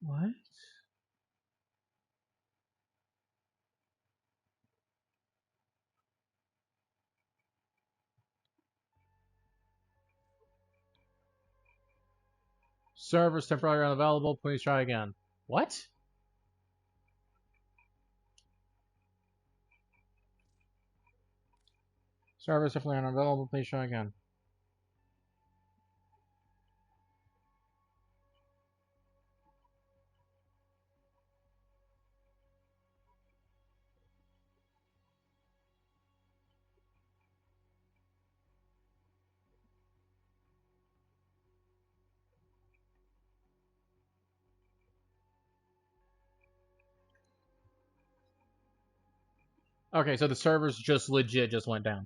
What? Servers temporarily unavailable. Please try again. What? Servers temporarily unavailable. Please try again. Okay, so the servers just legit just went down.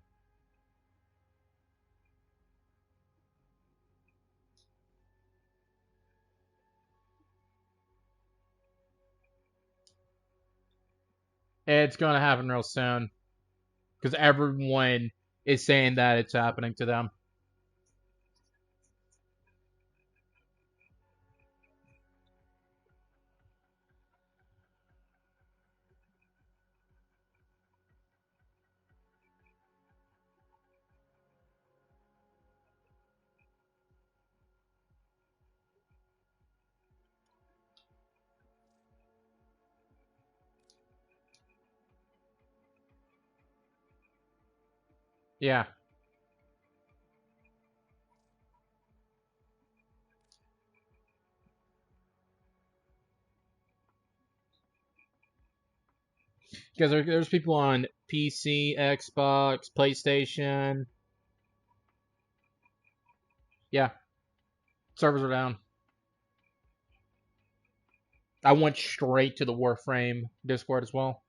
It's gonna happen real soon. Because everyone is saying that it's happening to them. Yeah. Because there's people on PC, Xbox, PlayStation. Yeah. Servers are down. I went straight to the Warframe Discord as well.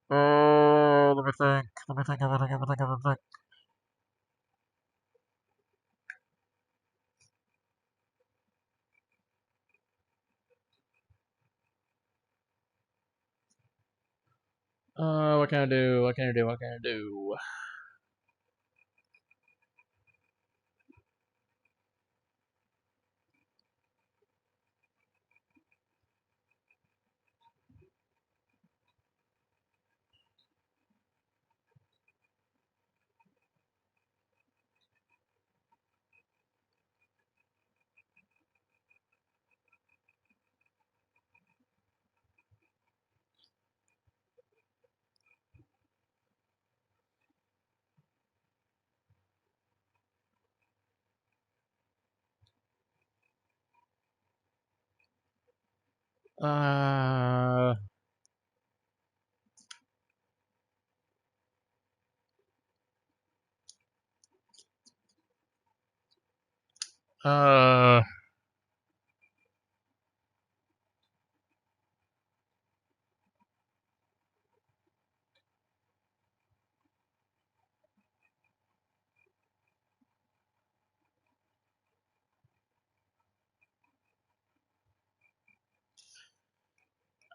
Let me think. Let me think. Let me think. Let me think. Let me think. What can I do? What can I do? What can I do? Uh,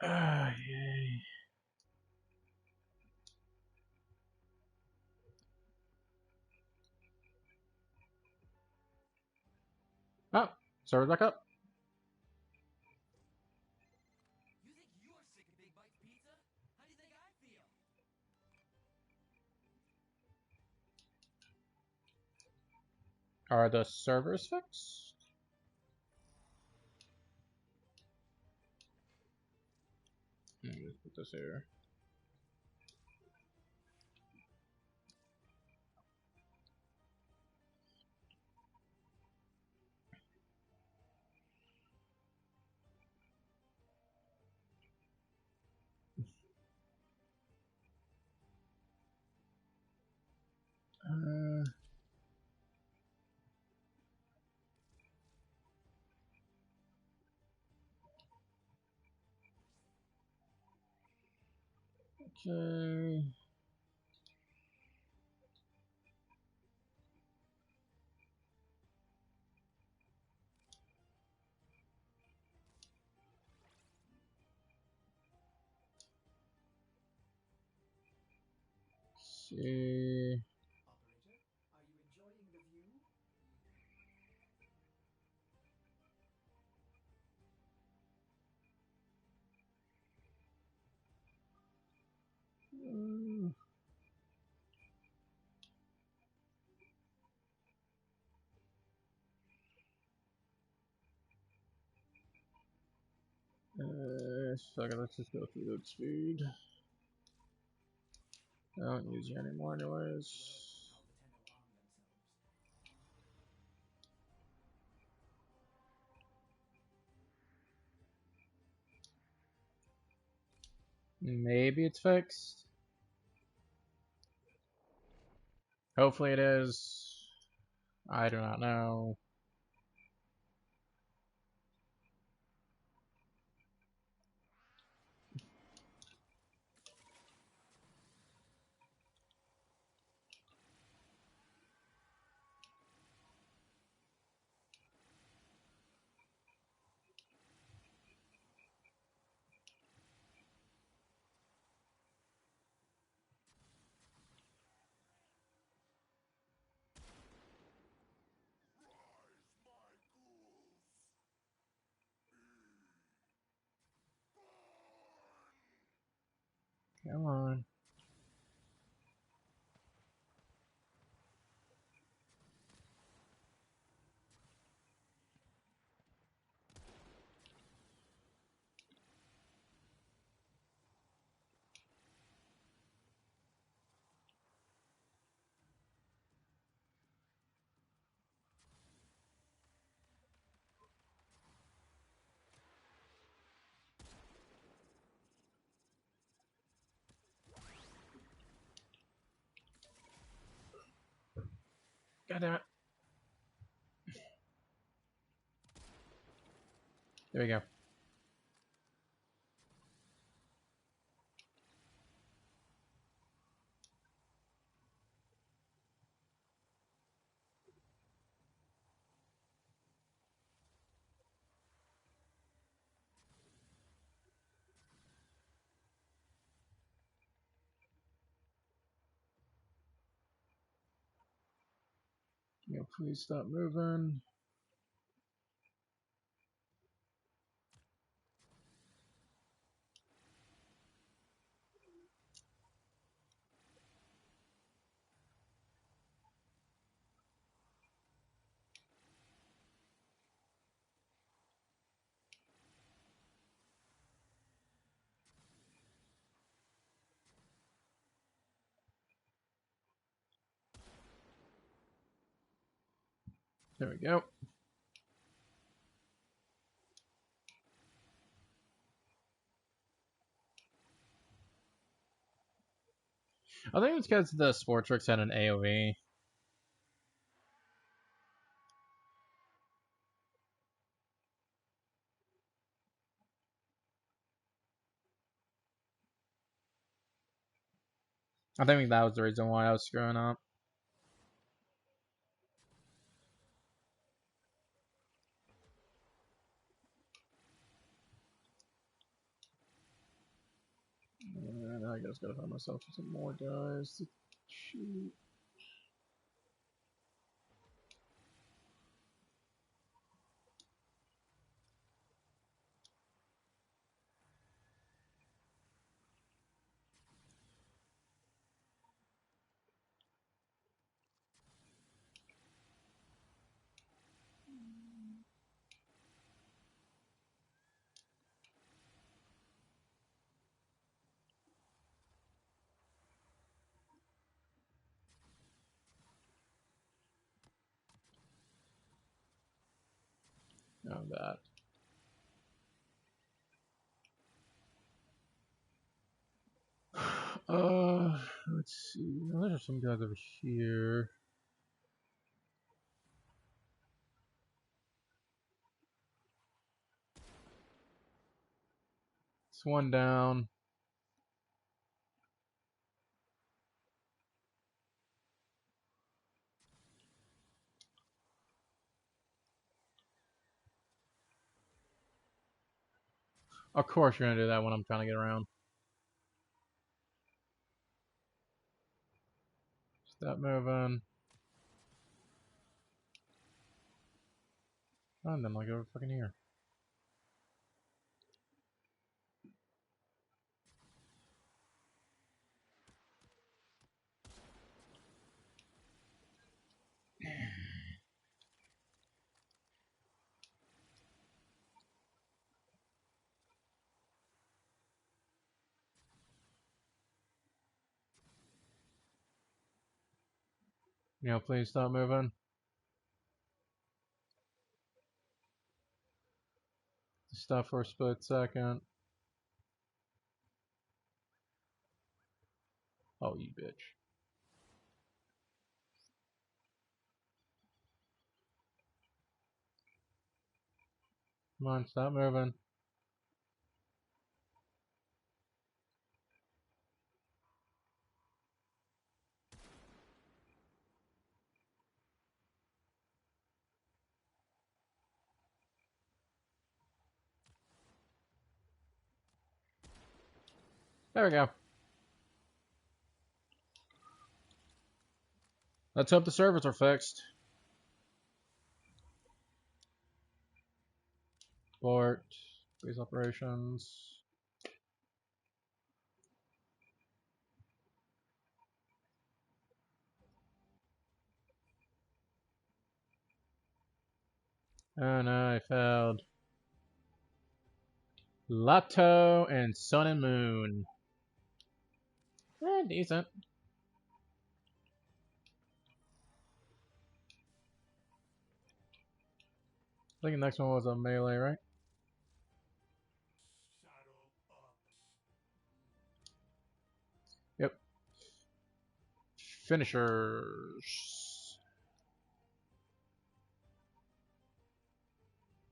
uh, yay. Oh, server back up. You think you're sick of Big Bite's pizza? How do you think I feel? Are the servers fixed? Let me just put this here. Okay. See. Operator, are you enjoying the view? Second, let's just go through good speed. I don't use you anymore anyways. How Nintendo arm themselves. Maybe it's fixed. Hopefully it is. I do not know. Come on. God damn it. There we go. Yeah, please stop moving. There we go. I think it's because the Sportrix had an AoE. I think that was the reason why I was screwing up. And I just gotta find myself some more guys to shoot. Oh, that. Let's see. Oh, there's some guys over here. It's one down. Of course you're gonna do that when I'm trying to get around. Stop moving. And then like over fucking here. You know, please stop moving. Stop for a split second. Oh, you bitch. Come on, stop moving. There we go. Let's hope the servers are fixed. Port, base operations. Oh no, I failed. Lotto and Sun and Moon. Decent. I think the next one was a melee, right? Yep. Finishers.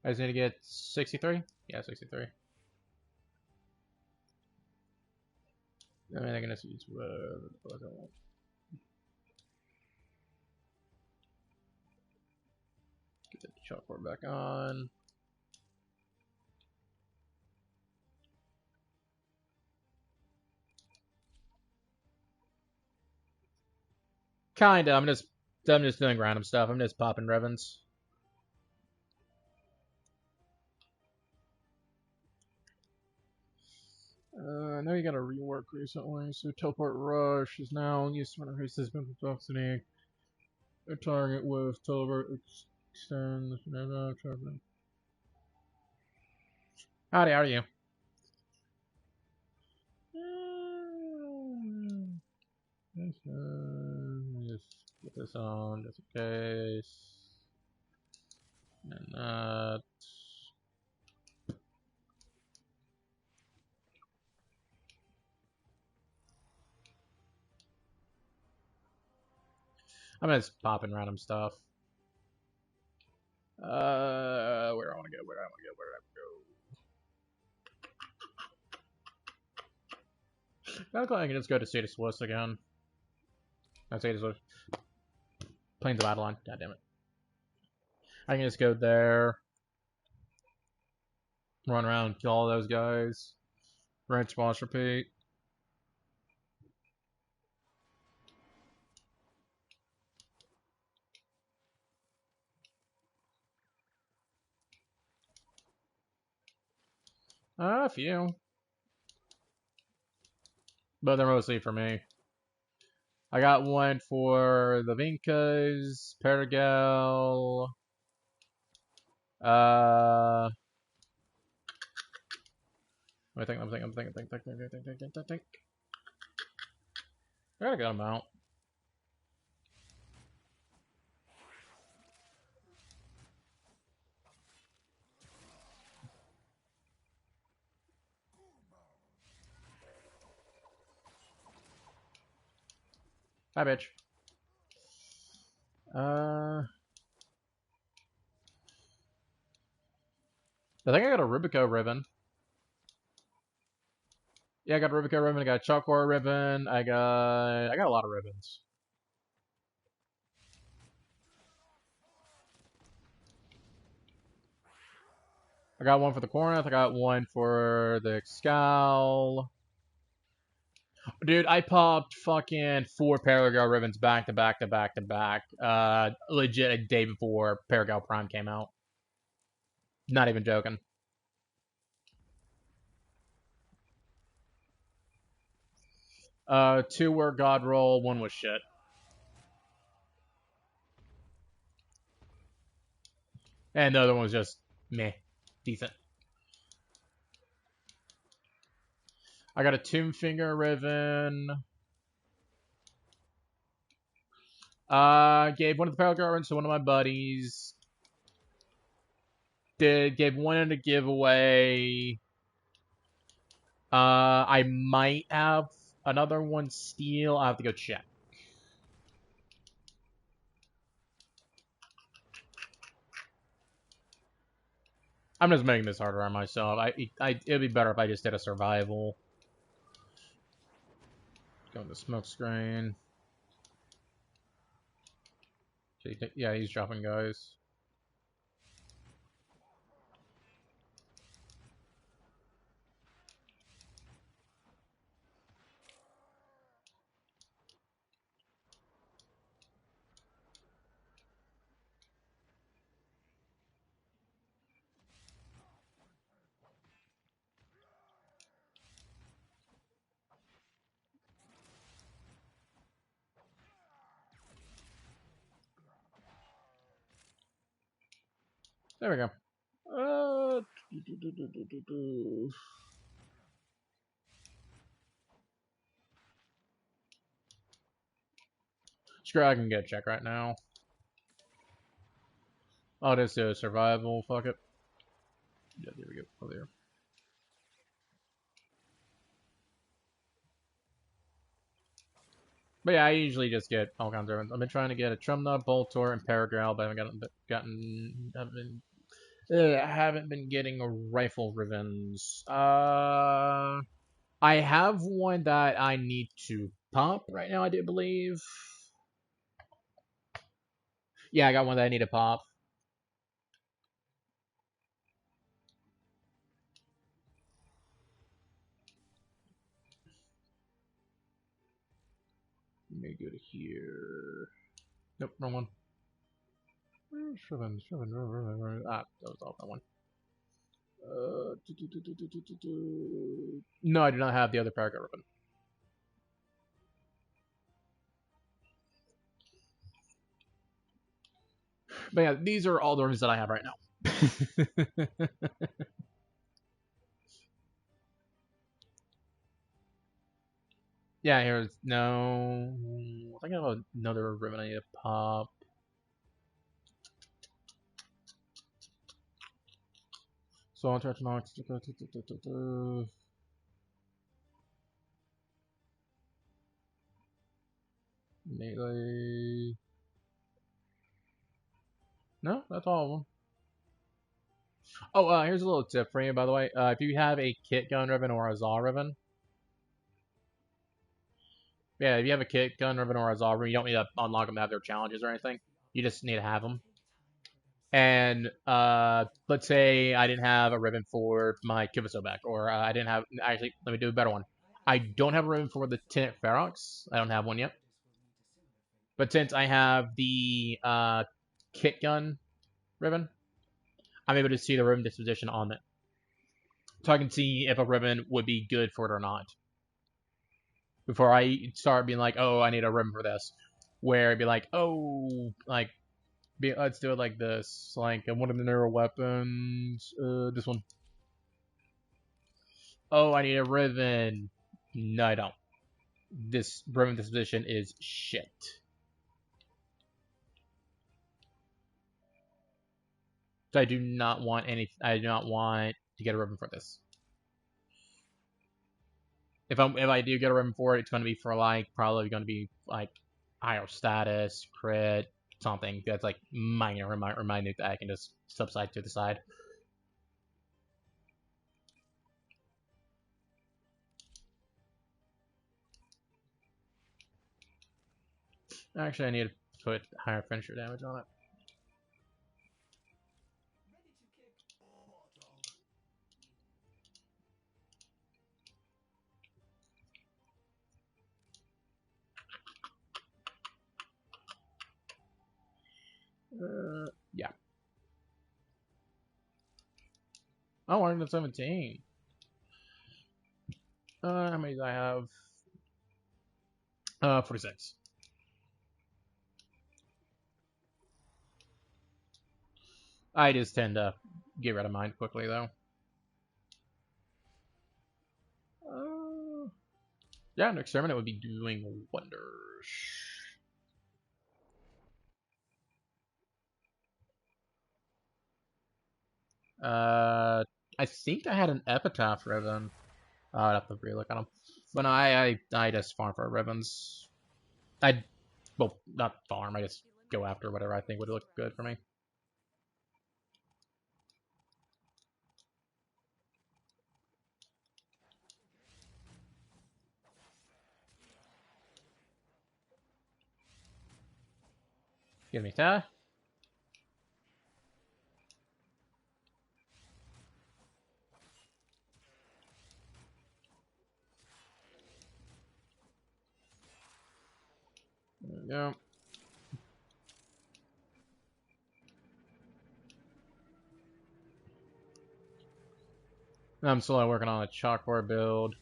I just need to get 63? Yeah, 63. I mean, I can just use whatever the fuck I want. Get the chalkboard back on. Kinda. I'm just doing random stuff. I'm just popping Revens. I know you got a rework recently, so teleport rush is now used to increase this complexity. A target with teleport extend. Howdy, how are you? Just put this on just in case. And that. I'm just popping random stuff. Where I want to go? Where I want to go? Where I want to go? I can just go to Status List again. Not Status List. Plains of Adeline. God damn it. I can just go there. Run around, kill all those guys. Rinse, wash, repeat. A few. But they're mostly for me. I got one for the Vinkas, Perigal. I'm thinking. I got a good amount. Bye, bitch. I think I got a Rubico ribbon. Yeah, I got a Rubico ribbon. I got a Chalkboard ribbon. I got a lot of ribbons. I got one for the Corneth, I got one for the Scowl. Dude, I popped fucking 4 Paragal ribbons back to back to back to back. Legit a day before Paragal Prime came out. Not even joking. 2 were God roll, 1 was shit. And the other one was just meh. Decent. I got a Tomb Finger Riven. Gave one of the Paragal ribbons to one of my buddies. Gave one in a giveaway. I might have another one steal. I have to go check. I'm just making this harder on myself. It'd be better if I just did a survival. Go in the smoke screen. Yeah, he's dropping guys. There we go. Screw, I can get a check right now. I'll just do a survival. Fuck it. Yeah, there we go. Oh, there. But yeah, I usually just get all kinds of ribbons. I've been trying to get a Trumna, Boltor, and Paragal, but I haven't been getting a rifle ribbons. I have one that I need to pop right now, I do believe. Yeah, I got one that I need to pop. Let me go to here. Nope, wrong one. Ah, that was all that one. No, I do not have the other Paragon ribbon. But yeah, these are all the ribbons that I have right now. Yeah, here's no. I think I have another ribbon I need to pop. So I'll try to knock. Melee. No, that's all of them. Oh, here's a little tip for you, by the way. If you have a kit gun ribbon or a Zaw ribbon, yeah, if you have a kit gun ribbon or a Zaw ribbon, you don't need to unlock them to have their challenges or anything. You just need to have them. And let's say I didn't have a ribbon for my Kivaso back, or I didn't have. Actually, let me do a better one. I don't have a ribbon for the Tinnet Ferox. I don't have one yet. But since I have the kit gun ribbon, I'm able to see the ribbon disposition on it. So I can see if a ribbon would be good for it or not. Before I start being like, oh, I need a ribbon for this. Where it'd be like, oh, like, let's do it like this. Like, one of the neural weapons. This one. Oh, I need a ribbon. No, I don't. This ribbon disposition is shit. So I do not want I do not want to get a ribbon for this. If I do get a ribbon for it, it's going to be for like probably going to be like higher status, crit, something that's like minor, reminding that I can just subside to the side. Actually, I need to put higher finisher damage on it. Oh, 117. How many do I have? 46. I just tend to get rid of mine quickly, though. Yeah, an exterminate would be doing wonders. Uh, I think I had an epitaph ribbon. I'd have to relook at them. But I just farm for ribbons. I, well, not farm. I just go after whatever I think would look good for me. Give me that. There we go. I'm slowly working on a chalkboard build.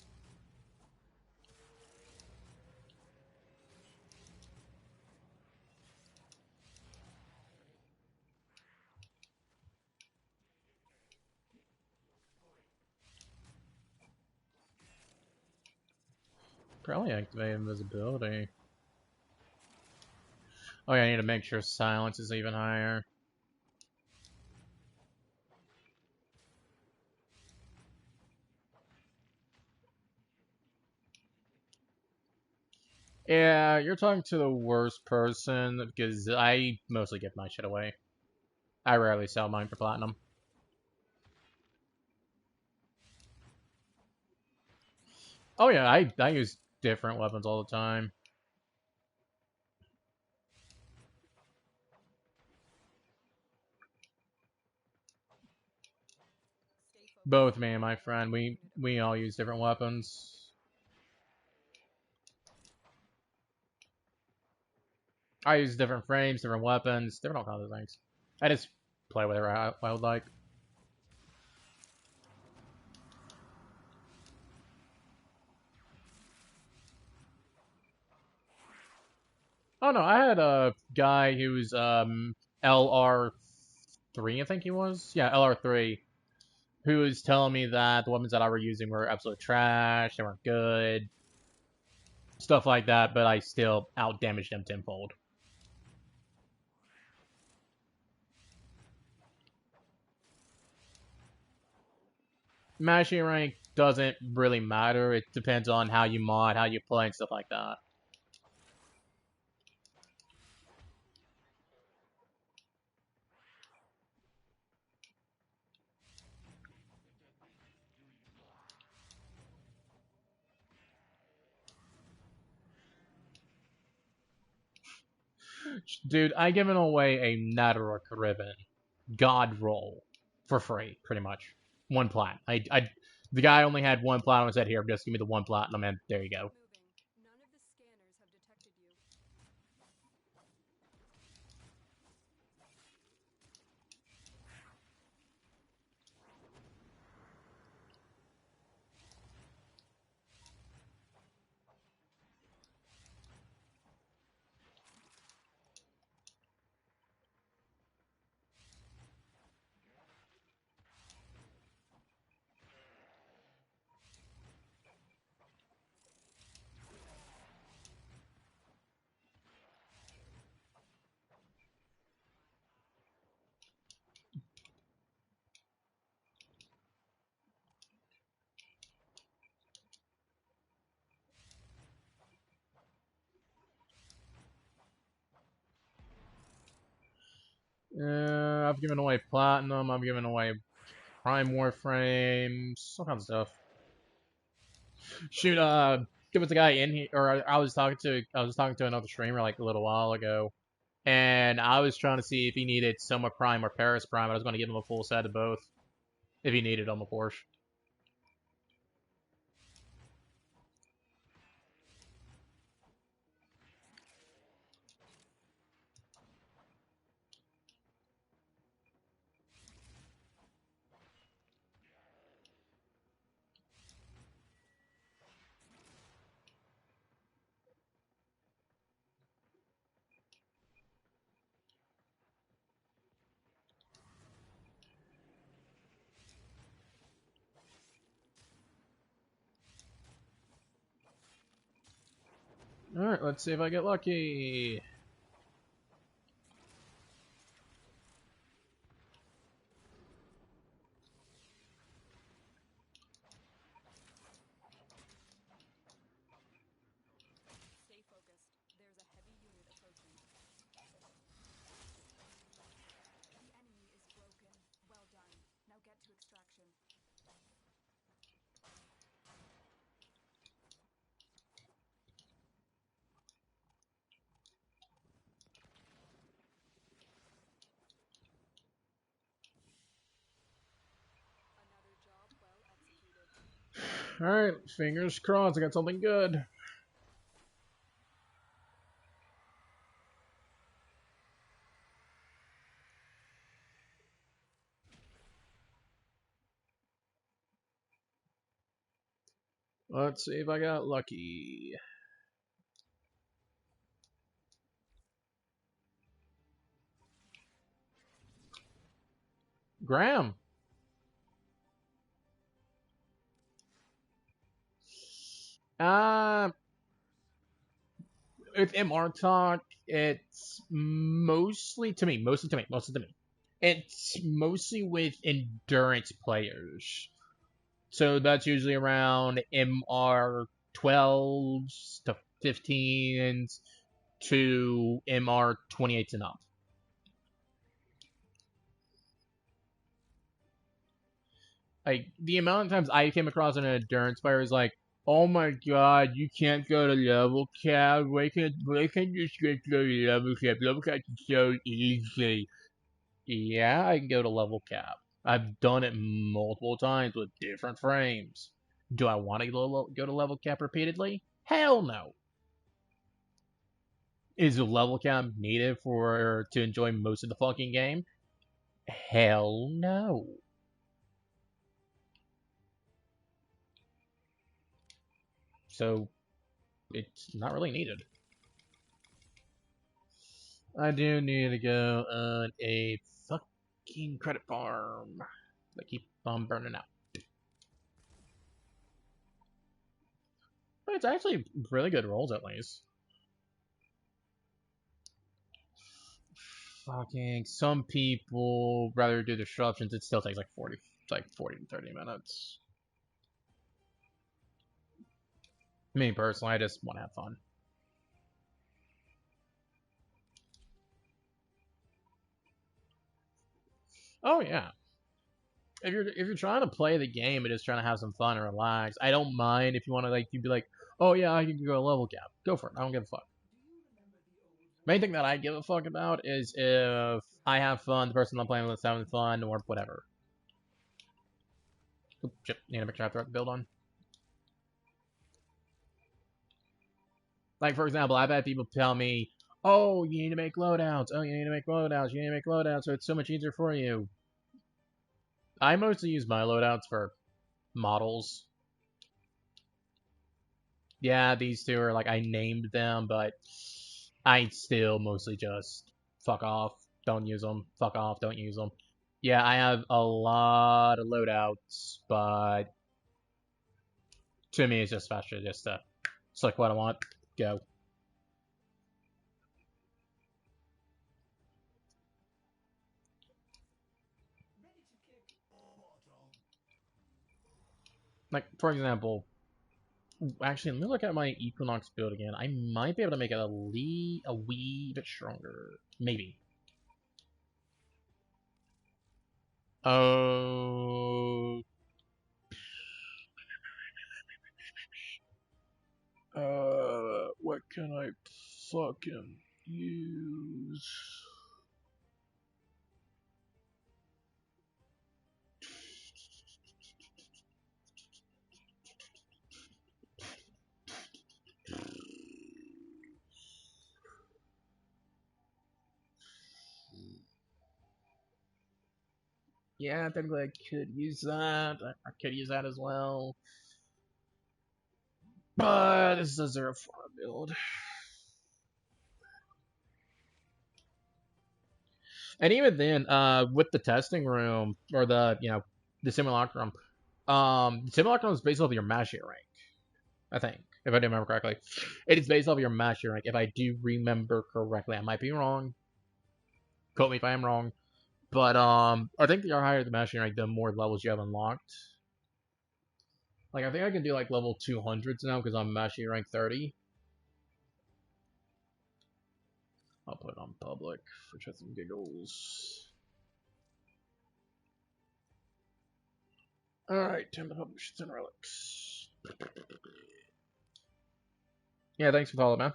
Probably activate invisibility. Oh yeah, I need to make sure silence is even higher. Yeah, you're talking to the worst person because I mostly give my shit away. I rarely sell mine for platinum. Oh yeah, I use different weapons all the time. Both me and my friend, we all use different weapons. I use different frames, different weapons, different all kinds of things. I just play whatever I would like. Oh no, I had a guy who's LR3, I think he was. Yeah, LR3, who was telling me that the weapons that I were using were absolute trash, they weren't good, stuff like that, but I still out damaged him tenfold. Mashing rank doesn't really matter. It depends on how you mod, how you play, and stuff like that. Dude, I given away a Natterok ribbon, God roll, for free, pretty much. One plat. The guy only had one platinum and said, "Here, just give me the one platinum," and there you go. None of the scanners have detected you. I've given away platinum. I've given away prime warframes, all kinds of stuff. Shoot, there was a guy in here, or I was talking to another streamer like a little while ago, and I was trying to see if he needed Soma Prime or Paris Prime. I was going to give him a full set of both if he needed them, of course. Alright, let's see if I get lucky. Stay focused. There's a heavy unit approaching. The enemy is broken. Well done. Now get to extraction. Another job well executed. Alright, fingers crossed, I got something good. Let's see if I got lucky. Graham. Uh, with MR talk, it's mostly to me. It's mostly with endurance players. So that's usually around MR 12s to 15s to MR 28s and up. Like the amount of times I came across an endurance player is like, oh my god, you can't go to level cap. Why can't you just go to level cap? Level cap is so easy. Yeah, I can go to level cap. I've done it multiple times with different frames. Do I want to go to level cap repeatedly? Hell no. Is a level cap needed for to enjoy most of the fucking game? Hell no. So it's not really needed. I do need to go on a fucking credit farm. They keep on burning out. But it's actually really good rolls at least. Fucking some people rather do disruptions. It still takes like 40, it's like 40 to 30 minutes. Me personally, I just want to have fun. Oh yeah, if you're trying to play the game and just trying to have some fun and relax, I don't mind if you want to like you'd be like, oh yeah, I can go a level cap. Go for it. I don't give a fuck. Main thing that I give a fuck about is if I have fun, the person I'm playing with is having fun, or whatever. Oop, shit, need to make sure I throw the build on. Like for example, I've had people tell me, "Oh, you need to make loadouts. Oh, you need to make loadouts. You need to make loadouts, so it's so much easier for you." I mostly use my loadouts for models. Yeah, these two are like I named them, but I still mostly just fuck off, don't use them. Fuck off, don't use them. Yeah, I have a lot of loadouts, but to me it's just faster just to select what I want, go. Like for example, actually let me look at my Equinox build again. I might be able to make it a wee bit stronger, maybe. Oh, what can I fucking use? Yeah, technically I could use that. I could use that as well. But this is a 0-4 build. And even then, with the testing room or the simulacrum, the simulacrum is based off your Mashie rank. I think, if I do remember correctly. It is based off your mastery rank, if I do remember correctly. I might be wrong. Quote me if I am wrong. But I think the higher the mastery rank, the more levels you have unlocked. Like I think I can do like level 200s now because I'm mastery rank 30. I'll put it on public for shits and giggles. Alright, time to publish 10 relics. Yeah, thanks for following, man.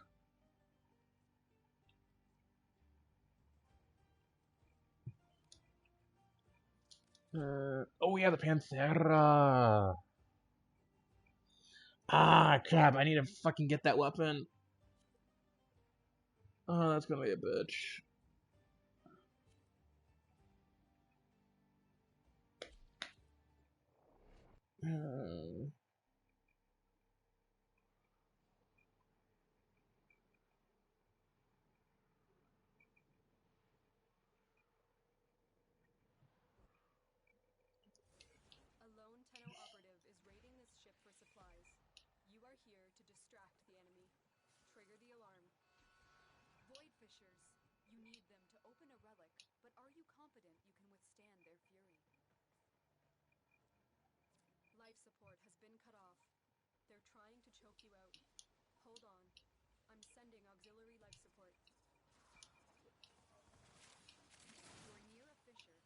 Oh yeah, the Panthera. Ah, crap! I need to fucking get that weapon. Oh, that's gonna be a bitch. A lone Tenno operative is raiding this ship for supplies. You are here to distract the enemy. Trigger the alarm. Void Fishers. You need them to open a relic, but are you confident you can withstand their fury? Life support has been cut off. They're trying to choke you out. Hold on. I'm sending auxiliary life support. You're near a fissure.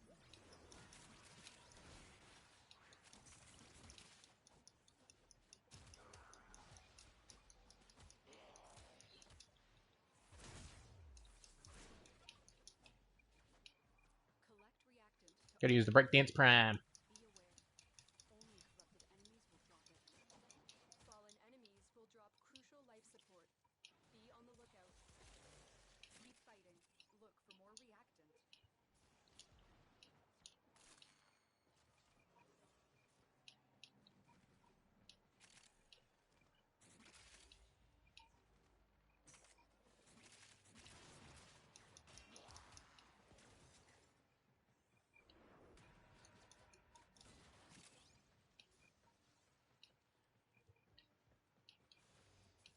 Collect reactant to Gotta use the breakdance prime. be aware. Only corrupted enemies will drop it. Fallen enemies will drop crucial life support. Be on the lookout. Keep fighting. Look for more reactant.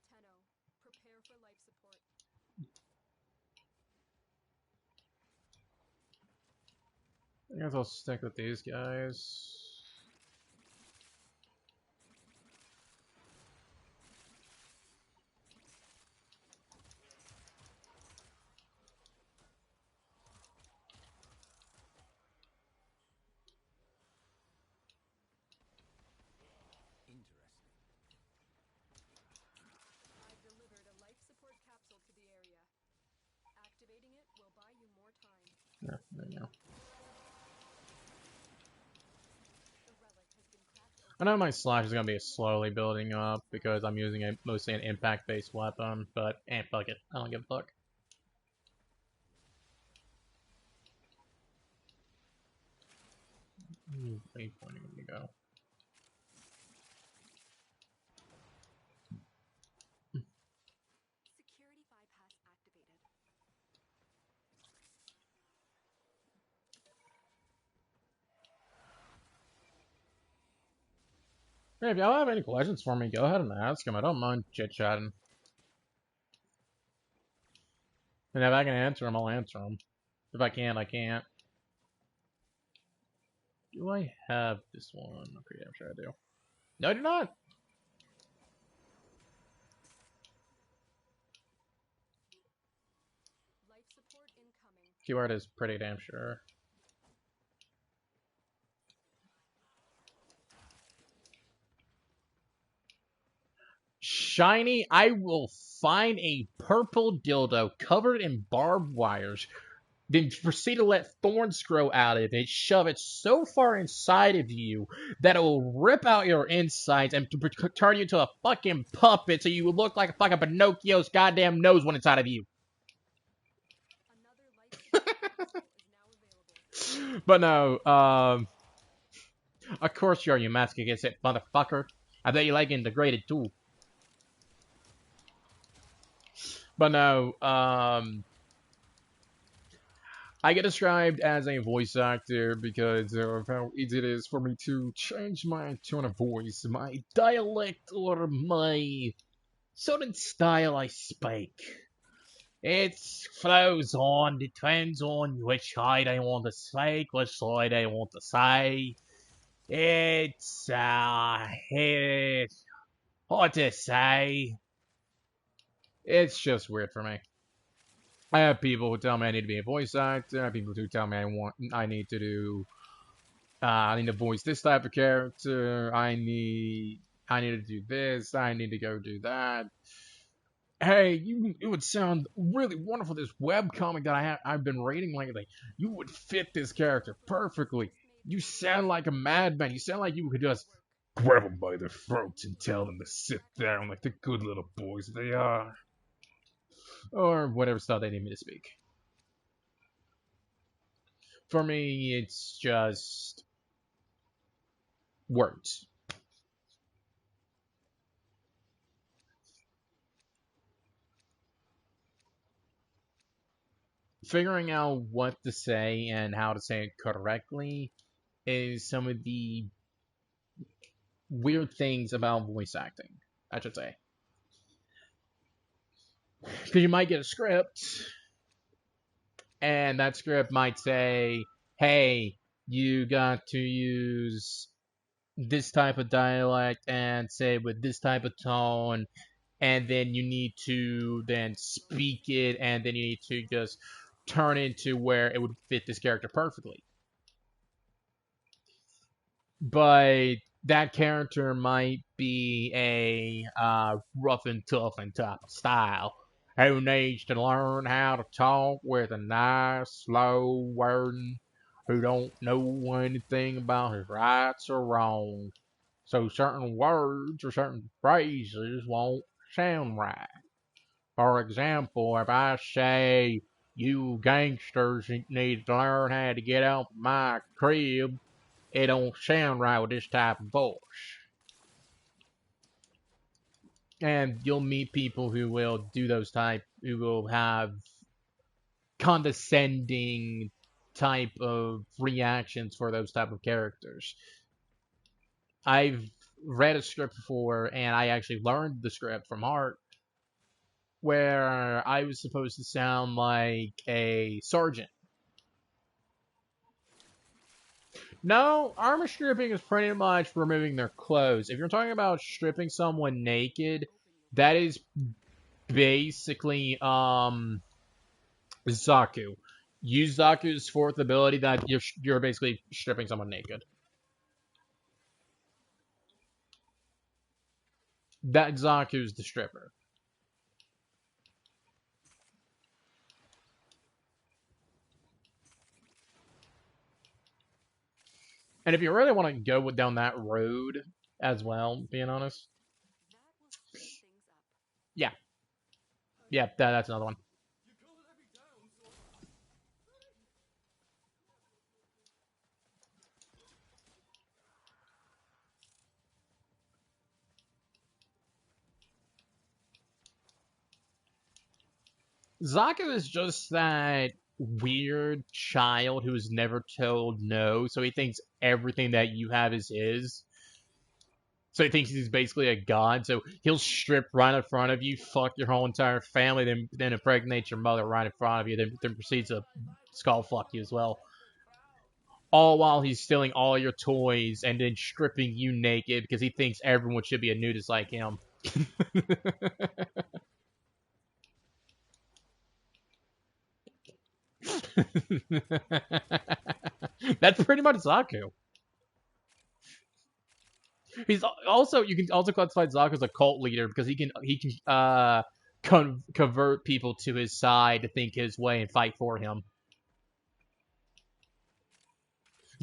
Tenno, prepare for life support. I guess I'll stick with these guys. Interesting. I've delivered a life support capsule to the area. Activating it will buy you more time. Yeah, there you go. The relic has been cracked I open. know my slash is gonna be slowly building up because I'm using mostly an impact-based weapon, but fuck it. I don't give a fuck. Waypointing to go. Security bypass activated. Hey, if y'all have any questions for me, go ahead and ask them. I don't mind chit-chatting. And if I can answer them, I'll answer them. If I can't, I can't. Do I have this one? Okay, I'm sure I do. No, I do not. Life support incoming. Keyword is pretty damn sure. Shiny, I will find a purple dildo covered in barbed wires, then proceed to let thorns grow out of it, shove it so far inside of you that it will rip out your insides and turn you into a fucking puppet so you will look like a fucking Pinocchio's goddamn nose when inside of you. Another life support capsule is now available. But no, of course you're you mask against it, motherfucker. I bet you like getting degraded too. But no, I get described as a voice actor because of how easy it is for me to change my tone of voice, my dialect, or my certain style I speak. It flows on, depends on which side I want to speak, which side I want to say. It's hard to say. It's just weird for me. I have people who tell me I need to be a voice actor. I have people who tell me I need to do I need to voice this type of character. I need to do this. I need to go do that. Hey, it would sound really wonderful. This webcomic that I've been reading lately. You would fit this character perfectly. You sound like a madman. You sound like you could just grab them by their throats and tell them to sit down like the good little boys they are, or whatever style they need me to speak. For me, it's just words. Figuring out what to say and how to say it correctly is some of the weird things about voice acting, I should say. Because you might get a script, and that script might say, hey, you got to use this type of dialect and say with this type of tone, and then you need to then speak it, and then you need to just turn into where it would fit this character perfectly. But that character might be a rough and tough and type of style who needs to learn how to talk with a nice, slow wording, who don't know anything about his rights or wrongs. So certain words or certain phrases won't sound right. For example, if I say, you gangsters need to learn how to get out of my crib, it don't sound right with this type of voice. And you'll meet people who will do those type, who will have condescending type of reactions for those type of characters. I've read a script before, and I actually learned the script from heart, where I was supposed to sound like a sergeant. No, armor stripping is pretty much removing their clothes. If you're talking about stripping someone naked, that is basically Zaku. Use Zaku's fourth ability that you're basically stripping someone naked. That Zaku's the stripper. And if you really want to go down that road as well, being honest, yeah, yeah, that's another one. Zaku is just that weird child who's never told no, so he thinks everything that you have is his. So he thinks he's basically a god. So he'll strip right in front of you, fuck your whole entire family, then impregnate your mother right in front of you, then proceeds to skull fuck you as well. All while he's stealing all your toys and then stripping you naked because he thinks everyone should be a nudist like him. That's pretty much Zaku. He's also you can also classify Zaku as a cult leader because he can convert people to his side to think his way and fight for him.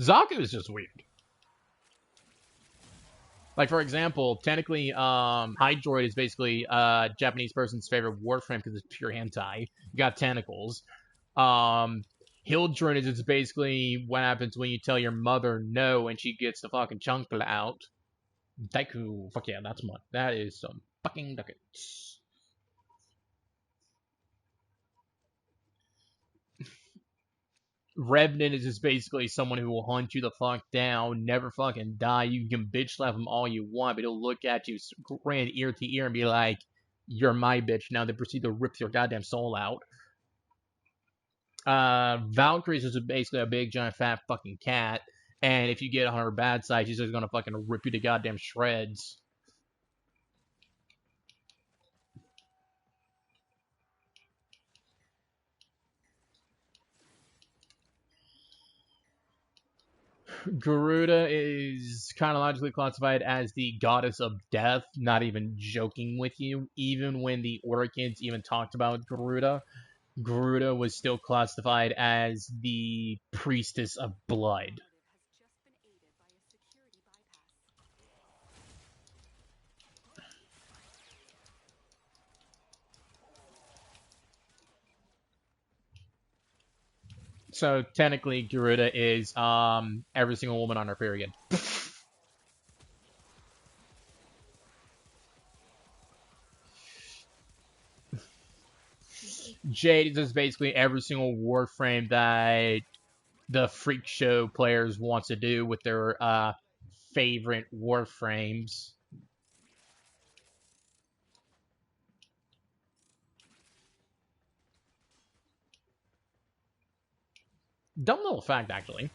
Zaku is just weird. Like for example, technically, Hydroid is basically a Japanese person's favorite warframe because it's pure hentai. You got tentacles. Um, Hildren is basically what happens when you tell your mother no and she gets the fucking chunkle out. Daiku, fuck yeah, that is some fucking ducats. Revenant is just basically someone who will hunt you the fuck down, never fucking die. You can bitch slap him all you want, but he'll look at you, grin ear to ear, and be like, "You're my bitch." Now they proceed to rip your goddamn soul out. Valkyries is basically a big giant fat fucking cat, and if you get on her bad side, she's just gonna fucking rip you to goddamn shreds. Garuda is chronologically classified as the goddess of death, not even joking with you. Even when the Orchids even talked about Garuda, Garuda was still classified as the priestess of blood. So technically, Garuda is every single woman on her period. Jade is basically every single warframe that the freak show players wants to do with their favorite warframes. Dumb little fact, actually.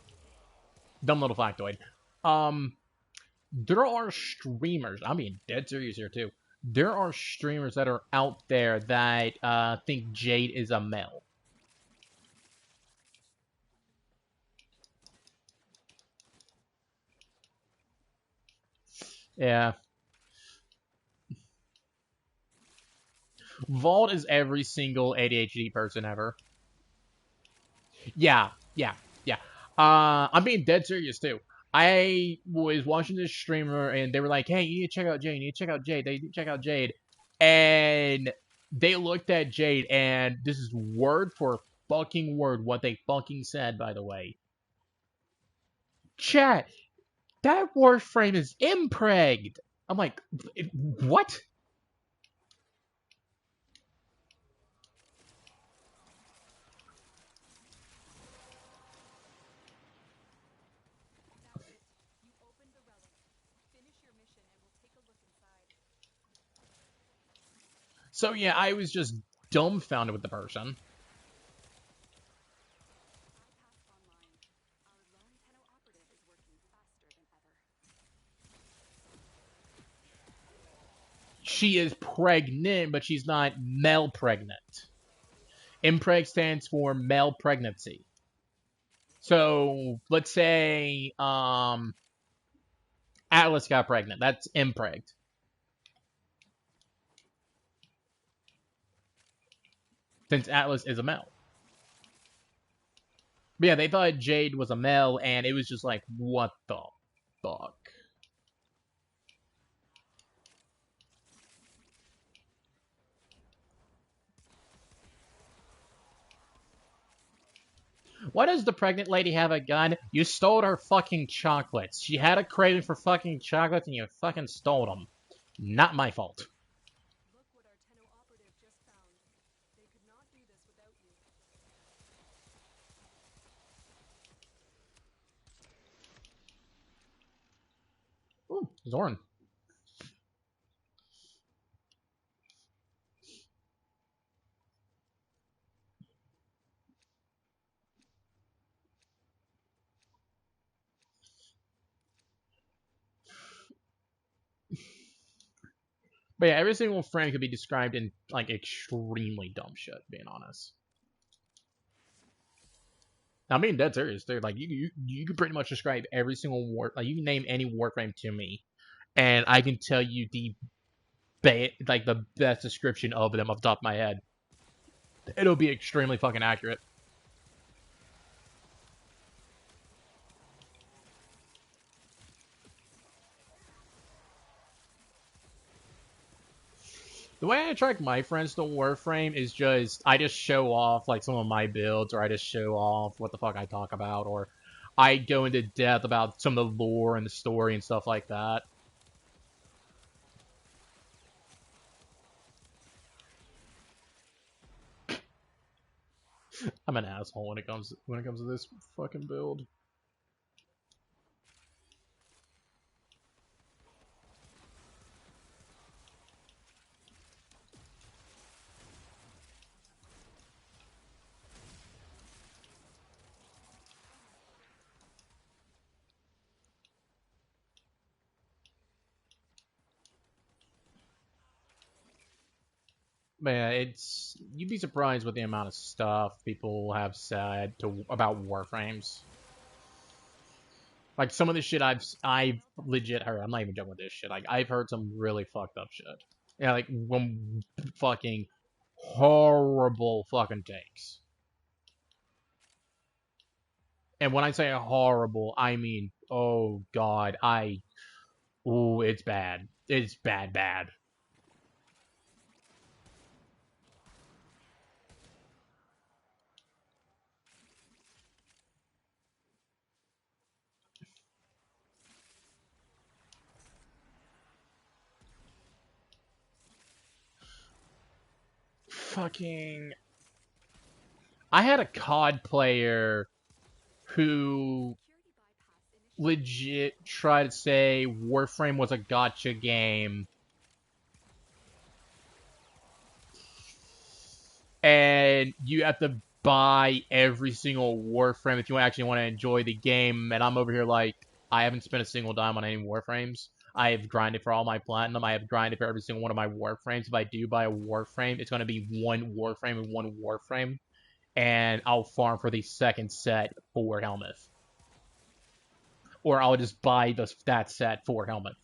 Dumb little factoid. Um, there are streamers. I'm being dead serious here too. There are streamers that are out there that think Jade is a male. Yeah. Vault is every single ADHD person ever. Yeah, yeah, yeah. I'm being dead serious too. I was watching this streamer and they were like, "Hey, you need to check out Jade. You need to check out Jade. They need to check out Jade." And they looked at Jade, and this is word for fucking word what they fucking said. By the way, chat, that warframe is impregged. I'm like, what? So yeah, I was just dumbfounded with the person. She is pregnant, but she's not male pregnant. Impreg stands for male pregnancy. So let's say Atlas got pregnant. That's impregged. Since Atlas is a male. But yeah, they thought Jade was a male, and it was just like, what the fuck? Why does the pregnant lady have a gun? You stole her fucking chocolates. She had a craving for fucking chocolates, and you fucking stole them. Not my fault. Look what our Tenno operative just found. They could not do this without you. Ooh, Zorn. But yeah, every single frame could be described in like extremely dumb shit. Being honest, I'm being dead serious, dude. Like you could pretty much describe every single war. Like you can name any warframe to me, and I can tell you the best description of them off the top of my head. It'll be extremely fucking accurate. The way I attract my friends to Warframe is just I just show off like some of my builds, or I just show off what the fuck I talk about, or I go into depth about some of the lore and the story and stuff like that. I'm an asshole when it comes to this fucking build. But yeah, it's you'd be surprised with the amount of stuff people have said about warframes. Like some of the shit I've legit heard. I'm not even joking with this shit. Like I've heard some really fucked up shit. Yeah, like when fucking horrible fucking takes. And when I say horrible, I mean oh god, it's bad. It's bad, bad. Fucking. I had a COD player who legit tried to say Warframe was a gotcha game, and you have to buy every single Warframe if you actually want to enjoy the game. And I'm over here like, I haven't spent a single dime on any Warframes. I have grinded for all my platinum. I have grinded for every single one of my Warframes. If I do buy a Warframe, it's going to be one Warframe and one Warframe. And I'll farm for the second set for Helmuth. Or I'll just buy that set for Helmuth.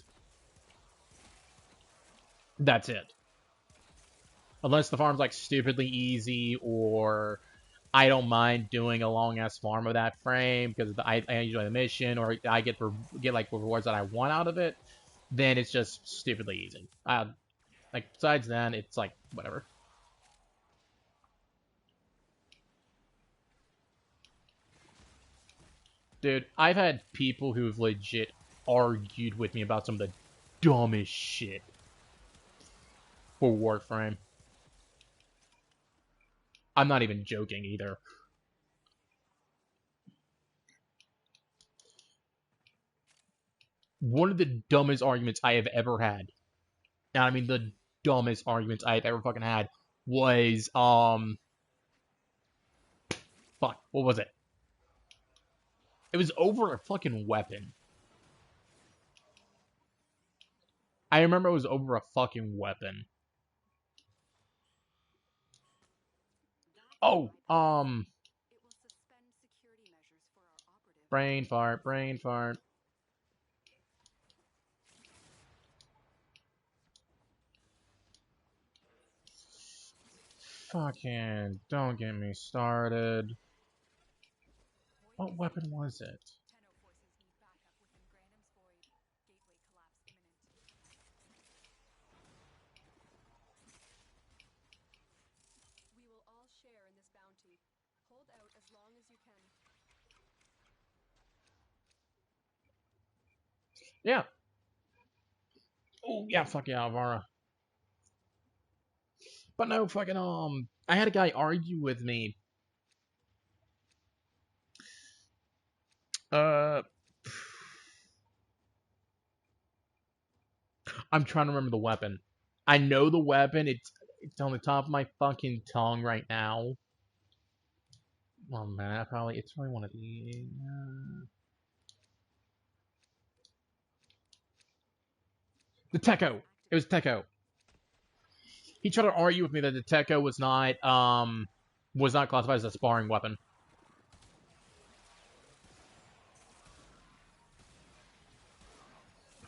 That's it. Unless the farm's like stupidly easy, or I don't mind doing a long ass farm of that frame because I enjoy the mission, or I get like rewards that I want out of it. Then it's just stupidly easy. Like besides then, it's like whatever. Dude, I've had people who've legit argued with me about some of the dumbest shit for Warframe. I'm not even joking either. One of the dumbest arguments I have ever had, and I mean the dumbest arguments I have ever fucking had, was fuck, what was it? It was over a fucking weapon. I remember it was over a fucking weapon. Oh, brain fart, brain fart. Fucking, don't get me started. What weapon was it? We will all share in this bounty. Hold out as long as you can. Yeah. Oh, yeah, fuck yeah, Alvara. But no, fucking, I had a guy argue with me. Uh, I'm trying to remember the weapon. I know the weapon. It's on the top of my fucking tongue right now. Oh man, it's probably one of the. The Techo. It was Techo. He tried to argue with me that the Techo was not classified as a sparring weapon.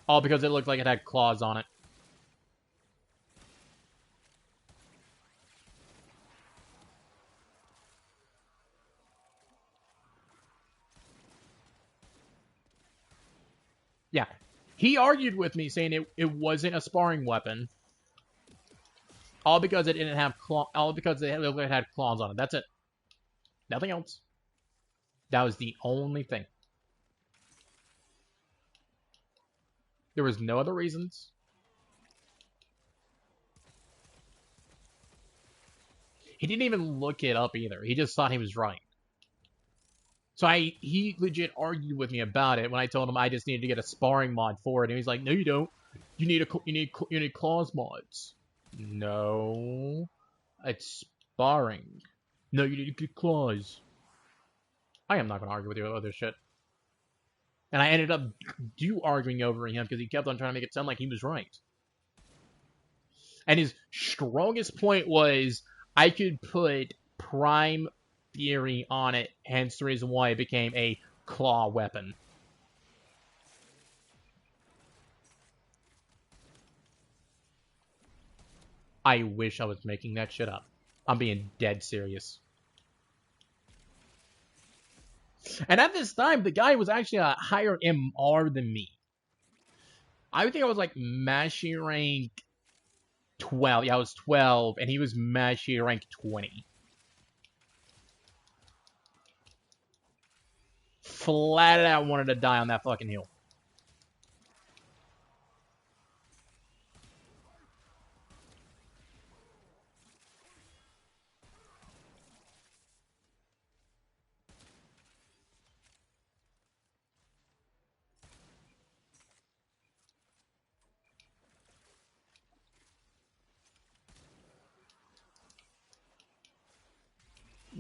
All because it looked like it had claws on it. Yeah. He argued with me saying it wasn't a sparring weapon. All because it didn't have all because it looked like it had claws on it. That's it. Nothing else. That was the only thing. There was no other reasons. He didn't even look it up either. He just thought he was right. So he legit argued with me about it when I told him I just needed to get a sparring mod for it, and he's like, "No, you don't. You need claws mods." No, it's sparring. No, you need to get claws. I am not gonna argue with you about this shit. And I ended up arguing over him because he kept on trying to make it sound like he was right. And his strongest point was I could put Prime Fury on it, hence the reason why it became a claw weapon. I wish I was making that shit up. I'm being dead serious. And at this time, the guy was actually a higher MR than me. I think I was like Mashi rank 12. Yeah, I was 12, and he was Mashi rank 20. Flat out wanted to die on that fucking hill.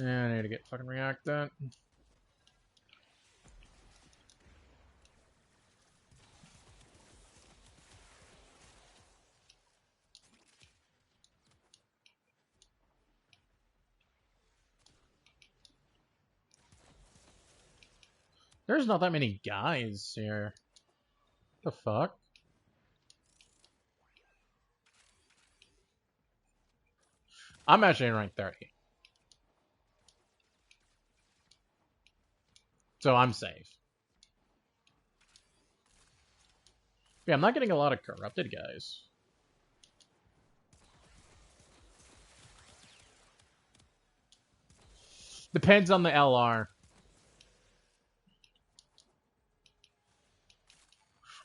I need to get fucking reacted. There's not that many guys here. The fuck? I'm actually in rank 30. So I'm safe. Yeah, I'm not getting a lot of corrupted guys. Depends on the LR.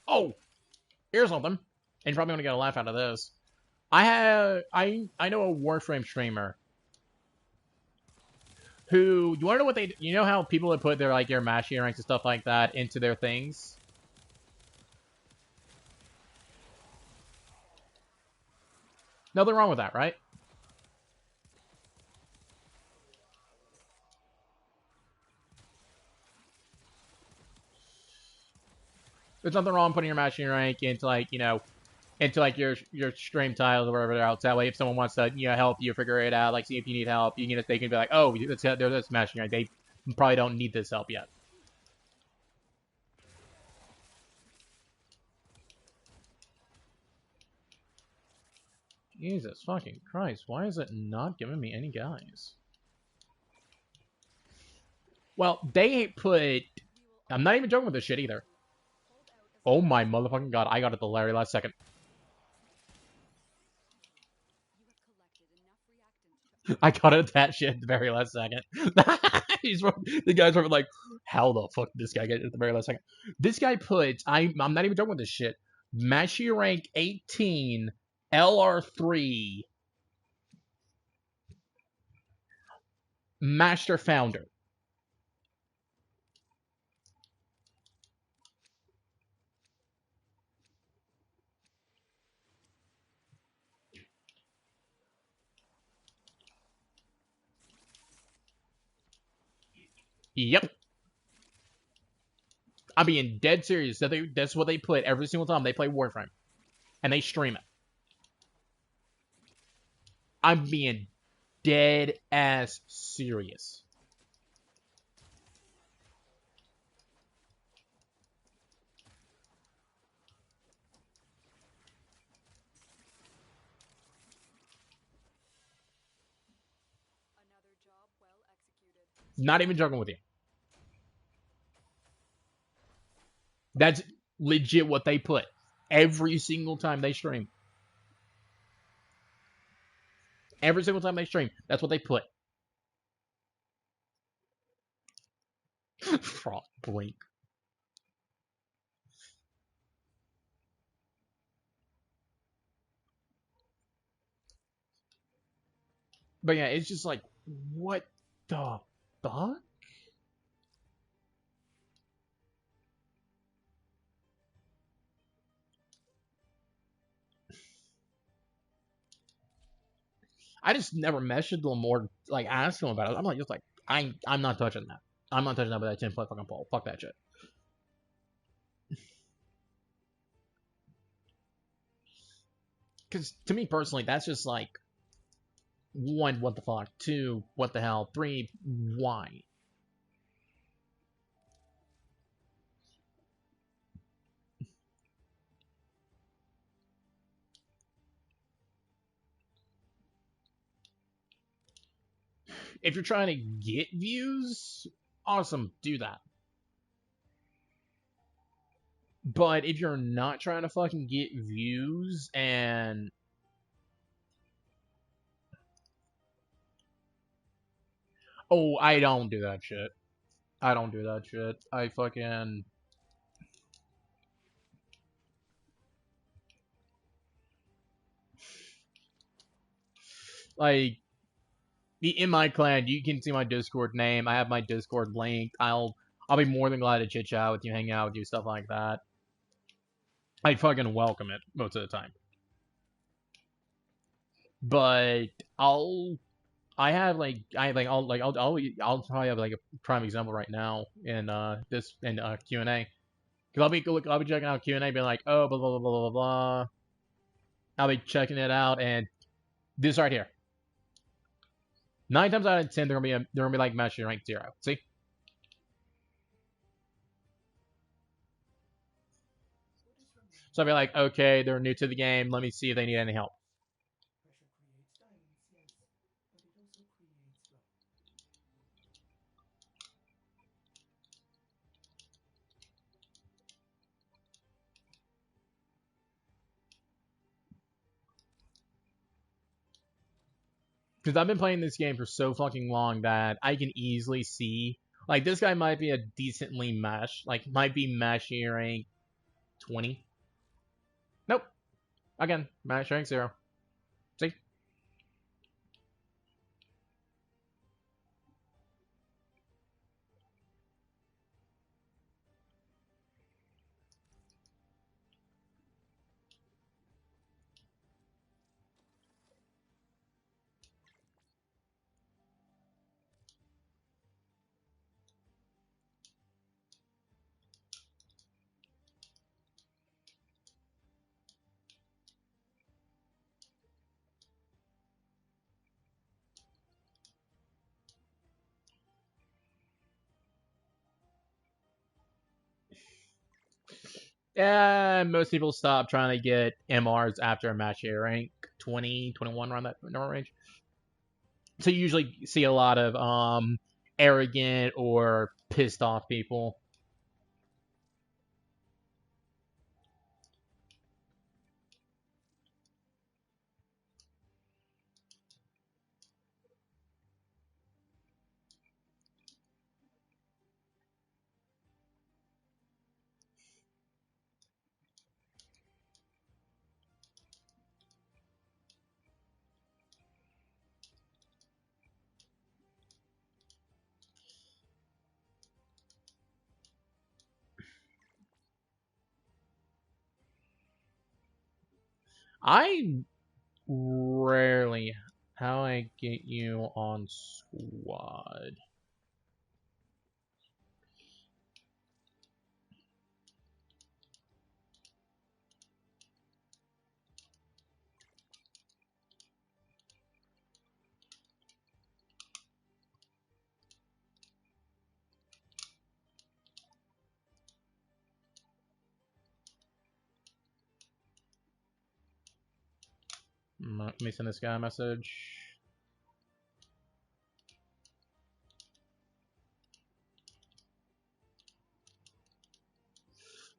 Oh! Here's something. And you're probably gonna get a laugh out of this. I know a warframe streamer who, you wanna know what you know how people would put their like their Mashie ranks and stuff like that into their things? Nothing wrong with that, right? There's nothing wrong putting your Mashie rank into like, you know, into like your stream tiles or whatever else. That way, if someone wants to help you figure it out, like see if you need help, you can they can be like, oh, they're this Mashie rank. They probably don't need this help yet. Jesus fucking Christ, why is it not giving me any guys? Well, they put... I'm not even joking with this shit either. Oh my motherfucking god, I got it the very last second. I got it that shit at the very last second. The guys were like, how the fuck did this guy get it at the very last second? This guy put... I'm not even joking with this shit. Mashie rank 18, LR3, Master Founder. Yep. I'm being dead serious. That's what they put every single time they play Warframe. And they stream it. I'm being dead ass serious. Another job well executed. Not even joking with you. That's legit what they put every single time they stream. Every single time they stream, that's what they put. Frog blink. But yeah, it's just like, what the fuck? I just never messaged them or like asked them about it. I'm like, just like, I'm not touching that. I'm not touching that with that 10-foot fucking pole. Fuck that shit. Because to me personally, that's just like, one, what the fuck? Two, what the hell? Three, why? If you're trying to get views, awesome, do that. But if you're not trying to fucking get views and oh, I don't do that shit. I don't do that shit. I fucking like in my clan. You can see my Discord name. I have my Discord linked. I'll be more than glad to chit chat with you, hang out with you, stuff like that. I fucking welcome it most of the time. But I'll probably have like a prime example right now in this in Q&A. Cause I'll be checking out Q&A, being like, oh, blah blah blah blah blah blah. I'll be checking it out, and this right here. 9 times out of 10, they're gonna be like matching rank 0. See? So I'll be like, okay, they're new to the game. Let me see if they need any help. Because I've been playing this game for so fucking long that I can easily see, like, this guy might be a decently mesh, like, might be meshing rank 20. Nope. Again, match rank 0. See? Yeah, most people stop trying to get MRs after a match here, rank 20, 21 around that normal range. So you usually see a lot of arrogant or pissed off people. I rarely how I get you on squad. Let me send this guy a message.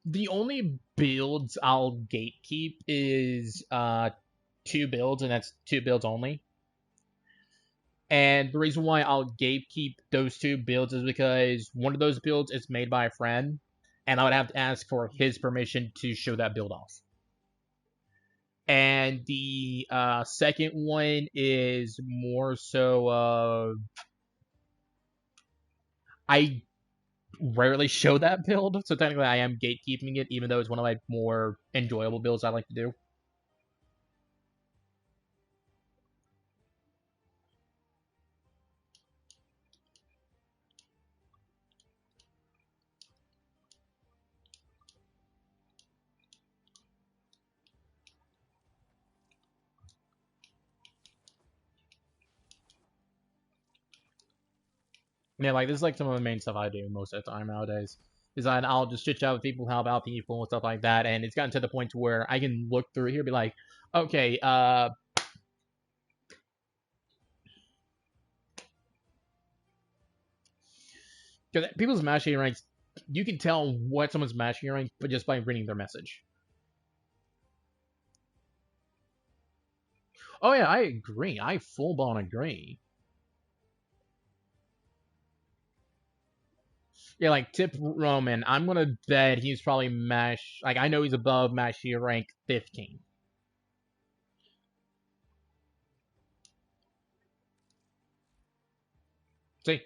The only builds I'll gatekeep is 2 builds, and that's 2 builds only. And the reason why I'll gatekeep those 2 builds is because one of those builds is made by a friend, and I would have to ask for his permission to show that build off. And the second one is more so of I rarely show that build, so technically I am gatekeeping it, even though it's one of my more enjoyable builds I like to do. Yeah, like this is like some of the main stuff I do most of the time nowadays. Is that I'll just chit chat with people, help out people, and stuff like that. And it's gotten to the point to where I can look through here, and be like, okay, because people's matching ranks, you can tell what someone's matching rank, but just by reading their message. Oh yeah, I agree. I full blown agree. Yeah, like Tip Roman, I'm gonna bet he's probably mash. Like I know he's above match year rank 15. See,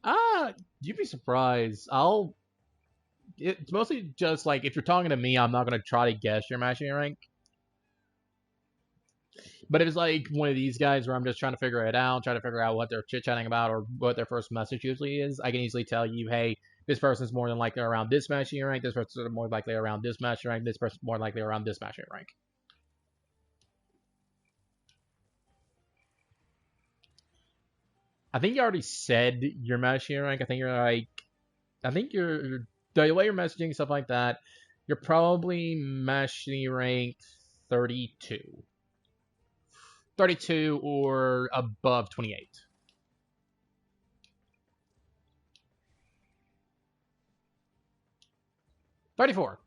uh, you'd be surprised. It's mostly just like if you're talking to me, I'm not gonna try to guess your matching rank. But if it's like one of these guys where I'm just trying to figure it out, trying to figure out what they're chit chatting about or what their first message usually is, I can easily tell you, hey, this person's more than likely around this matching rank, this person's more likely around this matching rank, this person's more likely around this matching rank. I think you already said your matching rank. I think you're like, I think you're the way you're messaging stuff like that. You're probably matching rank 32. 32 or above 28. 34.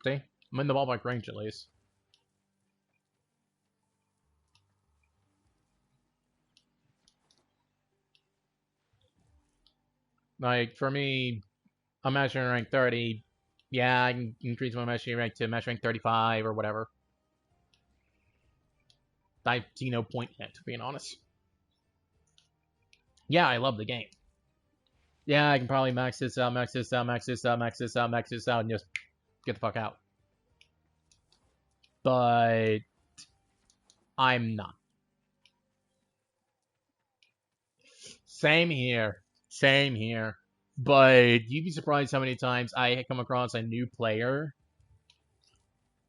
See? I'm in the ballpark range at least. Like, for me, I'm matching rank 30. Yeah, I can increase my matching rank to match rank 35 or whatever. I see no point in it, being honest. Yeah, I love the game. Yeah, I can probably max this out, max this out, max this out, max this out, max this out, and just get the fuck out. But I'm not. Same here. Same here. But you'd be surprised how many times I come across a new player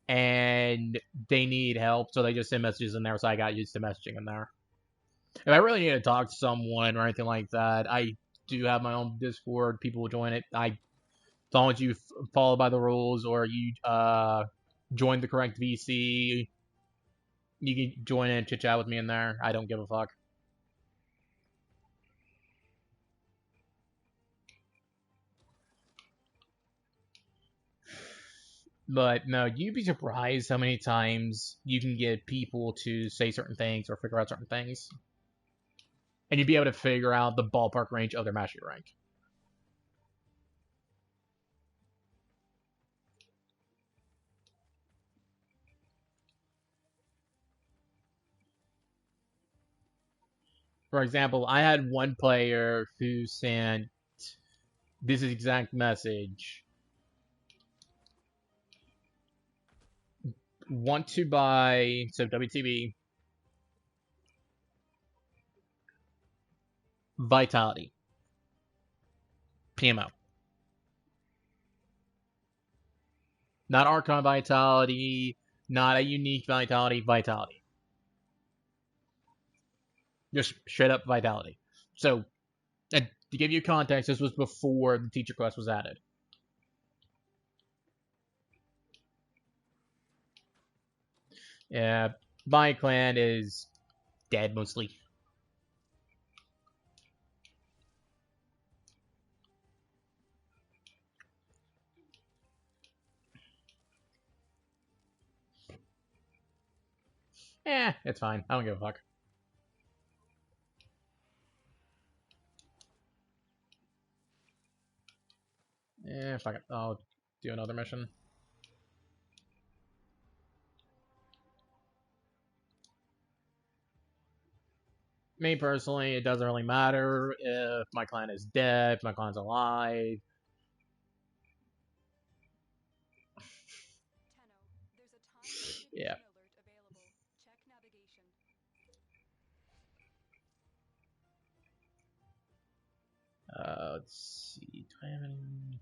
and they need help, so they just send messages in there, so I got used to messaging in there. If I really need to talk to someone or anything like that, I do have my own Discord. People will join it. As long as you follow by the rules or you join the correct VC, you can join in and chit chat with me in there. I don't give a fuck. But no, you'd be surprised how many times you can get people to say certain things or figure out certain things. And you'd be able to figure out the ballpark range of their mastery rank. For example, I had one player who sent this exact message. Want to buy, so WTB, Vitality. PMO. Not Archon Vitality, not a unique Vitality, Vitality. Just straight up Vitality. So, and to give you context, this was before the teacher quest was added. Yeah, my clan is dead mostly. It's fine. I don't give a fuck. Fuck it. I'll do another mission. Me personally, it doesn't really matter if my clan is dead, if my clan's alive. Tenno, there's a time-limited Yeah. mission alert available. Check navigation. Let's see. Do I have any?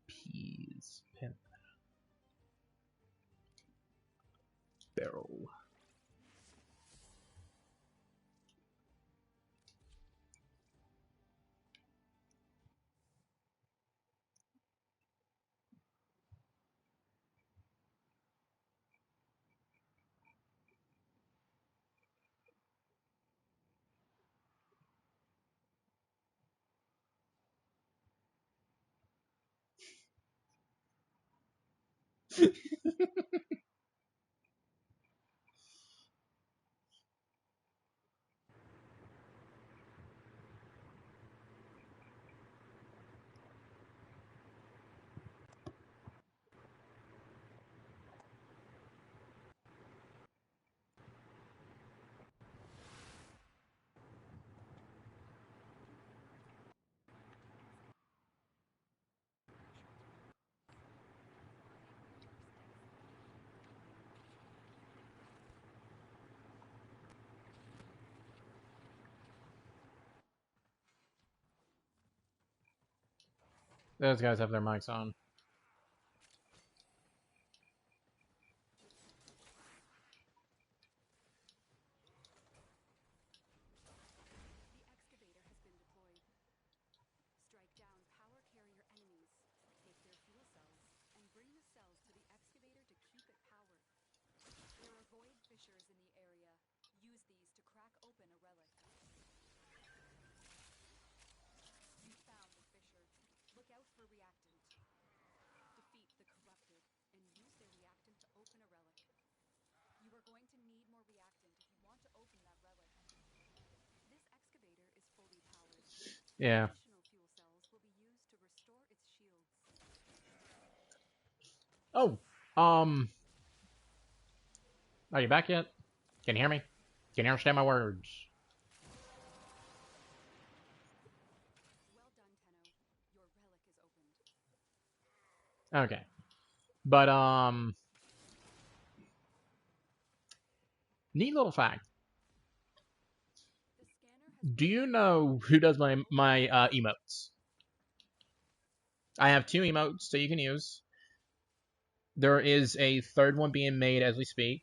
Peas. Pen. Barrel. Those guys have their mics on. The excavator has been deployed. Strike down power carrier enemies, take their fuel cells, and bring the cells to the excavator to keep it powered. There are void fissures in the area. Use these to crack open a relic. You found the fissure. Look out for reactant. Defeat the corrupted, and use their reactant to open a relic. You are going to need more reactant if you want to open that relic. This excavator is fully powered. Yeah. Additional fuel cells will be used to restore its shields. Oh. Are you back yet? Can you hear me? Can you understand my words? Well done, Tenno. Your relic is opened. Okay. But, neat little fact. The scanner has Do you know who does my emotes? I have 2 emotes that you can use. There is a third one being made as we speak.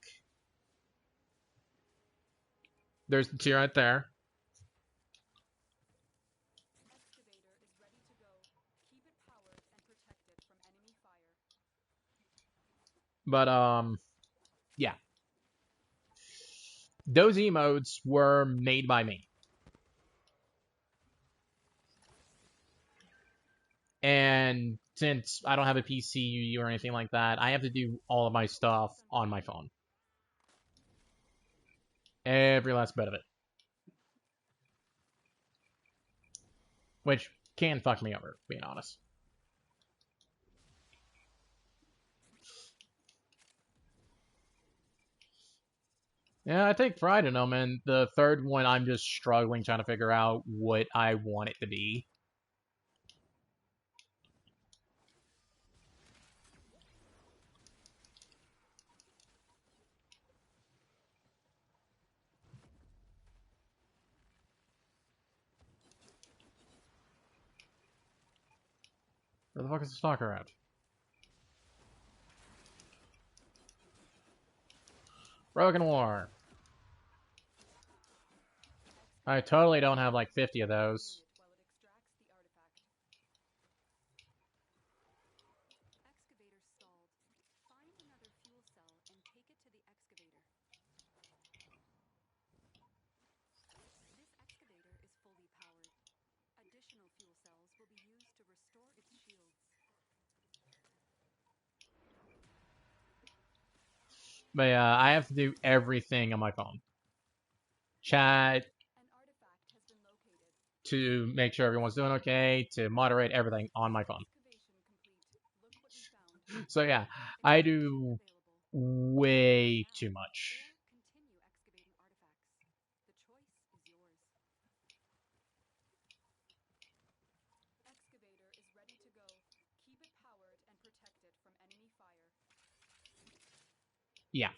There's the 2 right there. excavator is ready to go. Keep it powered and protect it from enemy fire. But, yeah. Those emotes were made by me. And since I don't have a PC or anything like that, I have to do all of my stuff on my phone. Every last bit of it. Which can fuck me over, being honest. Yeah, I take pride in them, and the third one I'm just struggling trying to figure out what I want it to be. Where the fuck is the stalker at? Broken War. I totally don't have like 50 of those. While it extracts the artifact. Excavator stalled. Find another But yeah, I have to do everything on my phone. Chat An artifact has been located. to make sure everyone's doing okay, to moderate everything on my phone. Excavation complete. Look what you found. So yeah, I Extraction do available. way too much. Or continue excavating artifacts. The choice is yours. Excavator is ready to go. Keep it powered and protect it from enemy fire. Yeah.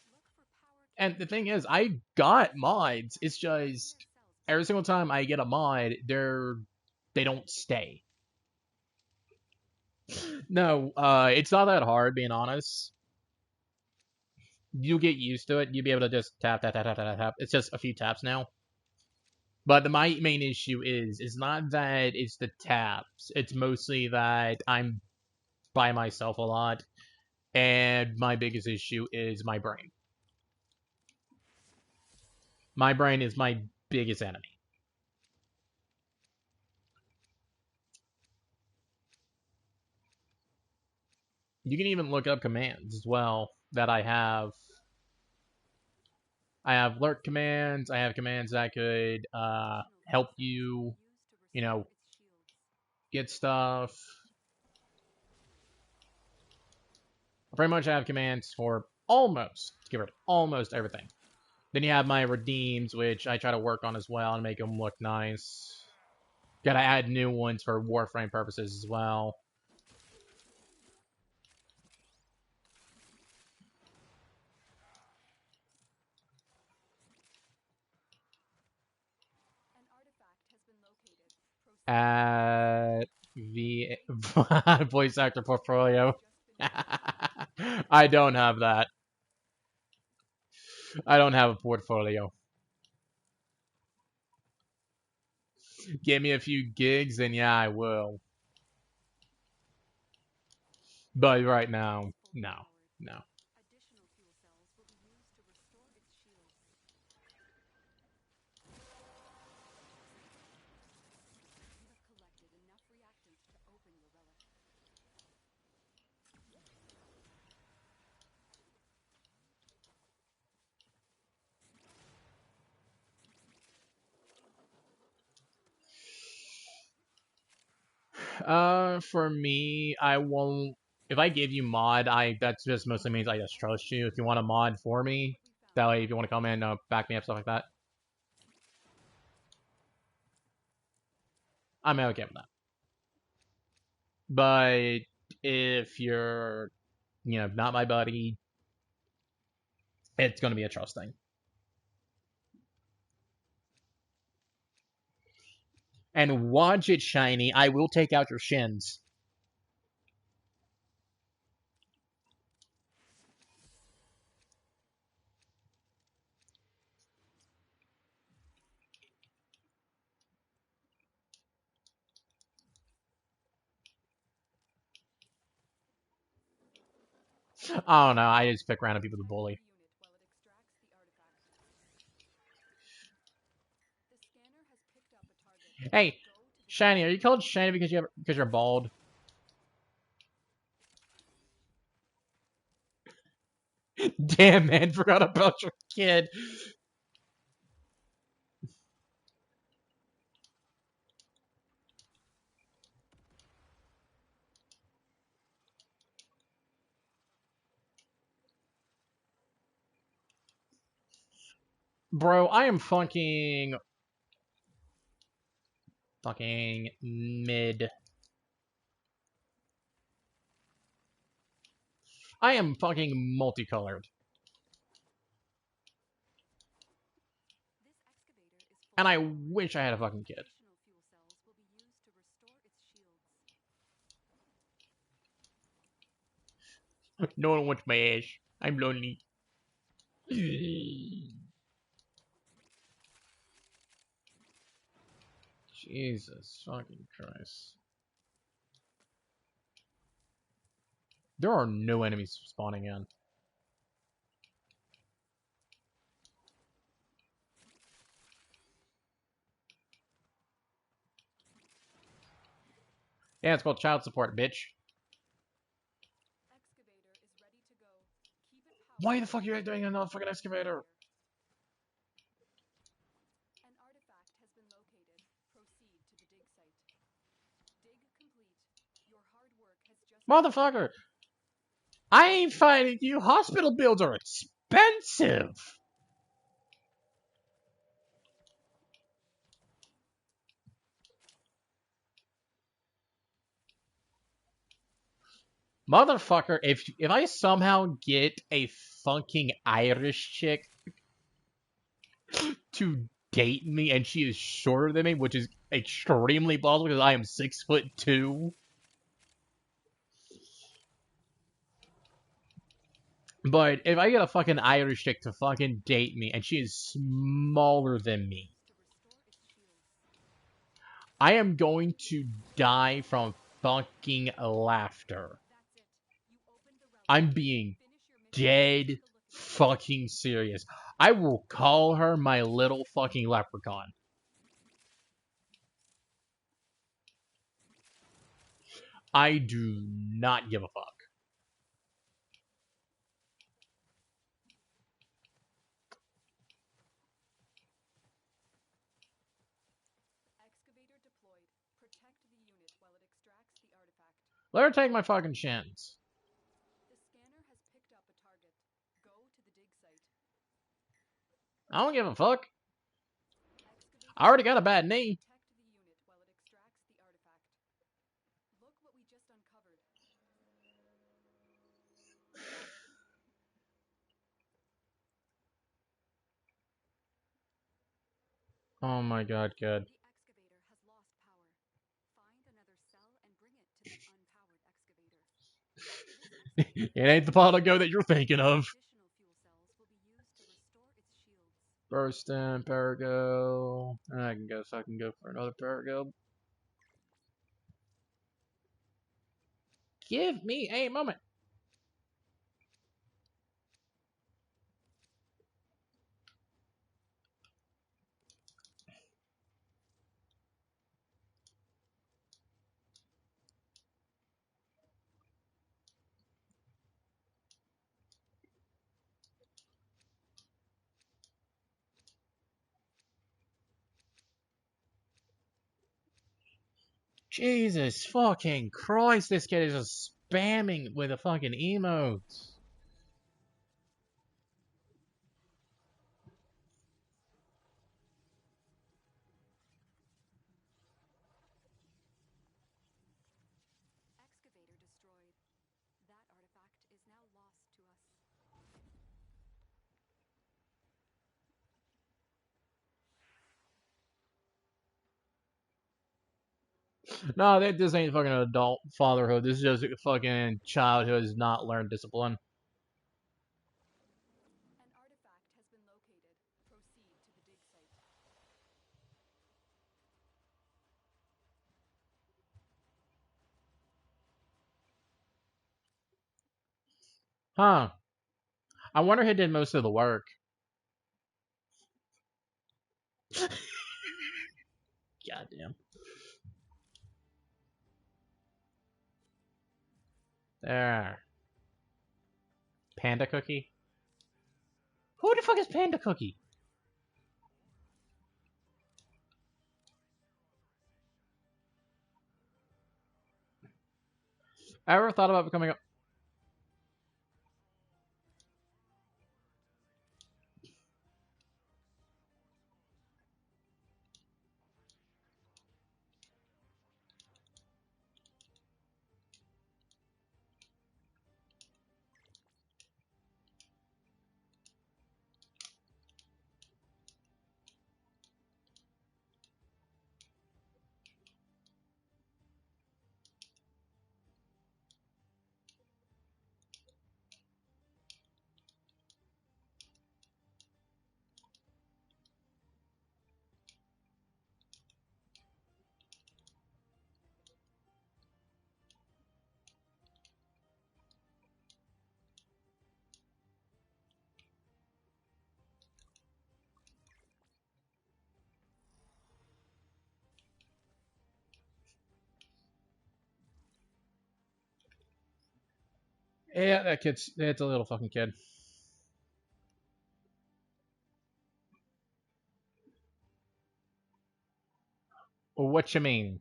Look for power. And the thing is, I got mods. It's just every single time I get a mod, they don't stay. No, it's not that hard, being honest. You'll get used to it. You'll be able to just tap, tap, tap, tap, tap, tap. It's just a few taps now. But my main issue is not that it's the taps. It's mostly that I'm by myself a lot, and my biggest issue is my brain. My brain is my biggest enemy. You can even look up commands as well that I have. I have lurk commands. I have commands that could help you, you know, get stuff. Pretty much I have commands for almost, get rid of almost everything. Then you have my redeems, which I try to work on as well and make them look nice. Gotta add new ones for warframe purposes as well. An artifact has been located. Proceed. At the voice actor portfolio. I don't have that. I don't have a portfolio. Give me a few gigs, and yeah, I will. But right now, no, no. Additional fuel cells will be used to restore its shields. You have collected enough reactants to open your relic. For me, I won't. If I give you mod, that's just mostly means I just trust you. If you want a mod for me, that way, if you want to come in, back me up, stuff like that, I'm okay with that. But if you're, not my buddy, it's gonna be a trust thing. And watch it, shiny. I will take out your shins. I don't know. I just pick random people to bully. Unit while it extracts the artifact. The scanner has picked up a target. Hey, Go to the shiny. Are you called shiny because you're bald? Damn, man, forgot about your kid. Bro, I am fucking mid. I am fucking multicolored. This excavator is full. And I wish I had a fucking kid. Additional fuel cells will be used to restore its shields. No one wants my ass. I'm lonely. Jesus fucking Christ. There are no enemies spawning in. Yeah, it's called child support, bitch. Excavator is ready to go. Keep Why the fuck are you doing another fucking excavator? An artifact has been located. Proceed to the dig site. Dig complete. Your hard work has just Motherfucker! I ain't fighting you. Hospital bills are expensive. Motherfucker, if I somehow get a fucking Irish chick to date me and she is shorter than me, which is extremely plausible because I am 6'2". But if I get a fucking Irish chick to fucking date me and she is smaller than me, to restore its shields. I am going to die from fucking laughter. That's it. You opened the relic. I'm being Finish your mission. dead Take a look at it. fucking serious. I will call her my little fucking leprechaun. I do not give a fuck. Excavator deployed. Protect the unit while it extracts the artifact. Let her take my fucking shins. The scanner has picked up a target. Go to the dig site. I don't give a fuck. Excavator I already got a bad knee. protect the unit while it extracts the artifact. Look what we just uncovered. Oh my god, good. The excavator has lost power. Find another cell and bring it to the unpowered excavator. This It ain't the pot of go that you're thinking of. additional fuel cells will be used to restore its shields. Burst in, Parago. I can guess I can go for another Parago. Give me a moment. Jesus fucking Christ, this kid is just spamming with the fucking emotes. Excavator destroyed. That artifact is now lost to us. No, this ain't fucking adult fatherhood. This is just fucking childhood has not learned discipline. An artifact has been located. Proceed to the dig site. Huh. I wonder who did most of the work. Goddamn. There. Panda Cookie? Who the fuck is Panda Cookie? I ever thought about becoming a. Yeah, that kid's. It's a little fucking kid. What you mean?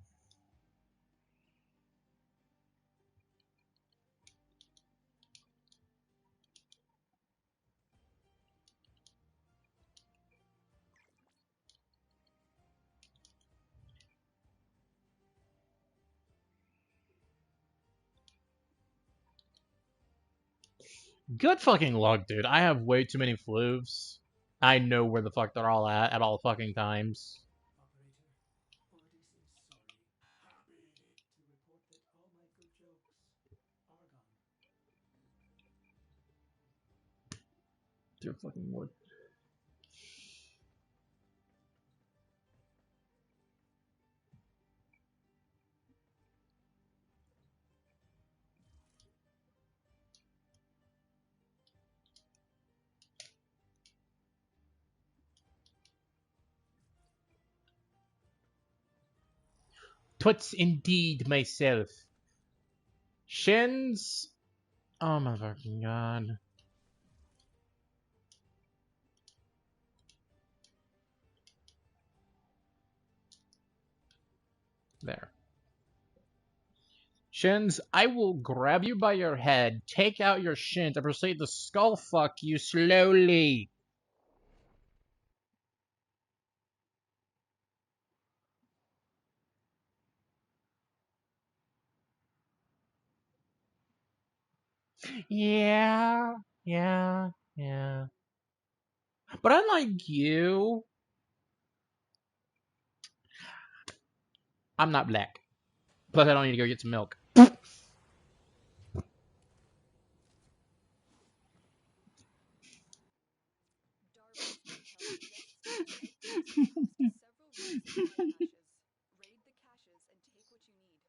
Good fucking luck, dude. I have way too many flooves. I know where the fuck they're all at all fucking times. Operator, Odyssey is sorry. Happy to report that all my good jokes are gone. Dear fucking lord. Toots indeed myself. Shins. Oh my fucking god. There. Shins, I will grab you by your head, take out your shins, and proceed to skull fuck you slowly. Yeah, yeah. But unlike you, I'm not black. Plus, I don't need to go get some milk. Darwin's Motel suggests that this outpost may host several rare supply caches. Raid the caches and take what you need.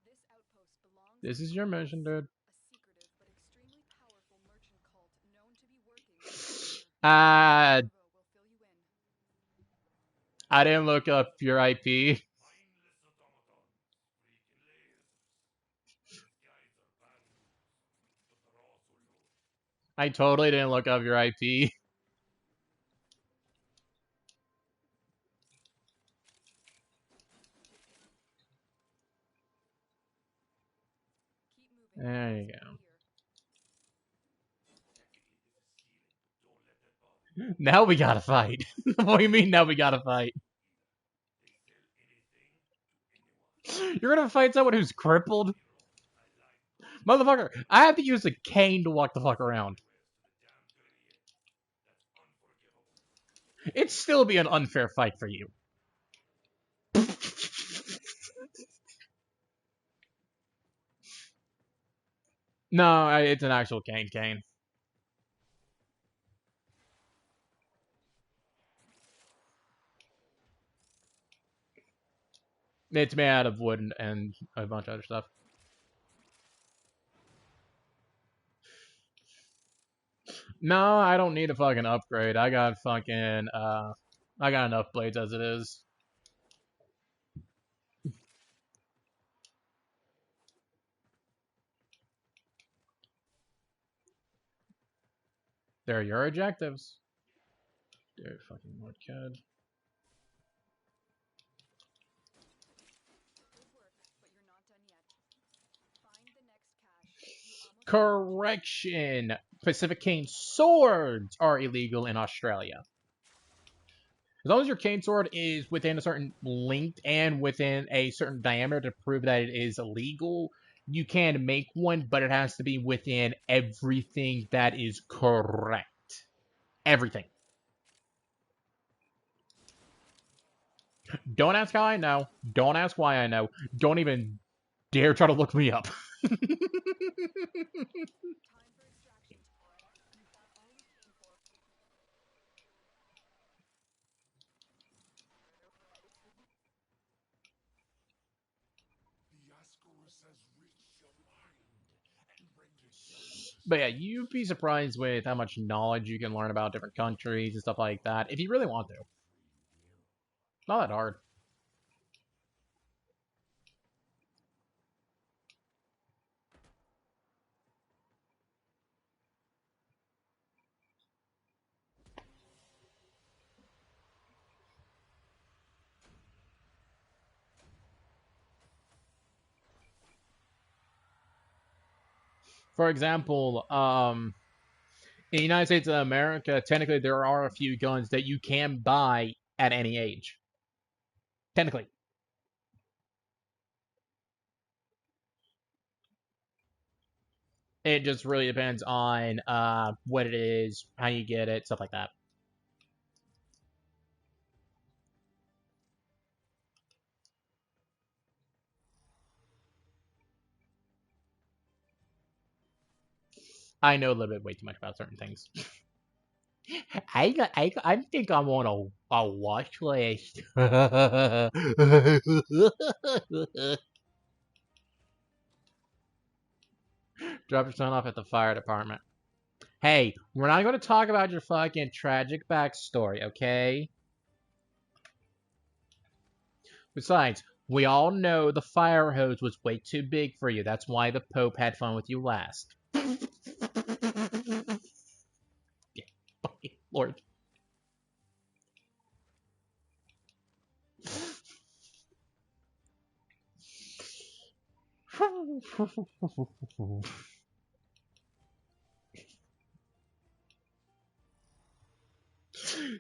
This outpost belongs This to is the your Warriors, mission, dude. a secretive but extremely powerful merchant cult known to be working with the governor. Uh, Corvo will fill you in. I didn't look up your IP. Mindless automatons, freaking lasers. These guys are bad news, but they're also loaded. I totally didn't look up your IP. Keep moving. There you There's go. more here. Technically, this is stealing, but don't let that bother you. Now we gotta fight. What do you mean now we gotta fight? They sell anything to anyone. You're gonna fight someone who's crippled? Hero, I like both. Motherfucker, I have to use a cane to walk the fuck around. Request to the damn Guerrier. That's unforgivable. It'd still be an unfair fight for you. No, it's an actual cane. It's made out of wood and a bunch of other stuff. No, I don't need a fucking upgrade. I got fucking, I got enough blades as it is. They're your objectives. Dear fucking Lord Kid. Good work, but you're not done yet. Find the next cache. You almost Correction. Pacific cane swords are illegal in Australia. As long as your cane sword is within a certain length and within a certain diameter to prove that it is illegal, you can make one, but it has to be within everything that is correct. Everything. Don't ask how I know. Don't ask why I know. Don't even dare try to look me up. time for extraction. You got all we came for. The Ascaris has reached your mind and rendered you But yeah, you'd be surprised with how much knowledge you can learn about different countries and stuff like that if you really want to. Not that hard. For example, in the United States of America, technically there are a few guns that you can buy at any age. Technically, it just really depends on what it is, how you get it, stuff like that. I know a little bit way too much about certain things. I think I'm on a watch list. Drop your son off at the fire department. Hey, we're not going to talk about your fucking tragic backstory, okay? Besides, we all know the fire hose was way too big for you. That's why the Pope had fun with you last. Yeah, Lord.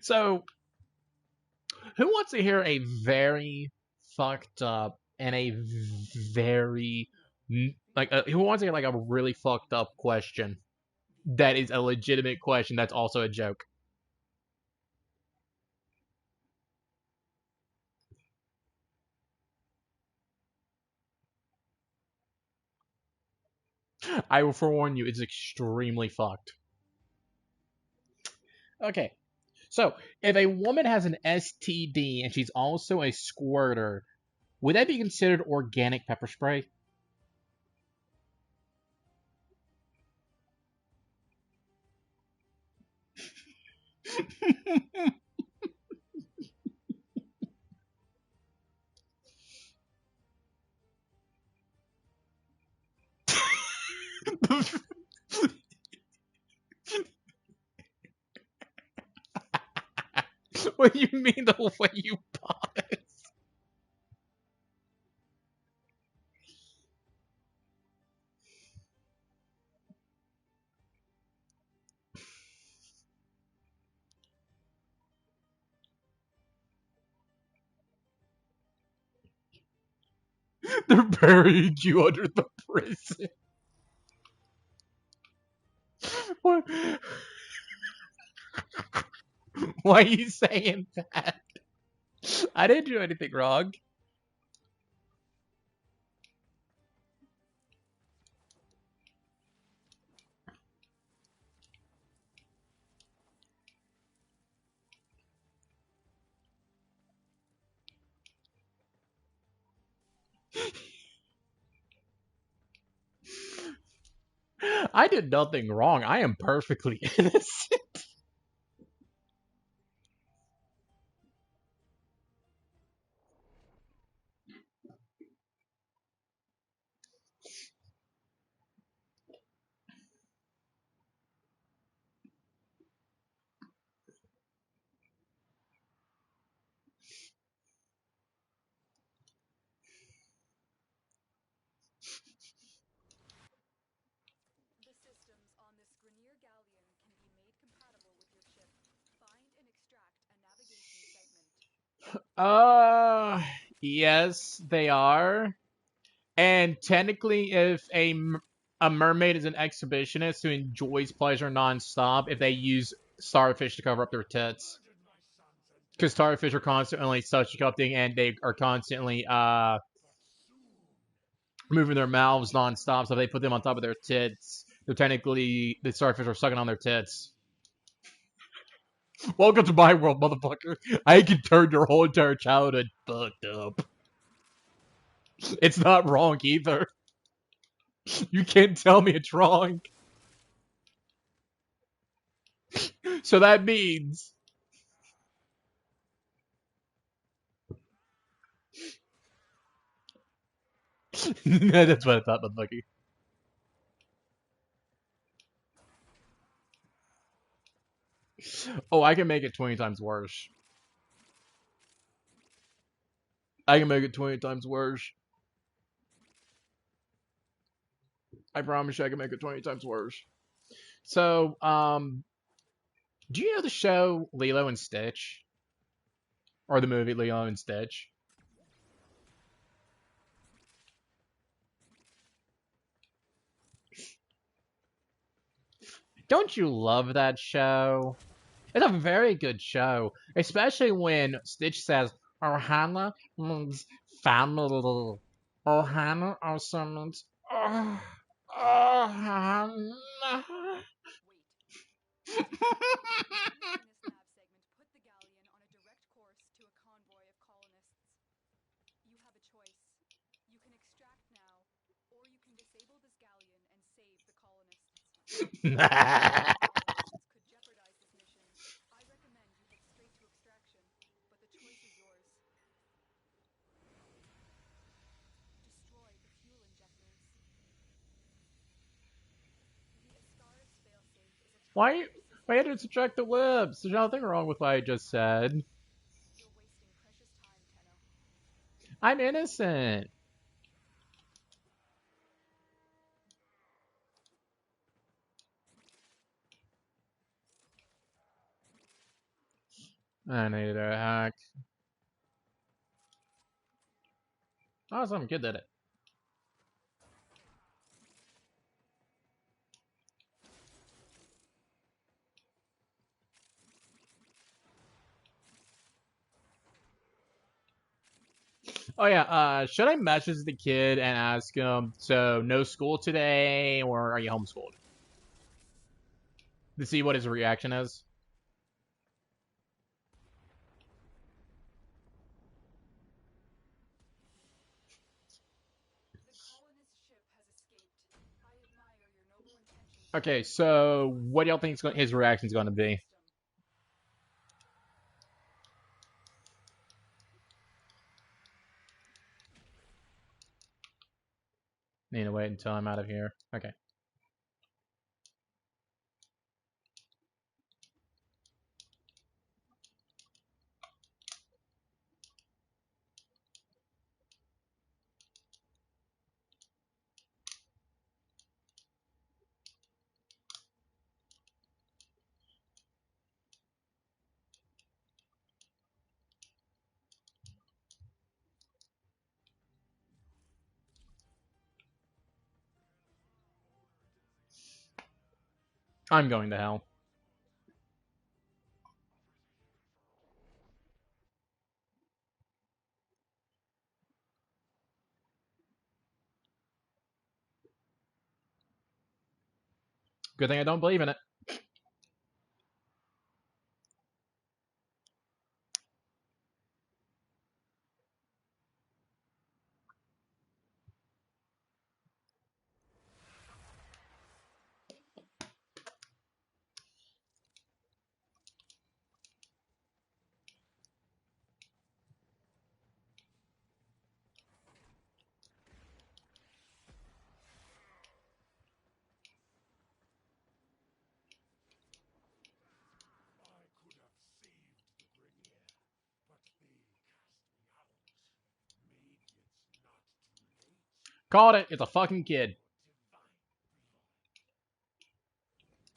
So, who wants to hear a very fucked up and a very who wants to hear like a really fucked up question that is a legitimate question that's also a joke? I will forewarn you, it's extremely fucked. Okay, so if a woman has an STD and she's also a squirter, would that be considered organic pepper spray? What do you mean the way you pause? They're burying you under the prison. What? Why are you saying that? I didn't do anything wrong. I did nothing wrong. I am perfectly innocent. The systems on this Grenier galleon can be made compatible with your ship. Find and extract a navigation segment. Uh, yes, they are. And technically, if a mermaid is an exhibitionist who enjoys pleasure nonstop, if they use starfish to cover up their tits, because starfish are constantly sucking and they are constantly moving their mouths nonstop, so if they put them on top of their tits, they're technically the starfish are sucking on their tits. Welcome to my world, motherfucker. I can turn your whole entire childhood fucked up. It's not wrong either. You can't tell me it's wrong. So that means that's what I thought, motherfucker. Oh, I can make it 20 times worse. I can make it 20 times worse. I promise you I can make it 20 times worse. So, do you know the show Lilo and Stitch? Or the movie Lilo and Stitch? Don't you love that show? It's a very good show, especially when Stitch says, Ohana means family. Ohana also means, Ohana. Using this nav segment, put the galleon on a direct course to a convoy of colonists. You have a choice. You can extract now, or you can disable this galleon and save the colonists. Colonists could jeopardize this mission. I recommend you head straight to extraction, but the choice is yours. Destroy the fuel injectors. The Astar's failsafe is a Why? top-secret system. Why had to subtract the lips? There's nothing wrong with what I just said. You're wasting precious time, Tenno. I'm innocent. I needed a hack. Awesome, good at it. Oh yeah, should I message the kid and ask him, so no school today, or are you homeschooled? To see what his reaction is? The colonist ship has escaped. I admire your noble intentions. Okay, so what do y'all think his reaction is going to be? Need to wait until I'm out of here. Okay. I'm going to hell. Good thing I don't believe in it. I could have saved the Grenier, but they cast me out. Maybe it's not too late. Called it. It's a fucking kid.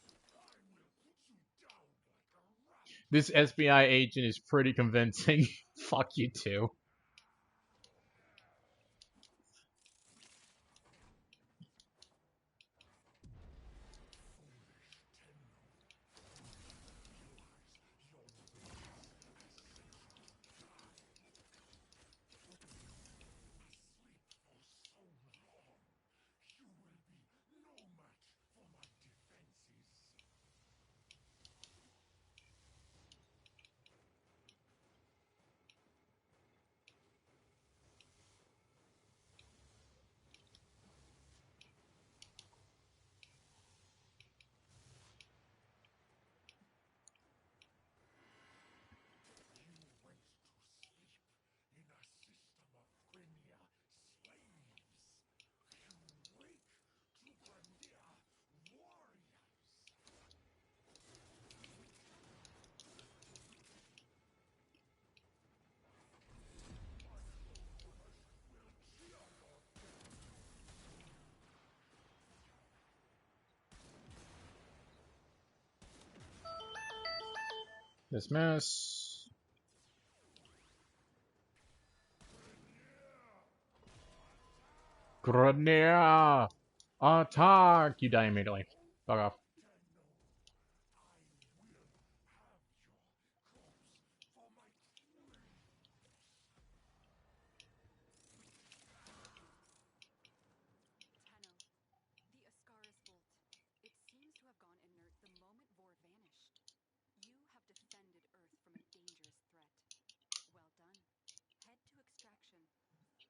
Divine blood. I will put you down like a rat. This SBI agent is pretty convincing. Fuck you too. Dismiss. Grenadier! Attack! You die immediately. Fuck off. Tenno, the Ascaris Bolt. It seems to have gone inert the moment Vor vanished. You have defended Earth from a dangerous threat. Well done. Head to extraction. Target down. Assassination contract complete.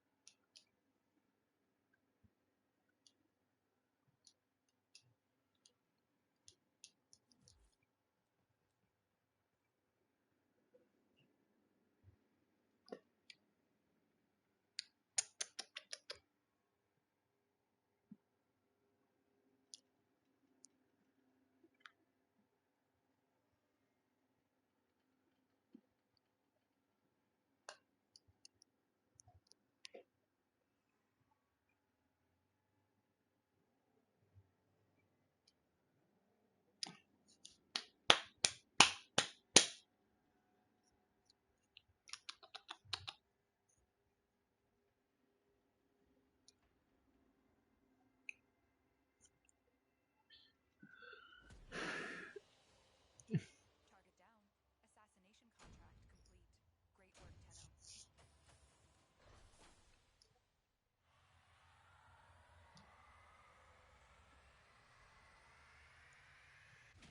Great work, Tenno.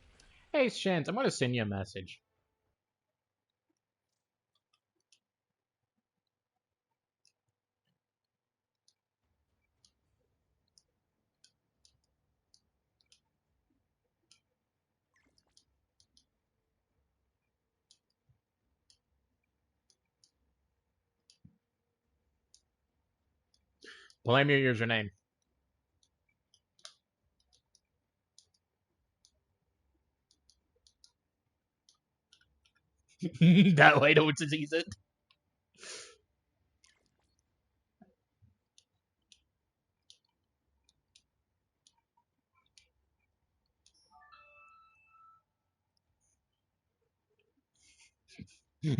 Hey, Shant, I'm gonna send you a message. Blame your username. That way, don't seize it.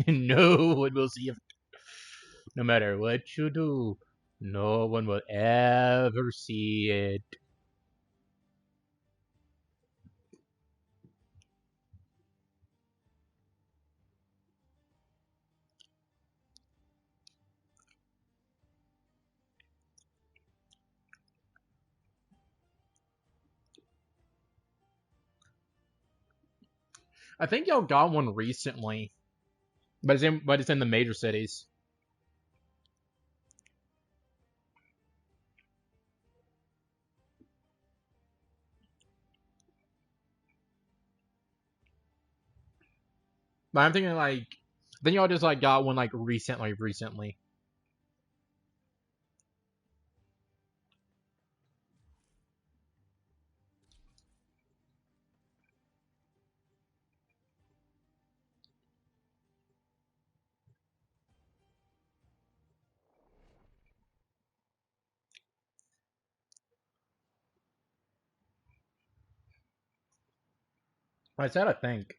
No one will see it. No matter what you do, no one will ever see it. I think y'all got one recently, but it's in the major cities. But I'm thinking like, then y'all just like got one like recently. I said I think.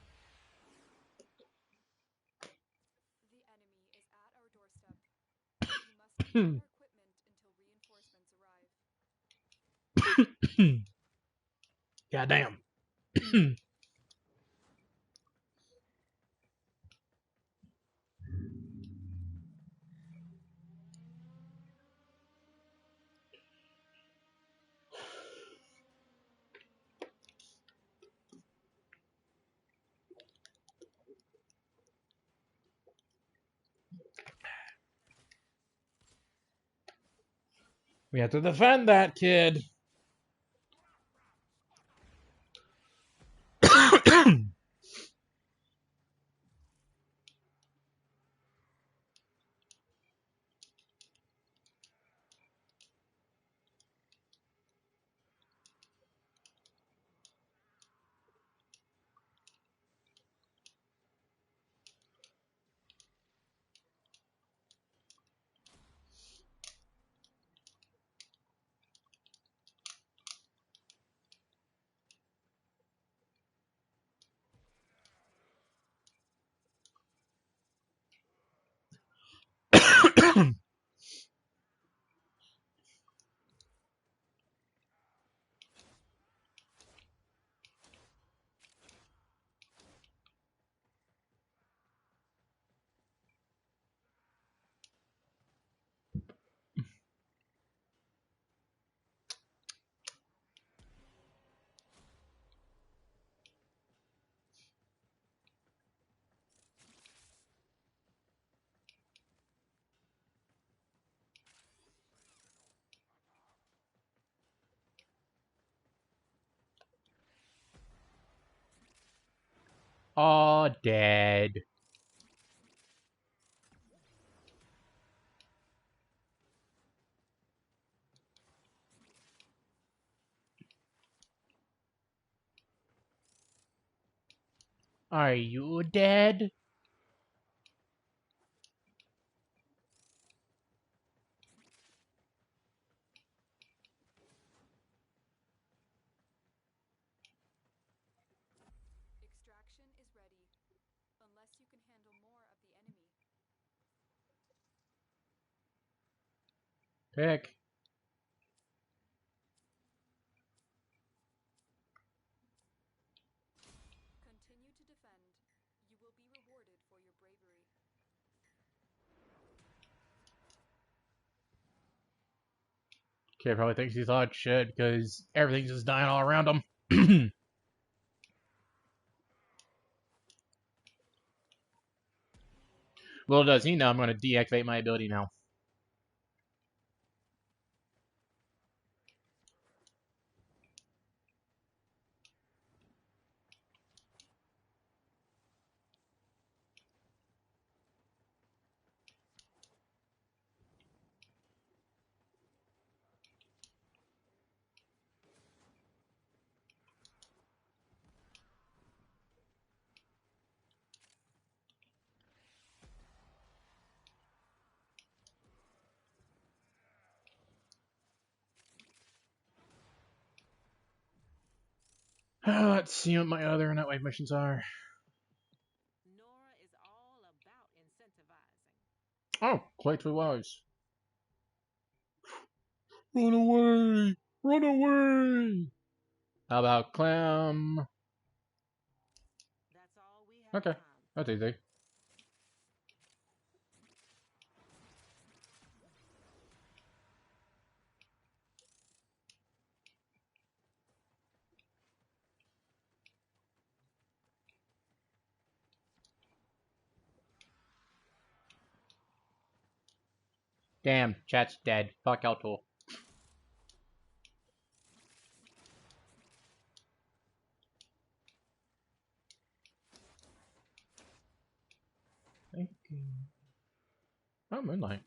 The enemy is at our doorstep. You must defend our equipment until reinforcements arrive. Goddamn. We have to defend that kid. All dead. Are you dead? Extraction is ready, unless you can handle more of the enemy. Pick. Continue to defend. You will be rewarded for your bravery. Kid probably thinks he's hot shit because everything's just dying all around him. Little does he know I'm going to deactivate my ability now. Let's see what my other Nightwave missions are. Nora is all about incentivizing. Oh, Clay 2 Lives. Run away! Run away! How about Clem? That's all we have Okay, time for. that's easy. Damn, chat's dead. Fuck Altool. Thank you. Oh, Moonlight.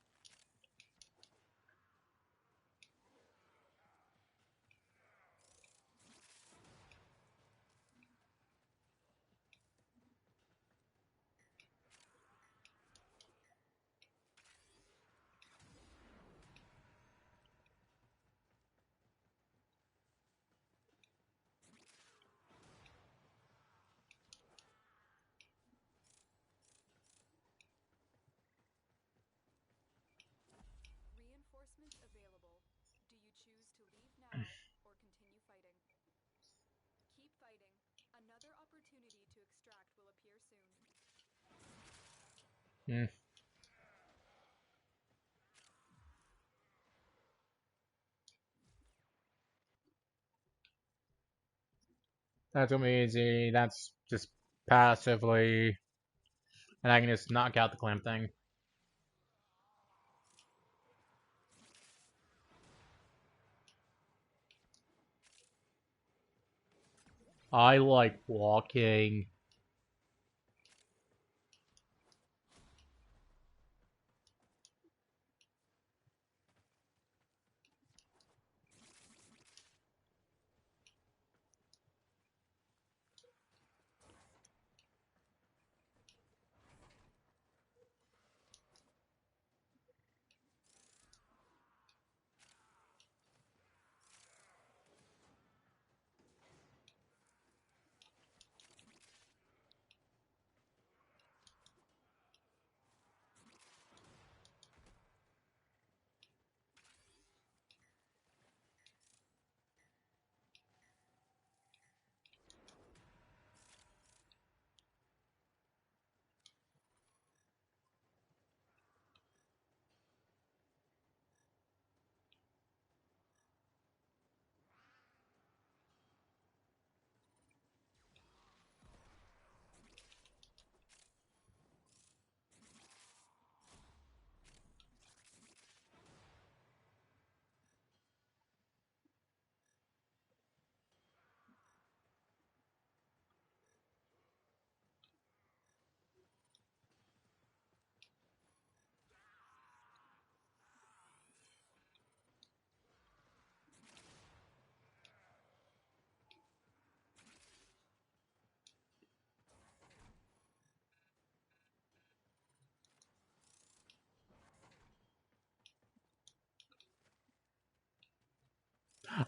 Reinforcements available. Do you choose to leave now or continue fighting? Keep fighting. Another opportunity to extract will appear soon. Hmm. That's gonna be easy. That's just passively. And I can just knock out the Clem thing. I like walking.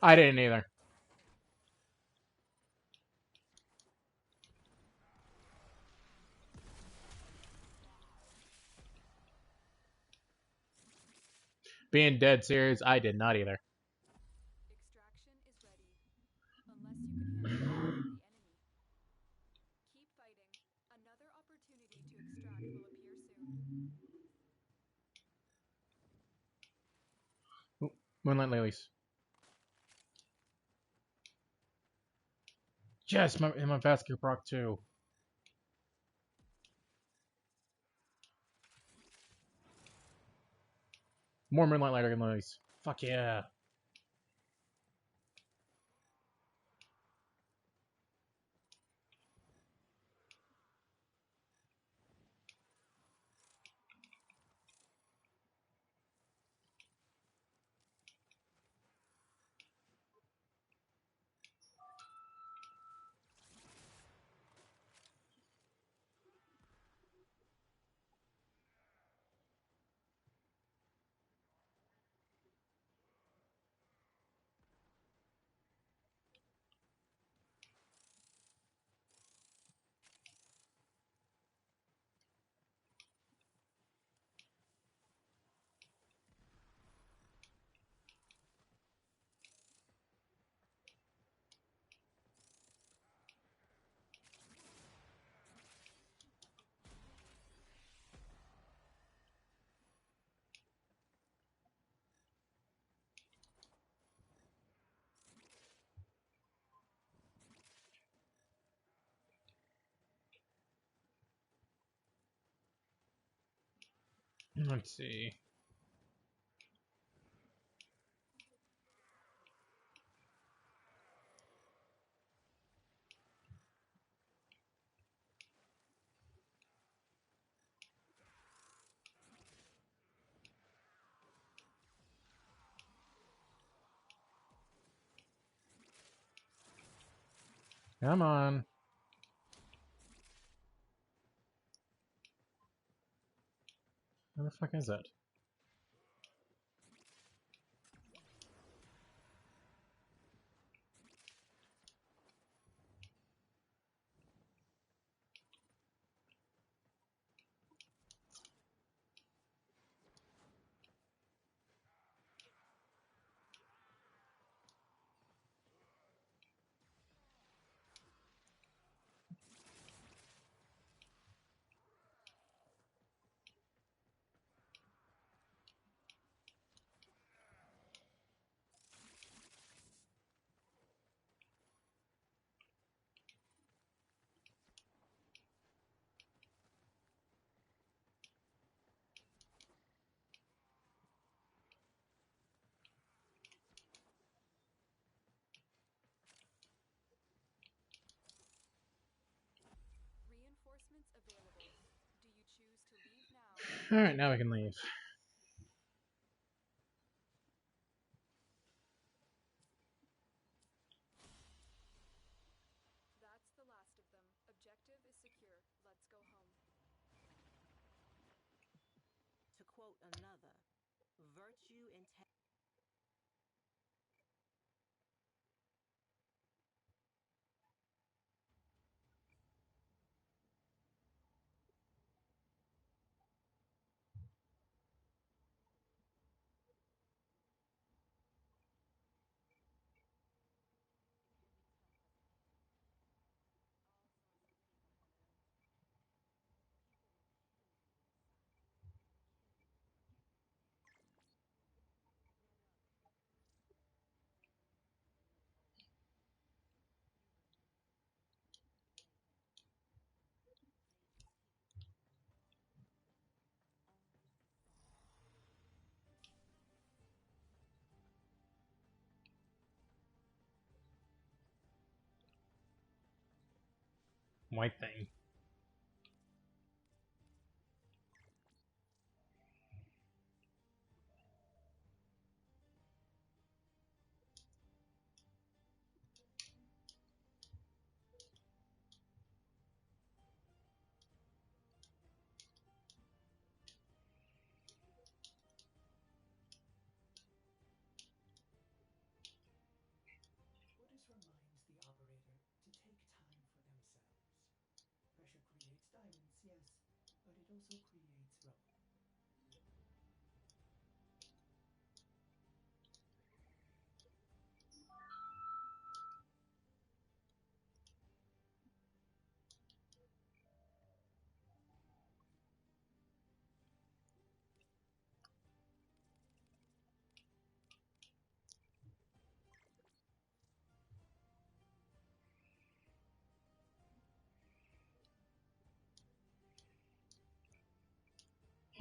I didn't either. Being dead serious, I did not either. Extraction is ready. Unless you can handle the enemy. Keep fighting. Another opportunity to extract will appear soon. Moonlight Lilies. Yes, my vascular proc too. More Moonlight Lilies. Fuck yeah. Let's see. Come on. Where the fuck is it? Reinforcements available. Do you choose to leave now? Alright, now we can leave. That's the last of them. Objective is secure. Let's go home. To quote another, virtue and White thing.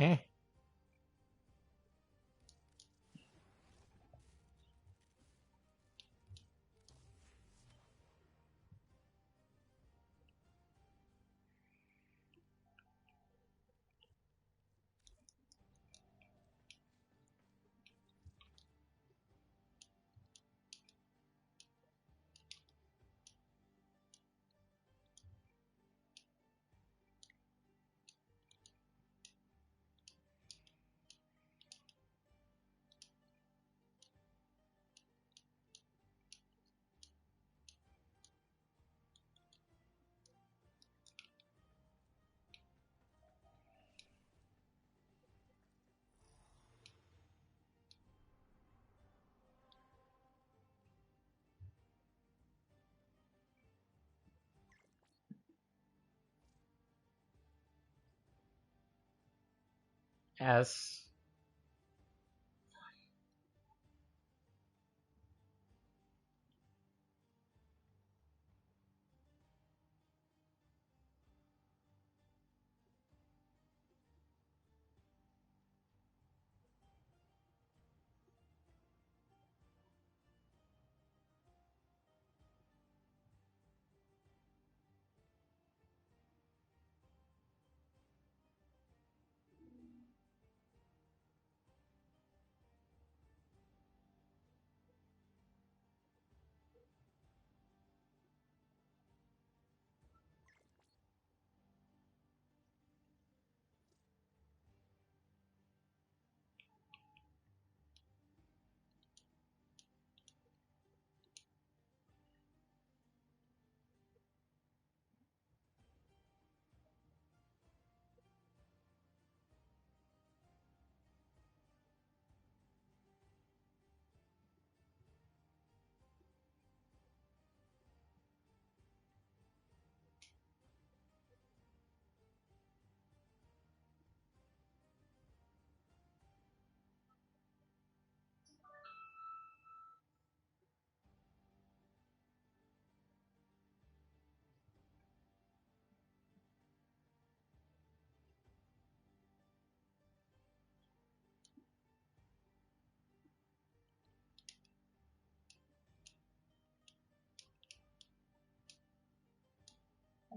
Heh. S.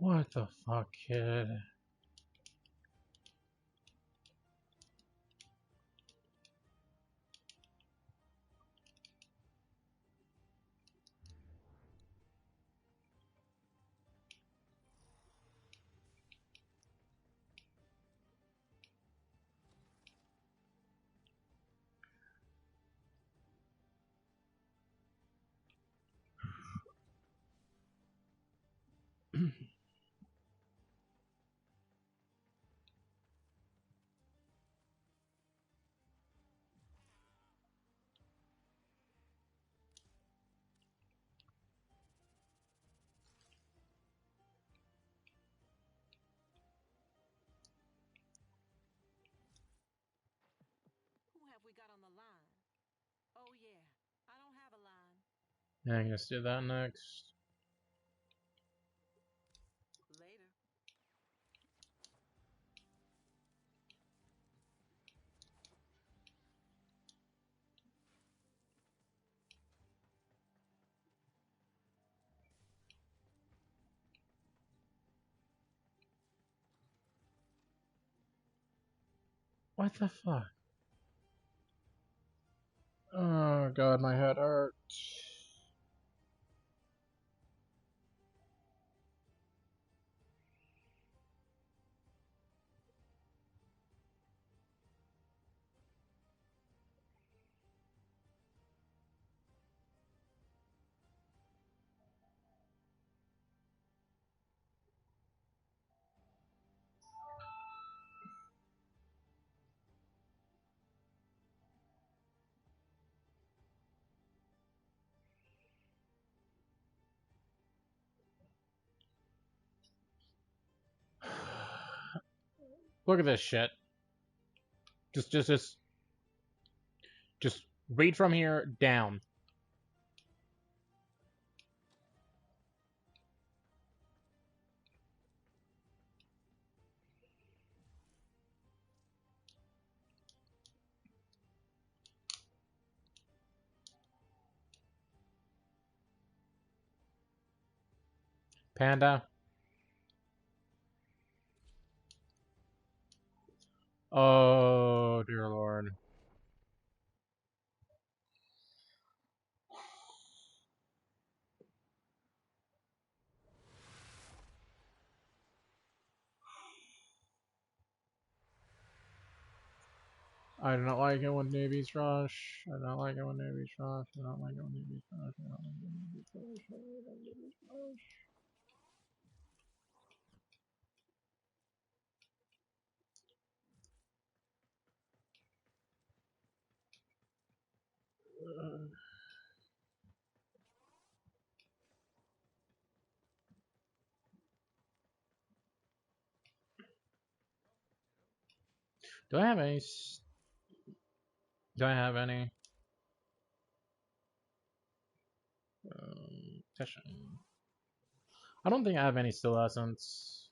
What the fuck, kid? Who have we got on the line? Oh, yeah. I don't have a line. Yeah, I guess do that next. Later. What the fuck? Oh god, my head hurts. Look at this shit. Just read from here down. Panda. Oh, dear Lord. I do not like it when navies rush. I do not like it when navies rush. I do not like it when navies rush. I do not like it when navies rush. I do not like it when navies rush. Do I have any? Do I have any? Session. I don't think I have any still essence.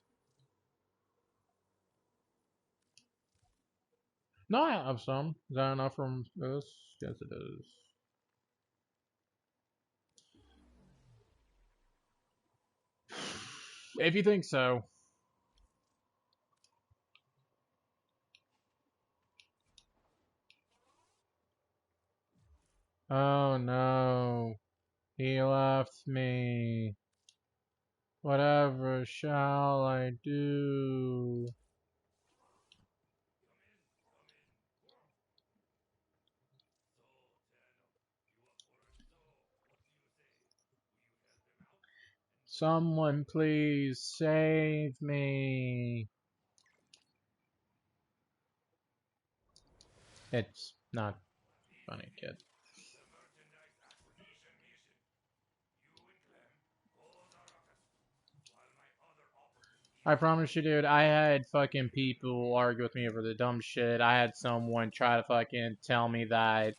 No, I have some. Is that enough from this? Yes, it is. If you think so. Oh no. He left me. Whatever shall I do? Someone please save me. It's not funny, kid. I promise you, dude, I had fucking people argue with me over the dumb shit. I had someone try to fucking tell me that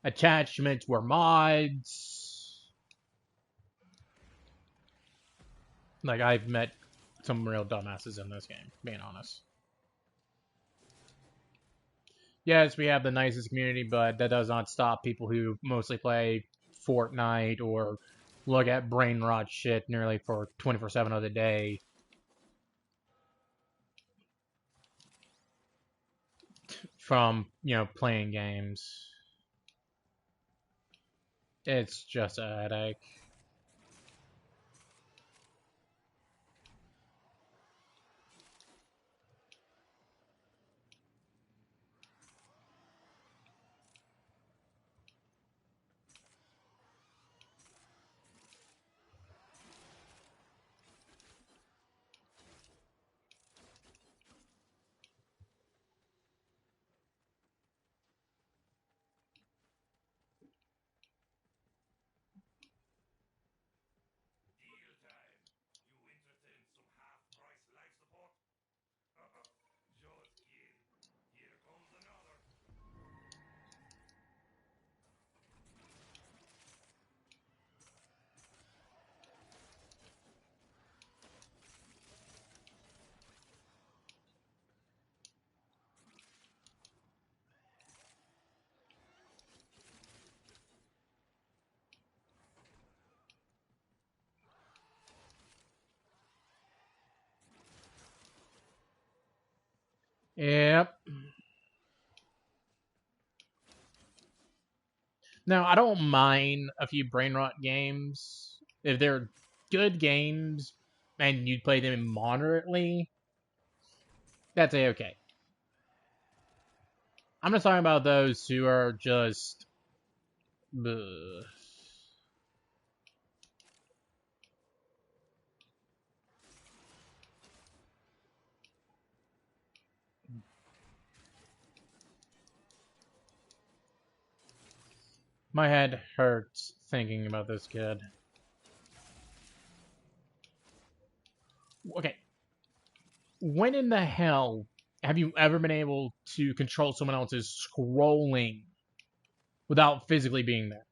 attachments were mods. Like, I've met some real dumbasses in this game, being honest. Yes, we have the nicest community, but that does not stop people who mostly play Fortnite or look at brain rot shit nearly for 24/7 of the day from, playing games. It's just a headache. Yep. Now, I don't mind a few brain rot games. If they're good games and you play them moderately, that's a-okay. I'm just talking about those who are just... Ugh. My head hurts thinking about this kid. Okay. When in the hell have you ever been able to control someone else's scrolling without physically being there?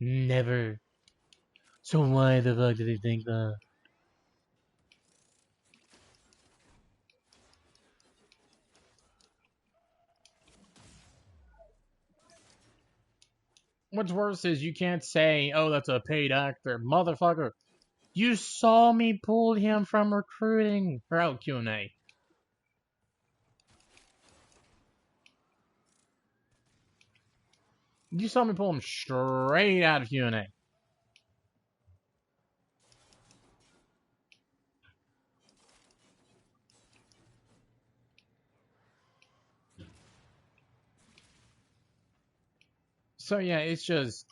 Never. So why the fuck did he think that? what's worse is you can't say, "Oh, that's a paid actor, motherfucker." You saw me pull him from recruiting or out Q&A. You saw me pull him straight out of Q&A. So yeah, it's just.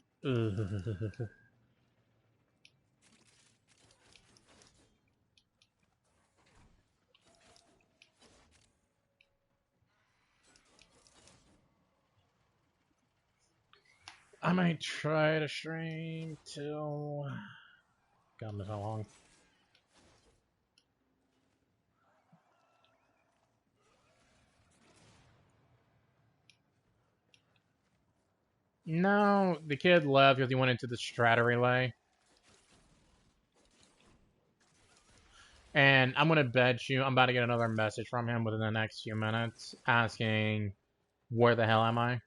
I might try to stream till. God knows how long. No, the kid left because he went into the strata relay. And I'm gonna bet you I'm about to get another message from him within the next few minutes asking, where the hell am I?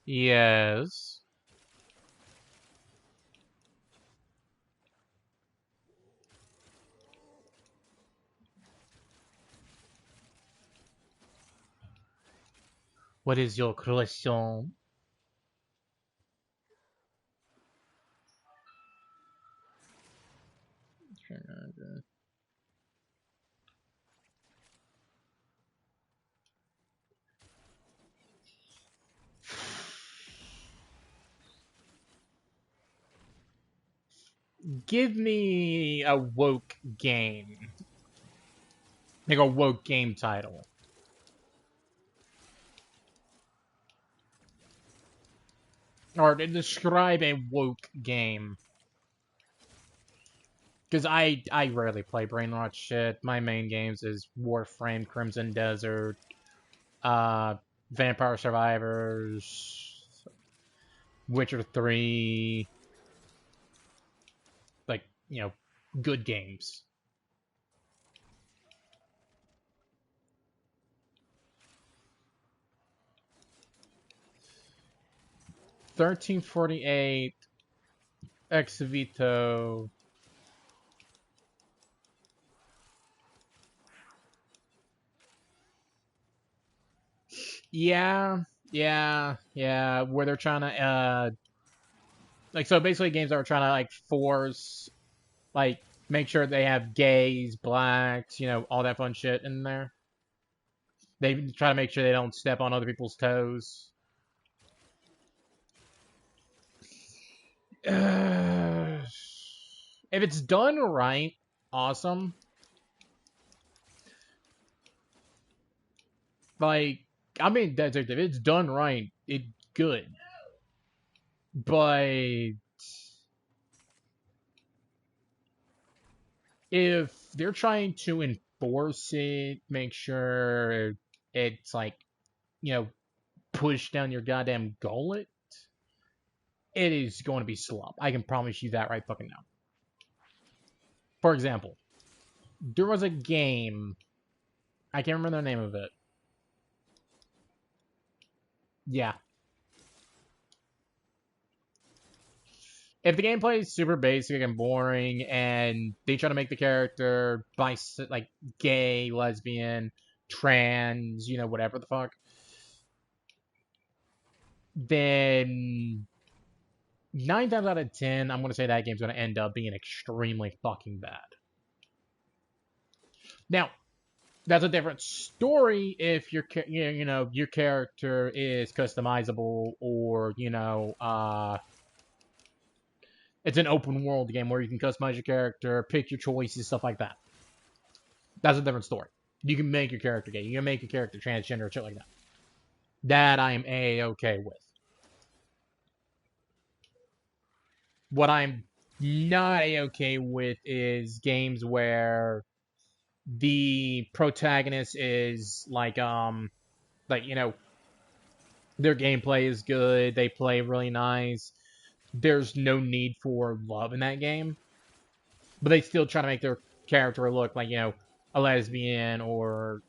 Yes. What is your question? Give me a woke game. Like a woke game title. Or describe a woke game. Because I rarely play brainwatch shit. My main games is Warframe, Crimson Desert, Vampire Survivors, Witcher 3, like, good games. 1348, Ex Vito. Yeah, where they're trying to, so basically games that are trying to, force, make sure they have gays, blacks, all that fun shit in there. They try to make sure they don't step on other people's toes. If it's done right, awesome. Like, I mean, if it's done right, it's good. But if they're trying to enforce it, make sure it's push down your goddamn gullet, it is going to be slop. I can promise you that right fucking now. For example, there was a game. I can't remember the name of it. Yeah. If the gameplay is super basic and boring, and they try to make the character gay, lesbian, trans, whatever the fuck, then 9 times out of 10, I'm gonna say that game's gonna end up being extremely fucking bad. Now, that's a different story if your your character is customizable, or it's an open world game where you can customize your character, pick your choices, stuff like that. That's a different story. You can make your character gay. You can make your character transgender, shit like that. That I am A-okay with. What I'm not A-okay with is games where the protagonist is their gameplay is good, they play really nice. There's no need for love in that game. but they still try to make their character look like a lesbian or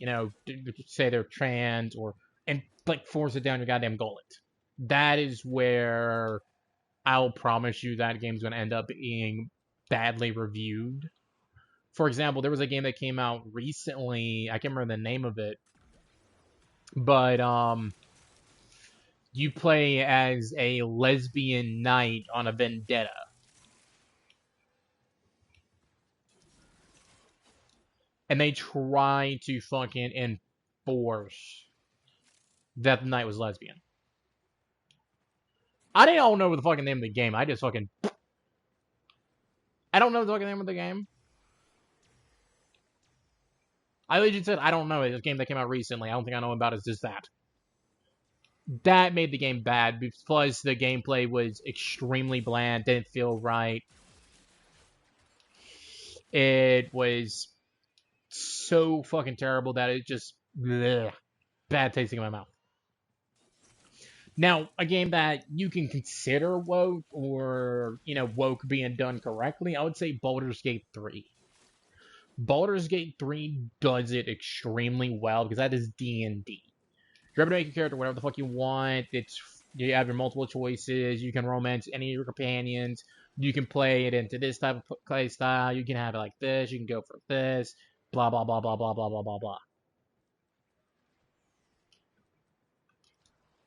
say they're trans or and like force it down your goddamn gullet. That is where I'll promise you that game's going to end up being badly reviewed. For example, there was a game that came out recently. I can't remember the name of it, but you play as a lesbian knight on a vendetta. And they try to fucking enforce that the knight was lesbian. I don't know the fucking name of the game. I don't know the fucking name of the game. I legit said I don't know. It's a game that came out recently. I don't think I know about it. It's just that. That made the game bad. Plus, the gameplay was extremely bland. Didn't feel right. It was so fucking terrible that it just bleh, bad tasting in my mouth. Now, a game that you can consider woke or woke being done correctly, I would say Baldur's Gate 3. Baldur's Gate 3 does it extremely well because that is D&D. You're able to make your character whatever the fuck you want. You have your multiple choices. You can romance any of your companions. You can play it into this type of play style. You can have it like this. You can go for this. Blah blah blah blah blah blah blah blah blah.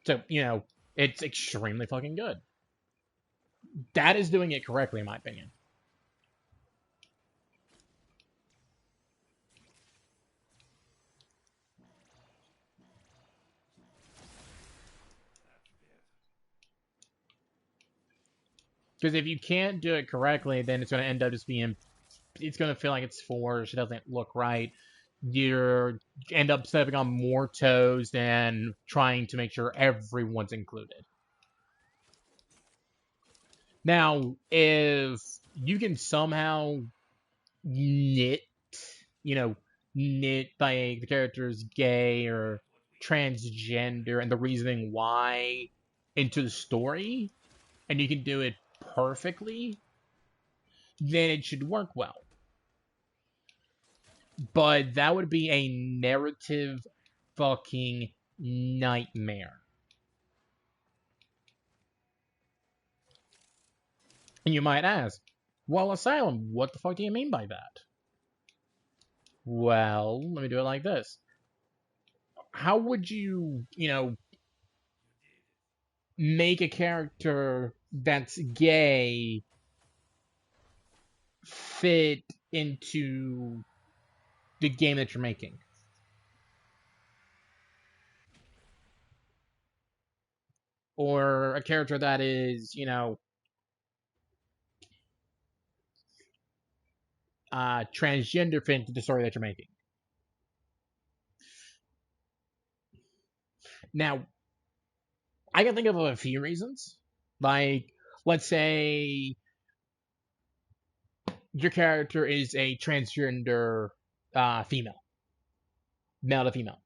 So it's extremely fucking good. That is doing it correctly, in my opinion. Because if you can't do it correctly, then it's going to end up just being. It's going to feel like it's forced. It doesn't look right. You end up stepping on more toes than trying to make sure everyone's included. Now, if you can somehow knit, knit by the character's gay or transgender and the reasoning why into the story, and you can do it perfectly, then it should work well. But that would be a narrative fucking nightmare. And you might ask, well, Asylum, what the fuck do you mean by that? Well, let me do it like this. How would you, make a character that's gay fit into the game that you're making? Or a character that is, transgender fit into the story that you're making. Now, I can think of a few reasons. Like, let's say your character is a transgender female, male to female,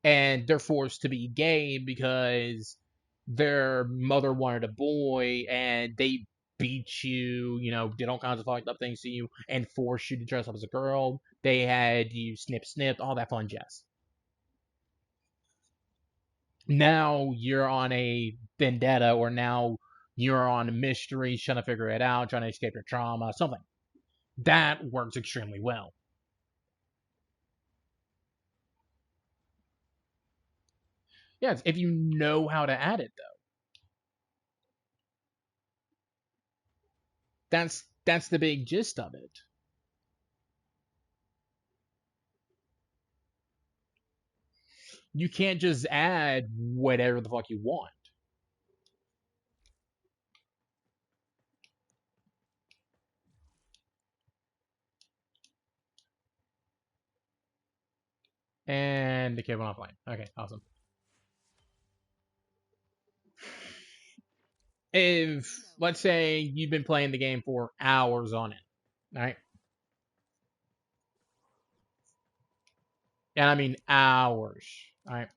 and they're forced to be gay because their mother wanted a boy and they beat you, did all kinds of fucked up things to you and forced you to dress up as a girl. They had you snip, all that fun jazz. Now you're on a vendetta, or now you're on a mystery, trying to figure it out, trying to escape your trauma, something. That works extremely well. Yes, if you know how to add it, though. That's the big gist of it. You can't just add whatever the fuck you want. And the kid went offline. Okay, awesome. If, let's say, you've been playing the game for hours on it, right? And I mean hours, right?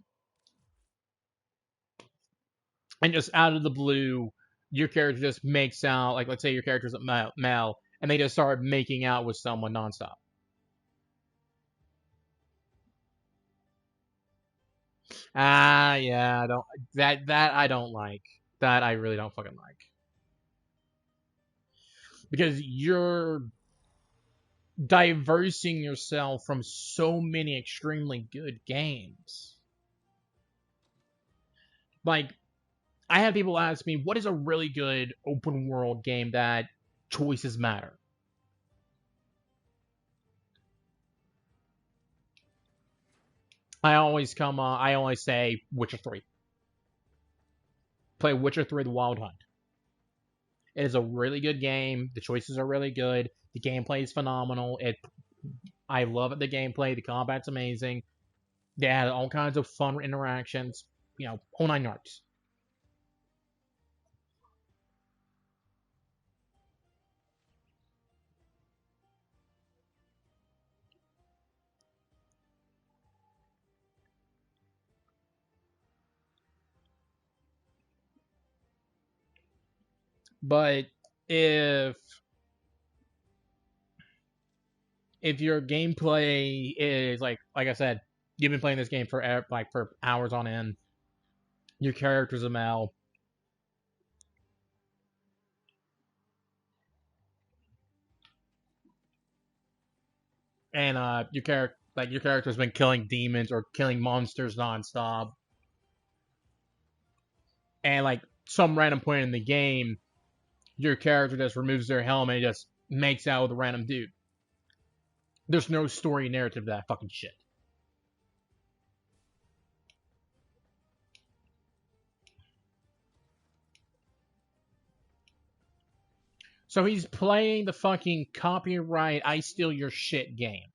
And just out of the blue, your character just makes out, like, let's say your character's a male, and they just start making out with someone nonstop. Yeah, I don't that I don't like. That I really don't fucking like. Because you're diversing yourself from so many extremely good games. Like, I have people ask me, what is a really good open world game that choices matter? I always say Witcher 3. Play Witcher 3 The Wild Hunt. It is a really good game. The choices are really good. The gameplay is phenomenal. I love it, the gameplay. The combat's amazing. They had all kinds of fun interactions. Whole nine yards. But if if your gameplay is like I said, you've been playing this game for hours on end. Your character's a male, and your character's been killing demons or killing monsters nonstop, and like some random point in the game, your character just removes their helmet and just makes out with a random dude. There's no story narrative to that fucking shit. So he's playing the fucking copyright I steal your shit game.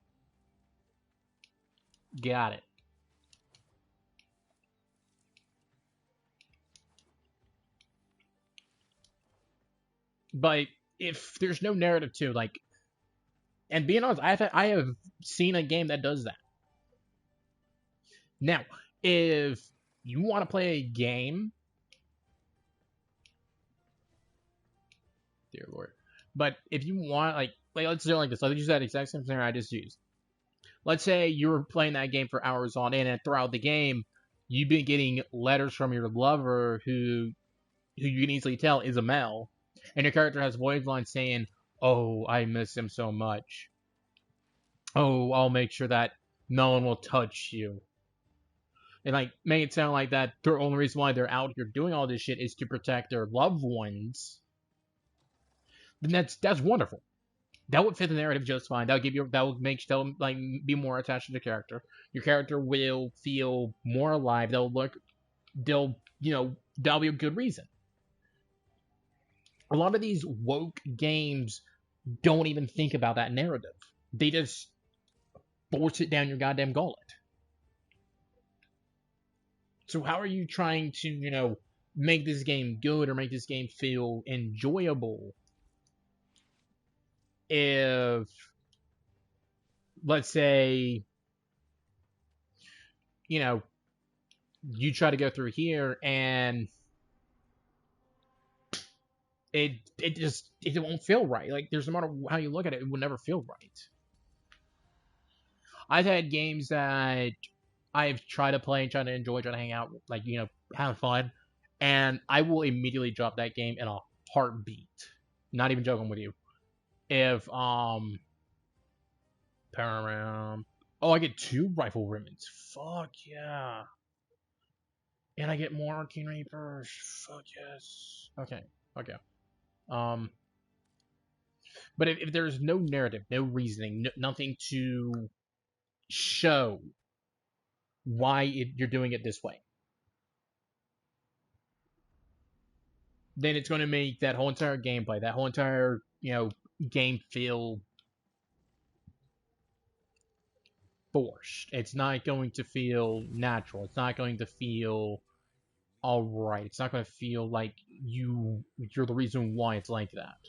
Got it. But if there's no narrative to and being honest, I have seen a game that does that. Now, if you want to play a game, dear lord, but if you want let's do it like this. Let's use that exact same scenario I just used. Let's say you were playing that game for hours on end, and throughout the game, you've been getting letters from your lover who you can easily tell is a male, and your character has voice lines saying, "Oh, I miss him so much. Oh, I'll make sure that no one will touch you." And make it sound like that the only reason why they're out here doing all this shit is to protect their loved ones. Then that's wonderful. That would fit the narrative just fine. That would be more attached to the character. Your character will feel more alive. That'll be a good reason. A lot of these woke games don't even think about that narrative. They just force it down your goddamn gullet. So how are you trying to, make this game good or make this game feel enjoyable if, let's say, you try to go through here and it won't feel right. Like, there's no matter how you look at it, it will never feel right. I've had games that I've tried to play and tried to enjoy, trying to hang out, have fun, and I will immediately drop that game in a heartbeat. Not even joking with you. If oh, I get 2 rifle ribbons. Fuck yeah. And I get more Arcane Reapers. Fuck yes. Okay. Um, but if there's no narrative, no reasoning, nothing to show why you're doing it this way, then it's going to make that whole entire gameplay, that whole entire game feel forced. It's not going to feel natural. It's not going to feel all right. It's not going to feel like you're the reason why it's like that.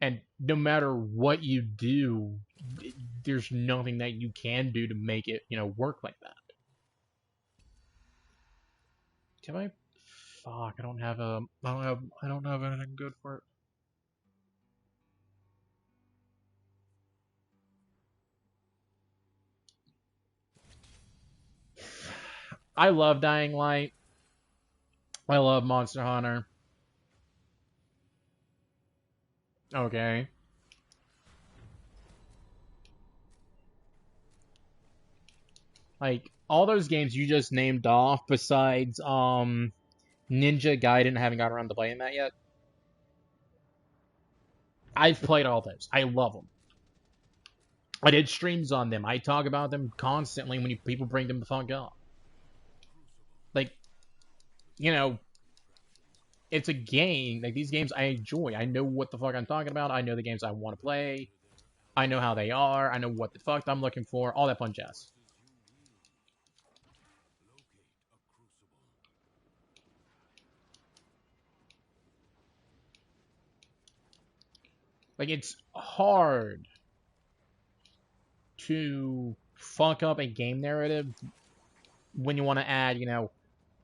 And no matter what you do, there's nothing that you can do to make it work like that. Have I Fuck, I don't have anything good for it. I love Dying Light. I love Monster Hunter. Okay. Like, all those games you just named off, besides, Ninja Gaiden, haven't got around to playing that yet. I've played all those. I love them. I did streams on them. I talk about them constantly when people bring them the fuck up. Like, you know, it's a game. Like, these games I enjoy. I know what the fuck I'm talking about. I know the games I want to play. I know how they are. I know what the fuck I'm looking for. All that fun jazz. Like, it's hard to fuck up a game narrative when you want to add,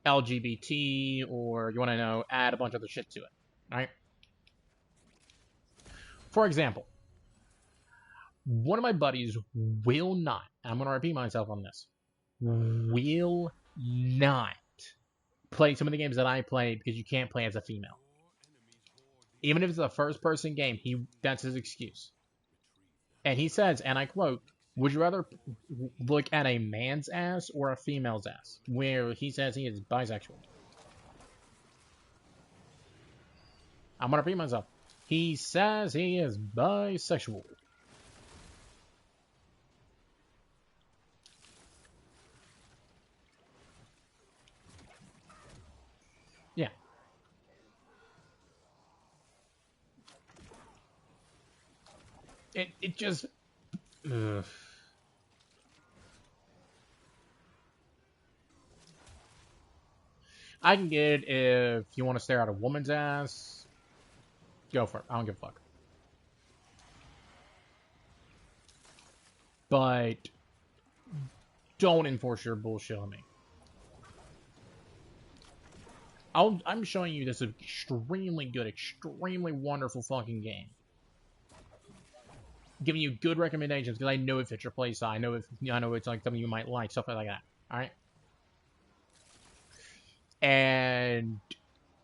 LGBT, or you want to add a bunch of other shit to it, right? For example, one of my buddies will not, I'm going to repeat myself on this, will not play some of the games that I play because you can't play as a female. Even if it's a first-person game, that's his excuse. And he says, and I quote, would you rather look at a man's ass or a female's ass? Where he says he is bisexual. I'm going to repeat myself. He says he is bisexual. Yeah. It just... Ugh. I can get it if you want to stare at a woman's ass. Go for it. I don't give a fuck. But don't enforce your bullshit on me. I'm showing you this extremely good, extremely wonderful fucking game. Giving you good recommendations because I know it fits your playstyle. I know it's like something you might like, stuff like that. All right. And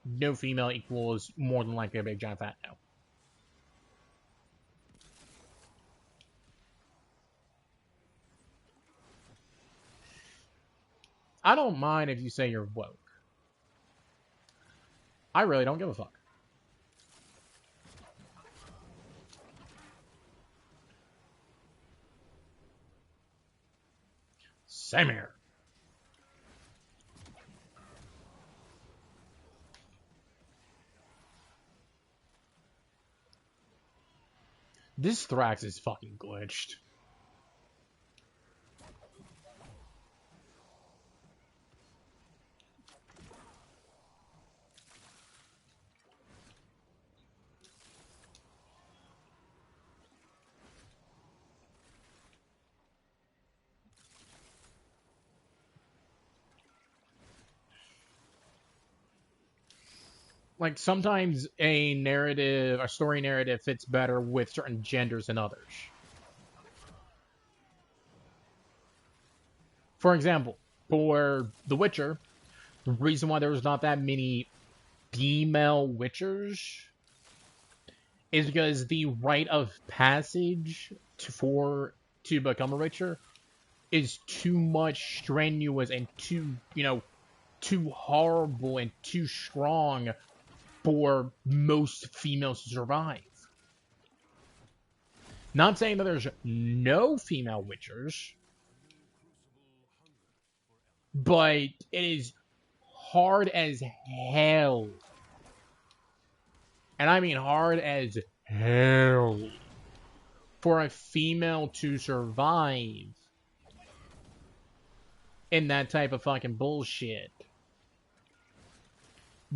no female equals more than likely a big giant fat no. I don't mind if you say you're woke. I really don't give a fuck. Same here. This Thrax is fucking glitched. Like, sometimes a story narrative fits better with certain genders than others. For example, for The Witcher, the reason why there was not that many female Witchers is because the rite of passage to become a Witcher is too much strenuous and too horrible and too strong for most females to survive. Not saying that there's no female Witchers, but it is hard as hell. And I mean hard as hell for a female to survive in that type of fucking bullshit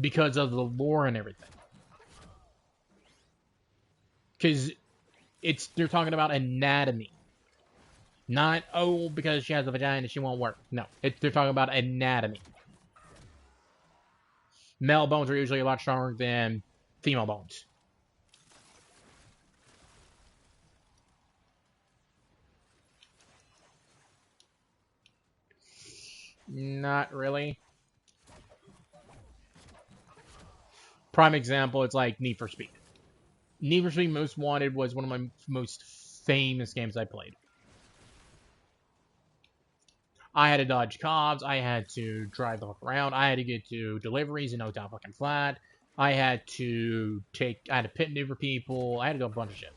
because of the lore and everything. Because they're talking about anatomy. Not, oh, because she has a vagina, she won't work. No, they're talking about anatomy. Male bones are usually a lot stronger than female bones. Not really. Prime example, it's like Need for Speed. Need for Speed Most Wanted was one of my most famous games I played. I had to dodge cops. I had to drive the fuck around. I had to get to deliveries in no time fucking flat. I had to pit maneuver people. I had to do a bunch of shit.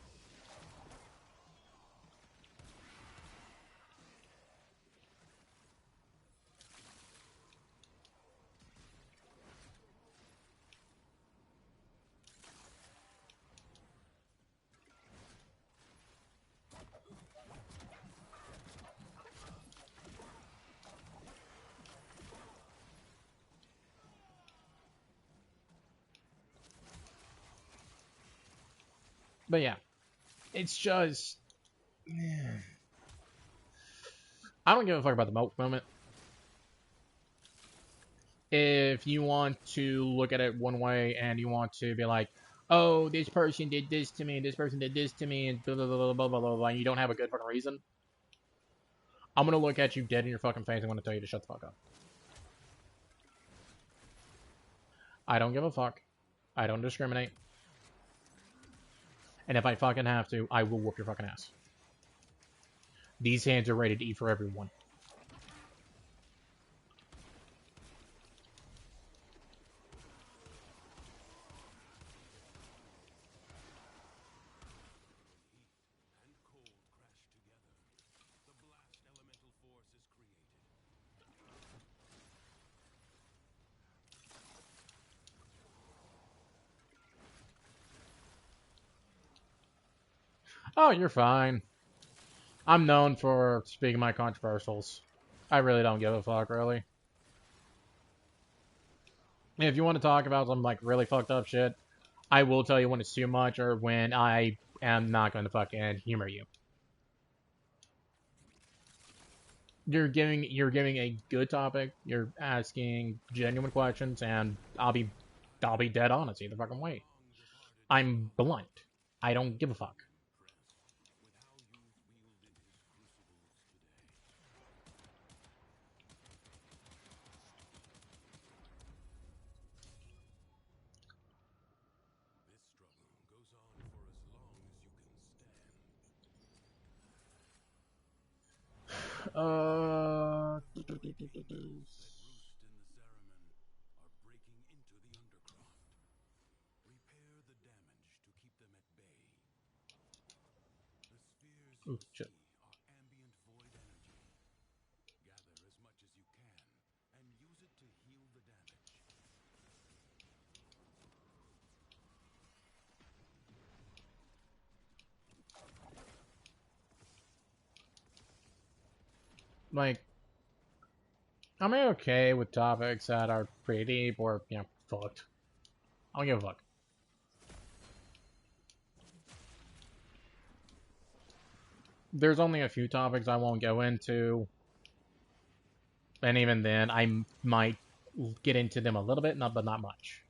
But yeah, it's just I don't give a fuck about the moment. If you want to look at it one way and you want to be like, oh, this person did this to me, and this person did this to me, and blah blah blah blah blah blah blah, and you don't have a good fucking reason, I'm gonna look at you dead in your fucking face and I'm gonna tell you to shut the fuck up. I don't give a fuck. I don't discriminate. And if I fucking have to, I will whoop your fucking ass. These hands are rated E for everyone. Oh, you're fine. I'm known for speaking my controversials. I really don't give a fuck, really. If you want to talk about some, like, really fucked up shit, I will tell you when it's too much or when I am not going to fucking humor you. You're giving a good topic, you're asking genuine questions, and I'll be dead honest either fucking way. I'm blunt. I don't give a fuck. Uh, Ooh, shit. Like, I'm okay with topics that are pretty deep or, you know, fucked. I don't give a fuck. There's only a few topics I won't go into, and even then, I might get into them a little bit, but not much.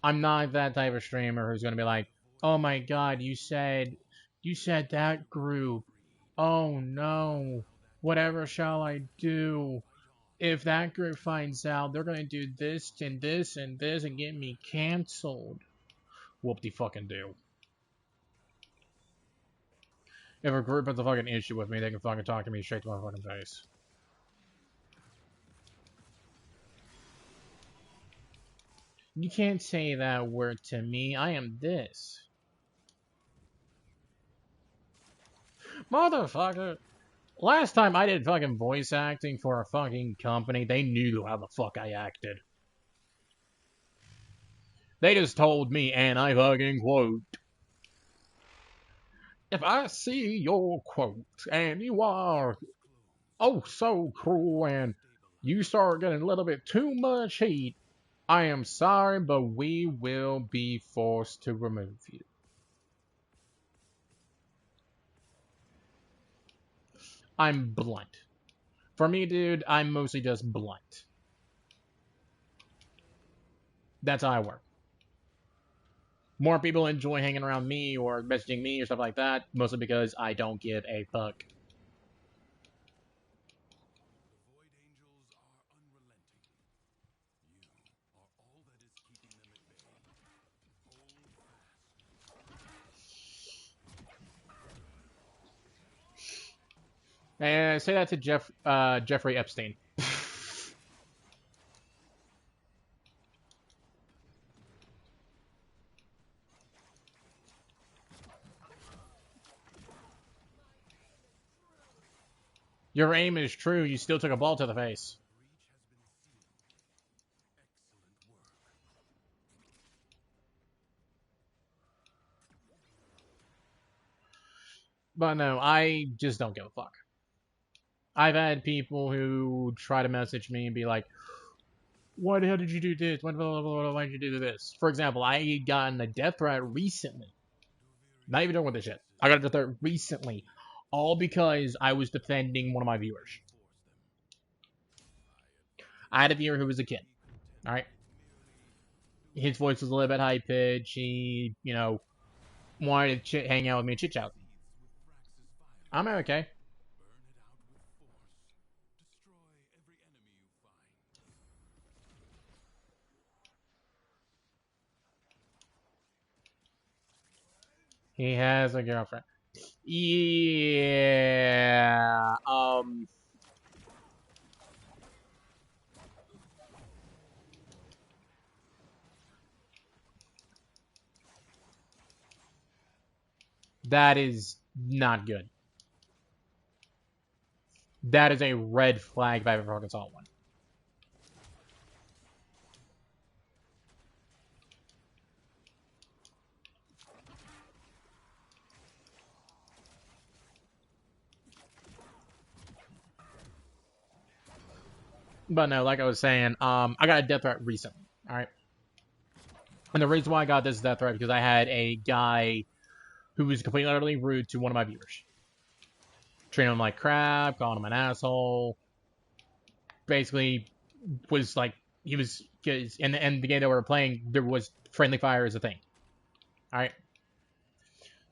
I'm not that type of streamer who's gonna be like, "Oh my god, you said that group. Oh no, whatever shall I do? If that group finds out, they're gonna do this and this and this and get me canceled." Whoop de fucking do. If a group has a fucking issue with me, they can fucking talk to me straight to my fucking face. You can't say that word to me. I am this. Motherfucker. Last time I did fucking voice acting for a fucking company, they knew how the fuck I acted. They just told me, and I fucking quote, if I see your quote and you are oh so cruel and you start getting a little bit too much heat, I am sorry, but we will be forced to remove you. I'm blunt. For me, dude, I'm mostly just blunt. That's how I work. More people enjoy hanging around me or messaging me or stuff like that, mostly because I don't give a fuck. The Void Angels are unrelenting. You are all that is keeping them at bay. Hold fast. And say that to Jeffrey Epstein. Your aim is true. You still took a ball to the face. But no, I just don't give a fuck. I've had people who try to message me and be like, why the hell did you do this? Why did you do this? For example, I got a death threat recently. Not even done with this shit. I got a death threat recently. All because I was defending one of my viewers. I had a viewer who was a kid. Alright? His voice was a little bit high pitched. He, wanted to hang out with me and chit chat. I'm okay. He has a girlfriend. Yeah. That is not good. That is a red flag if I ever fucking saw one. But no, like I was saying, I got a death threat recently. All right. And the reason why I got this death threat because I had a guy who was completely utterly rude to one of my viewers. Treating him like crap, calling him an asshole. Basically, was like, he was, in the game that we were playing, there was friendly fire as a thing. Alright?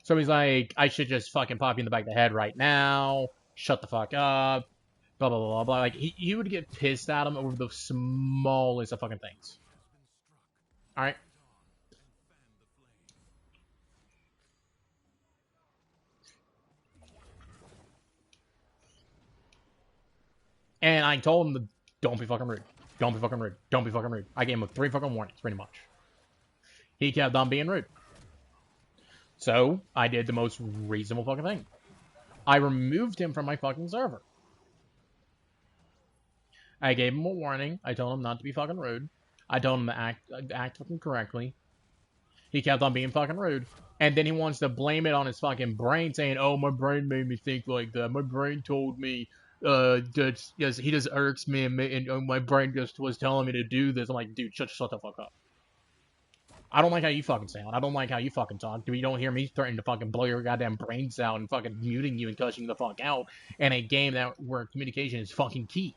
So he's like, I should just fucking pop you in the back of the head right now. Shut the fuck up. Blah, blah, blah, blah, blah. Like, he would get pissed at him over the smallest of fucking things. Alright? And I told him to don't be fucking rude. Don't be fucking rude. Don't be fucking rude. I gave him 3 fucking warnings, pretty much. He kept on being rude. So, I did the most reasonable fucking thing. I removed him from my fucking server. I gave him a warning. I told him not to be fucking rude. I told him to act fucking correctly. He kept on being fucking rude. And then he wants to blame it on his fucking brain, saying, oh, my brain made me think like that. My brain told me that yes, he just irks me, and my brain just was telling me to do this. I'm like, dude, shut the fuck up. I don't like how you fucking sound. I don't like how you fucking talk. You don't hear me threatening to fucking blow your goddamn brains out and fucking muting you and cussing the fuck out in a game where communication is fucking key.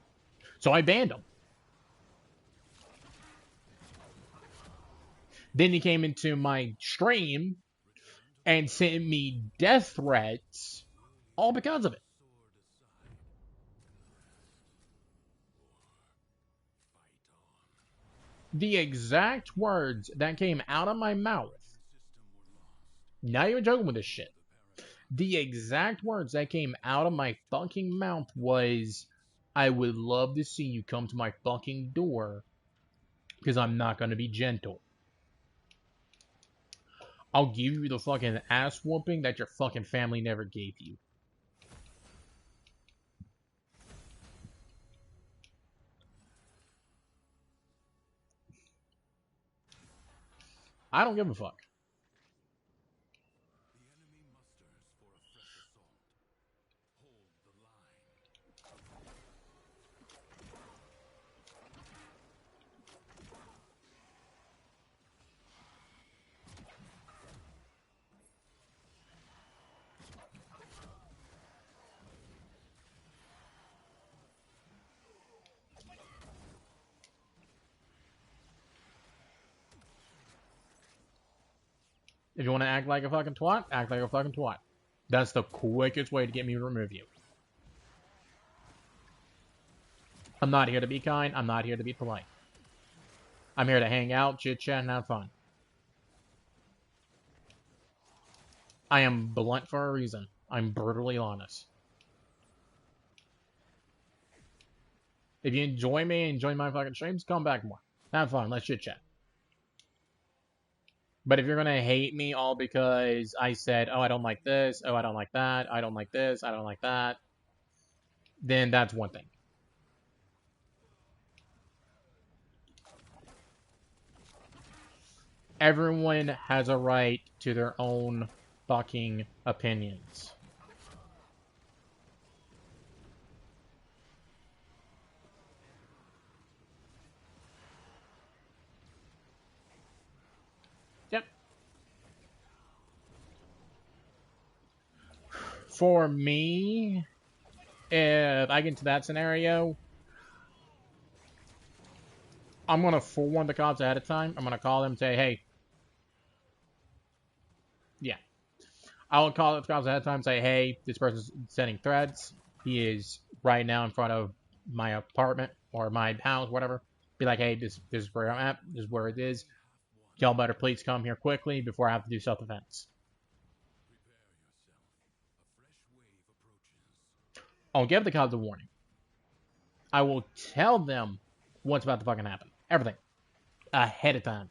So I banned him. Then he came into my stream and sent me death threats, all because of it. The exact words that came out of my mouth, not even joking with this shit, the exact words that came out of my fucking mouth was, I would love to see you come to my fucking door, because I'm not going to be gentle. I'll give you the fucking ass whooping that your fucking family never gave you. I don't give a fuck. If you want to act like a fucking twat, act like a fucking twat. That's the quickest way to get me to remove you. I'm not here to be kind. I'm not here to be polite. I'm here to hang out, chit chat, and have fun. I am blunt for a reason. I'm brutally honest. If you enjoy me, enjoy my fucking streams, come back more. Have fun. Let's chit chat. But if you're gonna hate me all because I said, oh, I don't like this, oh, I don't like that, I don't like this, I don't like that, then that's one thing. Everyone has a right to their own fucking opinions. Yep. For me, if I get into that scenario, I'm gonna forewarn the cops ahead of time. I'm gonna call them and say, hey, yeah. I will call the cops ahead of time and say, hey, this person's sending threats. He is right now in front of my apartment or my house, whatever. Be like, hey, this is where I'm at. This is where it is. Y'all better please come here quickly before I have to do self-defense. I'll give the cops a warning. I will tell them what's about to fucking happen. Everything. Ahead of time.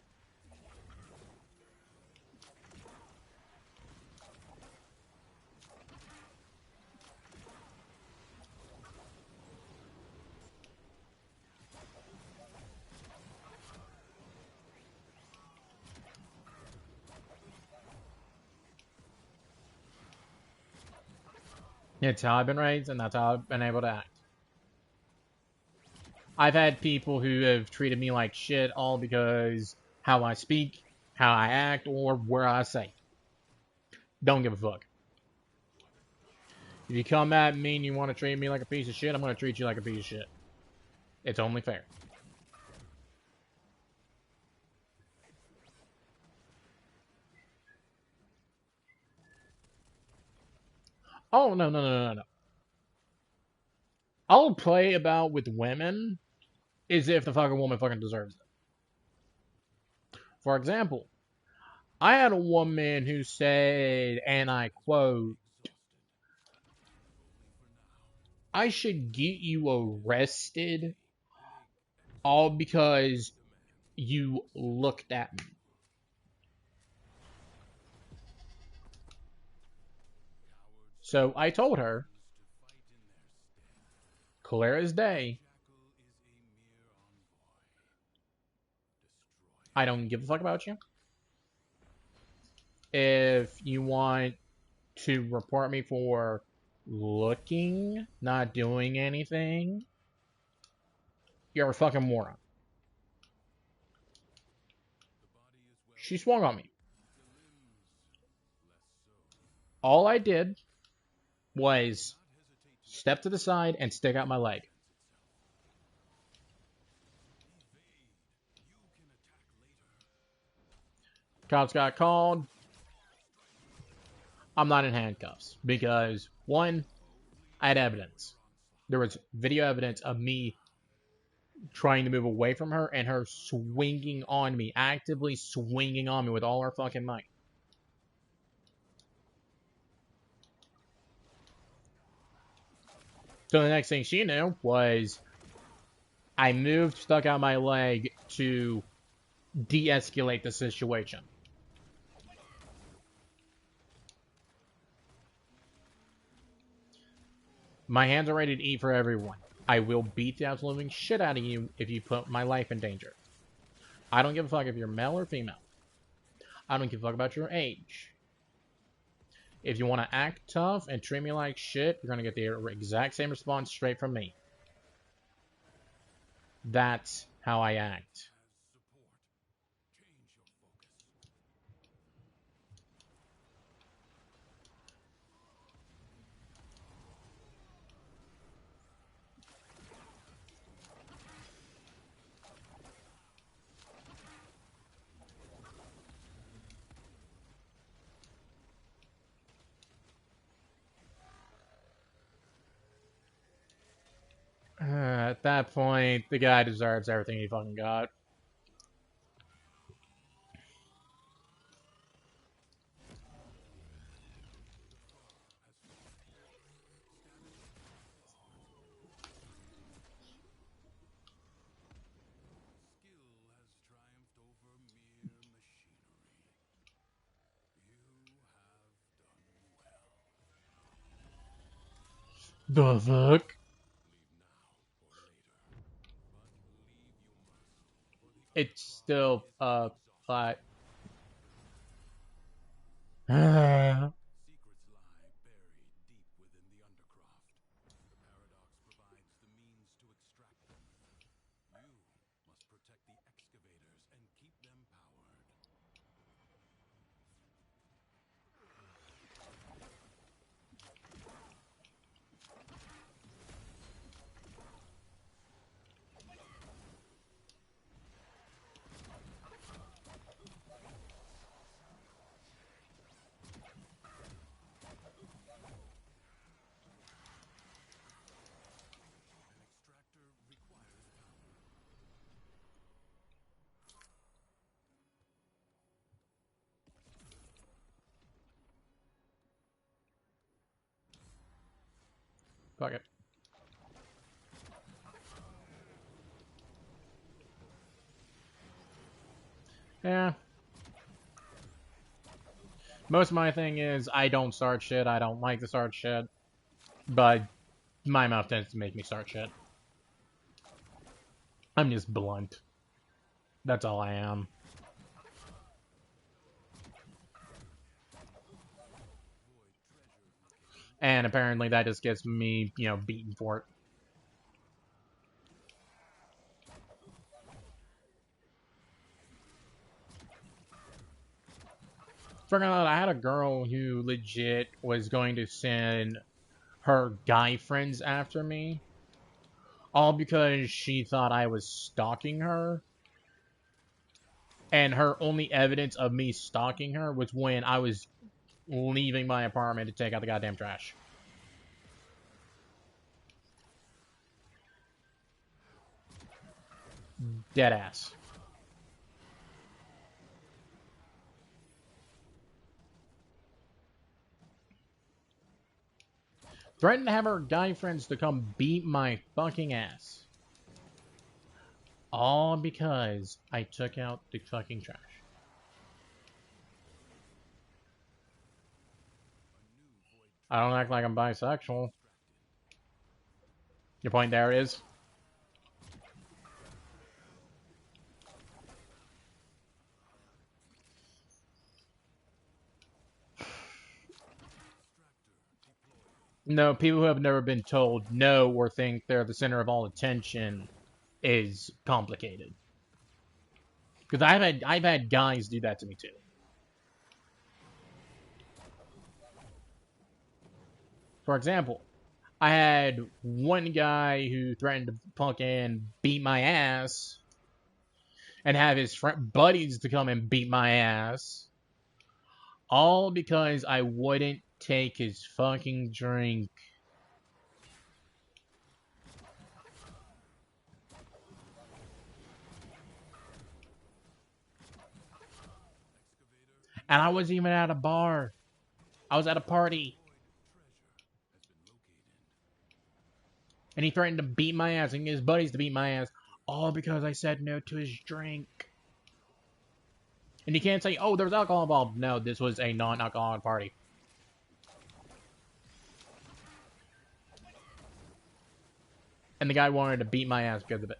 It's how I've been raised, and that's how I've been able to act. I've had people who have treated me like shit all because how I speak, how I act, or where I say. Don't give a fuck. If you come at me and you want to treat me like a piece of shit, I'm going to treat you like a piece of shit. It's only fair. Oh, no. I'll play about with women as if the fucking woman fucking deserves it. For example, I had a woman who said, and I quote, I should get you arrested all because you looked at me. So I told her, clear as day, I don't give a fuck about you. If you want to report me for looking, not doing anything, you're a fucking moron. She swung on me. All I did was step to the side and stick out my leg. Cops got called. I'm not in handcuffs because, one, I had evidence. There was video evidence of me trying to move away from her and her swinging on me, actively swinging on me with all her fucking might. So the next thing she knew was I moved, stuck out my leg to de-escalate the situation. My hands are ready to eat for everyone. I will beat the absolute living shit out of you if you put my life in danger. I don't give a fuck if you're male or female. I don't give a fuck about your age. If you want to act tough and treat me like shit, you're going to get the exact same response straight from me. That's how I act. At that point, the guy deserves everything he fucking got. Skill has triumphed over mere machinery. You have done well. The fuck? Leave now or later. But leave you must, for the It's undercroft still, is inexhaustible. flat. Secrets lie buried deep within the undercroft. The paradox provides the means to extract them. You must protect the excavators and keep them powered. An extractor requires power. Fuck it. Yeah. Most of my thing is I don't start shit. I don't like to start shit. But my mouth tends to make me start shit. I'm just blunt. That's all I am. And apparently that just gets me, beaten for it. Forgot out, I had a girl who legit was going to send her guy friends after me. All because she thought I was stalking her. And her only evidence of me stalking her was when I was leaving my apartment to take out the goddamn trash. Deadass. Threatened to have her guy friends to come beat my fucking ass. All because I took out the fucking trash. I don't act like I'm bisexual. Your point there is? No, people who have never been told no or think they're the center of all attention is complicated. Because I've had guys do that to me too. For example, I had one guy who threatened to fucking beat my ass and have his buddies to come and beat my ass, all because I wouldn't take his fucking drink. And I wasn't even at a bar. I was at a party. And he threatened to beat my ass and get his buddies to beat my ass, all because I said no to his drink. And you can't say, oh, there was alcohol involved. No, this was a non-alcoholic party. And the guy wanted to beat my ass because of it.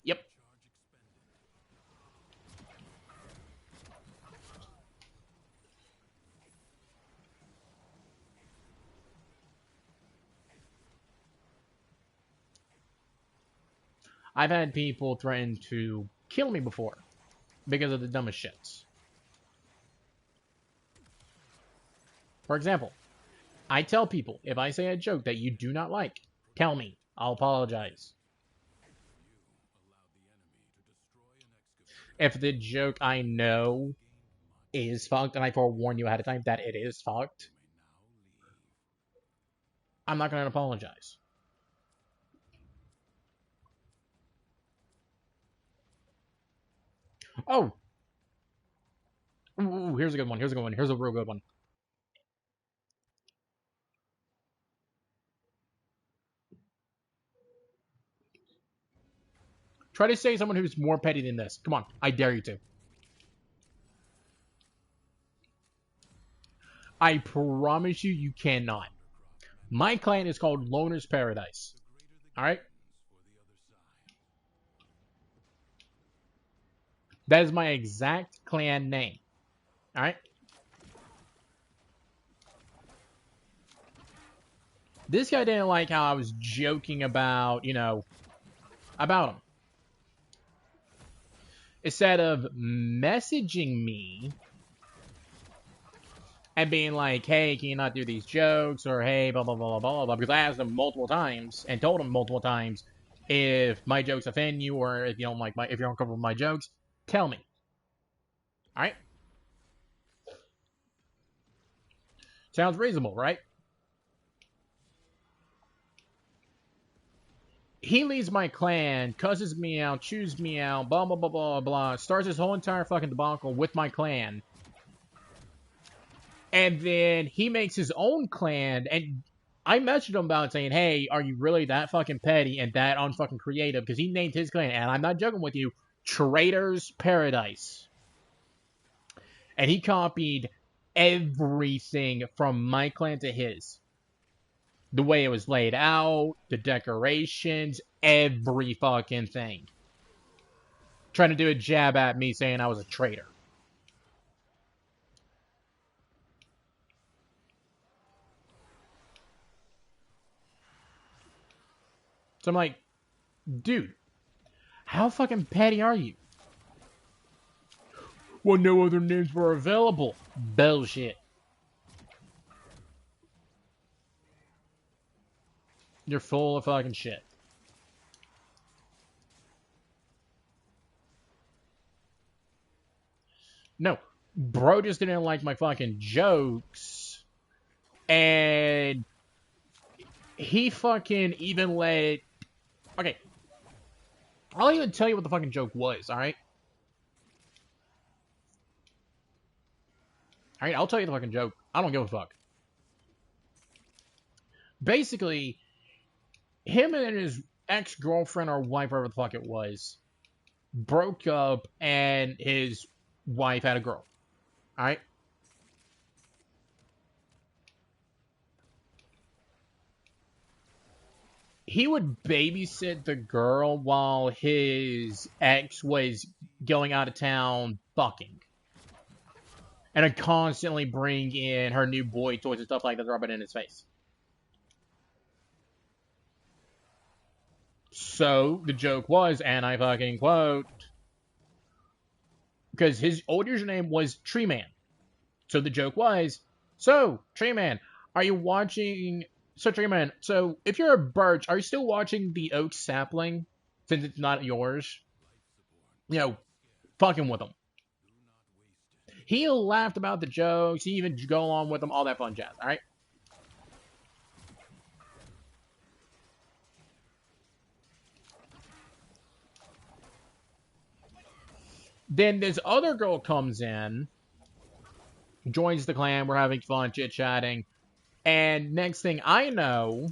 Yep. I've had people threaten to kill me before because of the dumbest shits. For example, I tell people, if I say a joke that you do not like, tell me. I'll apologize. If the joke I know is fucked, and I forewarn you ahead of time that it is fucked, I'm not going to apologize. Oh! Ooh, here's a good one. Here's a good one. Here's a real good one. Try to say someone who's more petty than this. Come on. I dare you to. I promise you, you cannot. My clan is called Loner's Paradise. Alright? That is my exact clan name. Alright? This guy didn't like how I was joking about, you know, about him. Instead of messaging me and being like, hey, can you not do these jokes? Or, hey, blah, blah, blah, blah, blah. Because I asked him multiple times and told him multiple times, if my jokes offend you or if you don't like if you're uncomfortable with my jokes, tell me. Alright? Sounds reasonable, right? He leaves my clan, cusses me out, chews me out, blah, blah, blah, blah, blah, starts his whole entire fucking debacle with my clan. And then he makes his own clan, and I messaged him about it saying, hey, are you really that fucking petty and that unfucking creative? Because he named his clan, and I'm not joking with you, Trader's Paradise. And he copied everything from my clan to his. The way it was laid out, the decorations, every fucking thing. Trying to do a jab at me saying I was a traitor. So I'm like, dude, how fucking petty are you? Well, no other names were available. Bullshit. You're full of fucking shit. No, bro just didn't like my fucking jokes. And he fucking even let... Okay. I'll even tell you what the fucking joke was, alright? Alright, I'll tell you the fucking joke. I don't give a fuck. Basically, him and his ex-girlfriend or wife, whatever the fuck it was, broke up and his wife had a girl. Alright? He would babysit the girl while his ex was going out of town fucking. And I'd constantly bring in her new boy toys and stuff like that, rub it in his face. So, the joke was, and I fucking quote, because his old username was Tree Man. So the joke was, so, Tree Man, are you watching... So, Tree Man, so, if you're a birch, are you still watching the oak sapling? Since it's not yours? You know, fucking with him. He laughed about the jokes, he even go along with them, all that fun jazz, alright? Then this other girl comes in, joins the clan, we're having fun, chit-chatting, and next thing I know,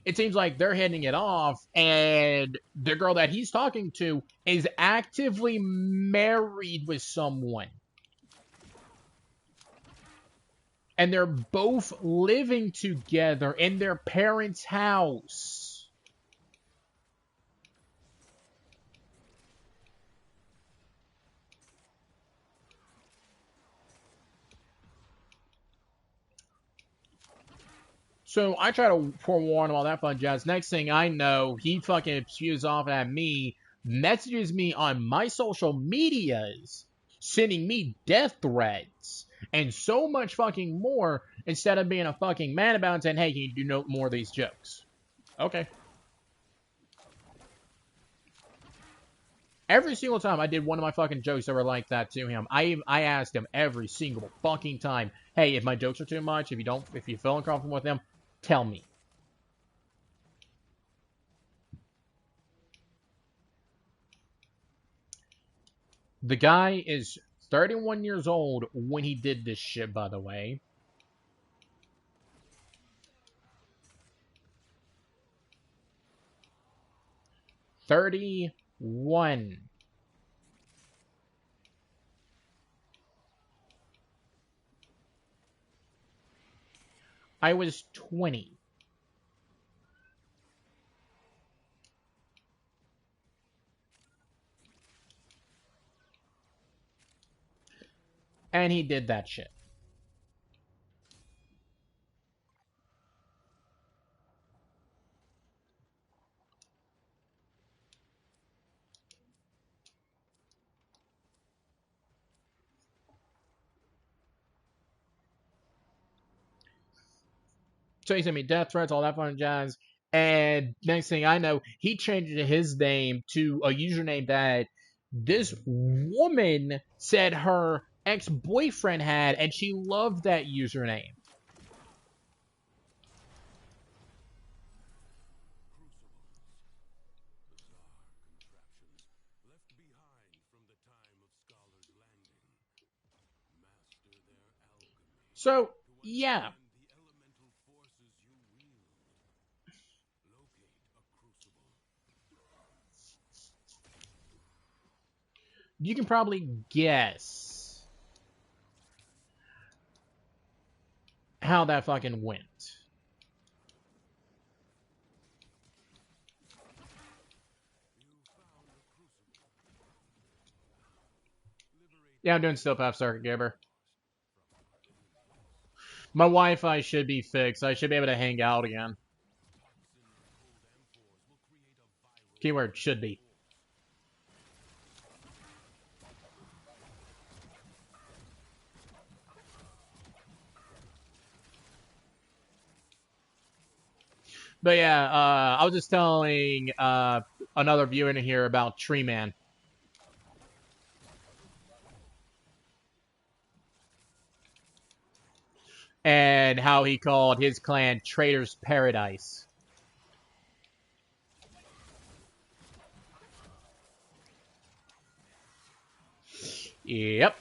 it seems like they're hitting it off, and the girl that he's talking to is actively married with someone. And they're both living together in their parents' house. So I try to forewarn him all that fun jazz. Next thing I know, he fucking spews off at me, messages me on my social medias, sending me death threats, and so much fucking more, instead of being a fucking man about it and saying, hey, can you do no more of these jokes? Okay. Every single time I did one of my fucking jokes that were like that to him, I asked him every single fucking time, hey, if my jokes are too much, if you feel uncomfortable with them, tell me. The guy is 31 years old when he did this shit, by the way. $31. I was 20. And he did that shit. So he sent me death threats, all that fun jazz. And next thing I know, he changed his name to a username that this woman said her ex boyfriend had, and she loved that username. So, yeah. You can probably guess how that fucking went. Yeah, I'm doing still path circuit giver. My Wi-Fi should be fixed. I should be able to hang out again. Keyword should be. But yeah, I was just telling another viewer in here about Tree Man. And how he called his clan Trader's Paradise. Yep.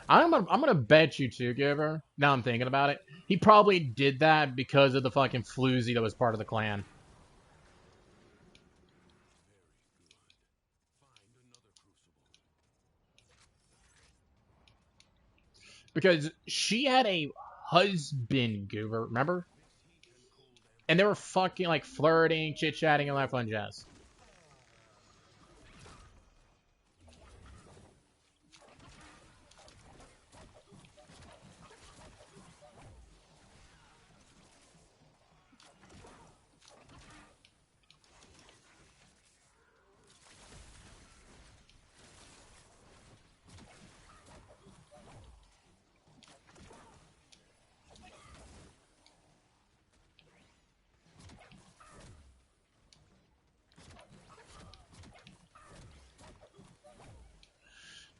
I'm gonna bet you too, Giver. Now I'm thinking about it. He probably did that because of the fucking floozy that was part of the clan. Because she had a husband, Goober, remember? And they were fucking like flirting, chit chatting, and all that fun jazz.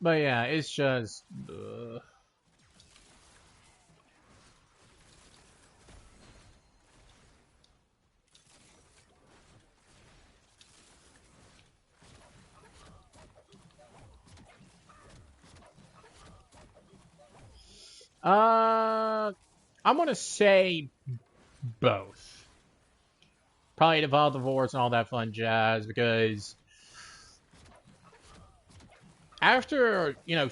But yeah, it's just. I'm gonna say both. Probably Devolve Divorce and all that fun jazz because after the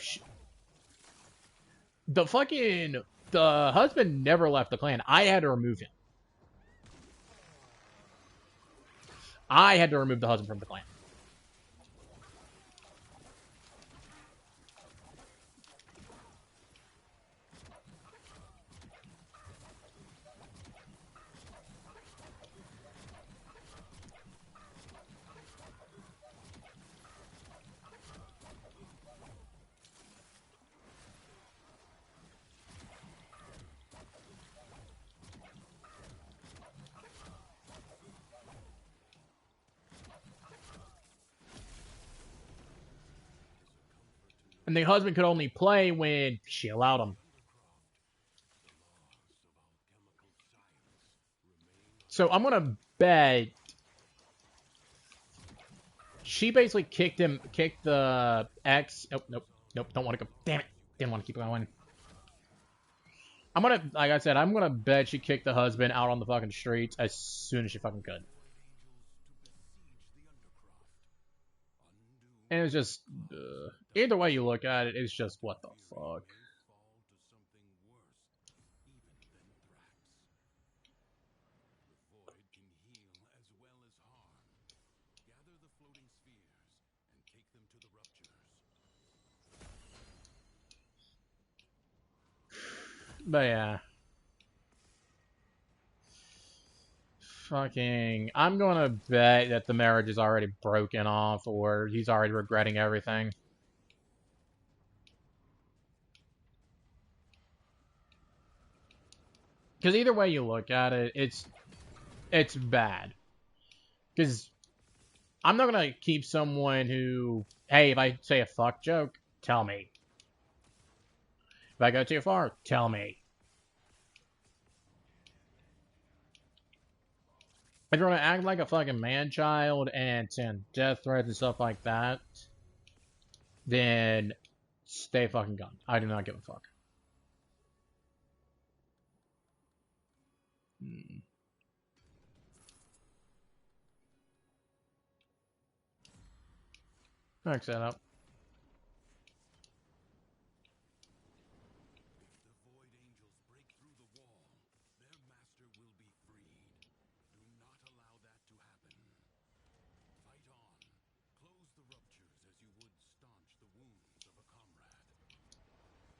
husband never left the clan. I had to remove him. I had to remove the husband from the clan. And the husband could only play when she allowed him. So I'm gonna bet she basically kicked the ex. Oh, nope, nope, don't want to go. Damn it, didn't want to keep going. I'm gonna, like I said, I'm gonna bet she kicked the husband out on the fucking streets as soon as she fucking could. And it's just, either way you look at it, it's just what the fuck. But yeah. Fucking, I'm gonna bet that the marriage is already broken off, or he's already regretting everything. Because either way you look at it, it's bad. Because I'm not gonna keep someone who, hey, if I say a fuck joke, tell me. If I go too far, tell me. If you're gonna act like a fucking man-child and send death threats and stuff like that, then stay fucking gone. I do not give a fuck. Next setup.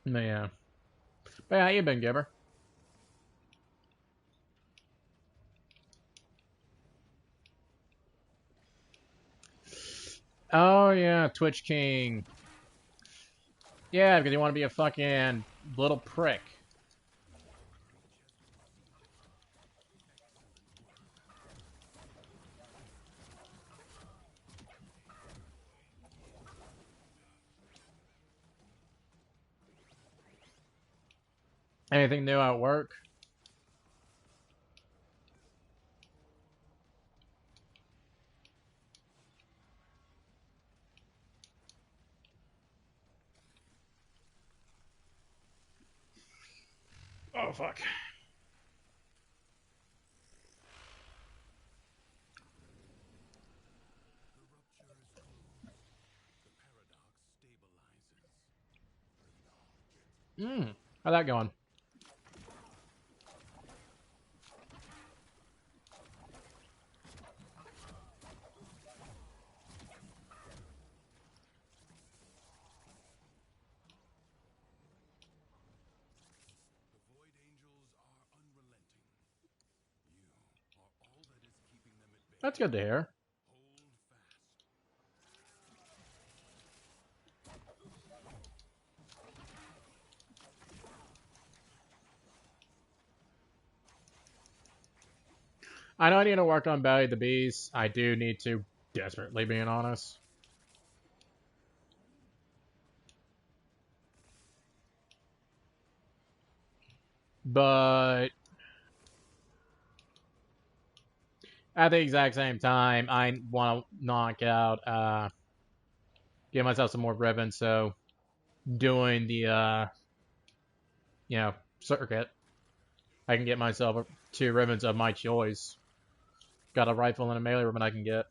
Yeah. But yeah, you been giver. Oh yeah, Twitch King. Yeah, because you want to be a fucking little prick. Anything new at work? Oh, fuck. How's that going? That's good to hear. I know I need to work on Belly the Beast. I do need to, desperately being honest. But at the exact same time, I want to knock out, give myself some more ribbons, so doing the, circuit, I can get myself 2 ribbons of my choice. Got a rifle and a melee ribbon I can get.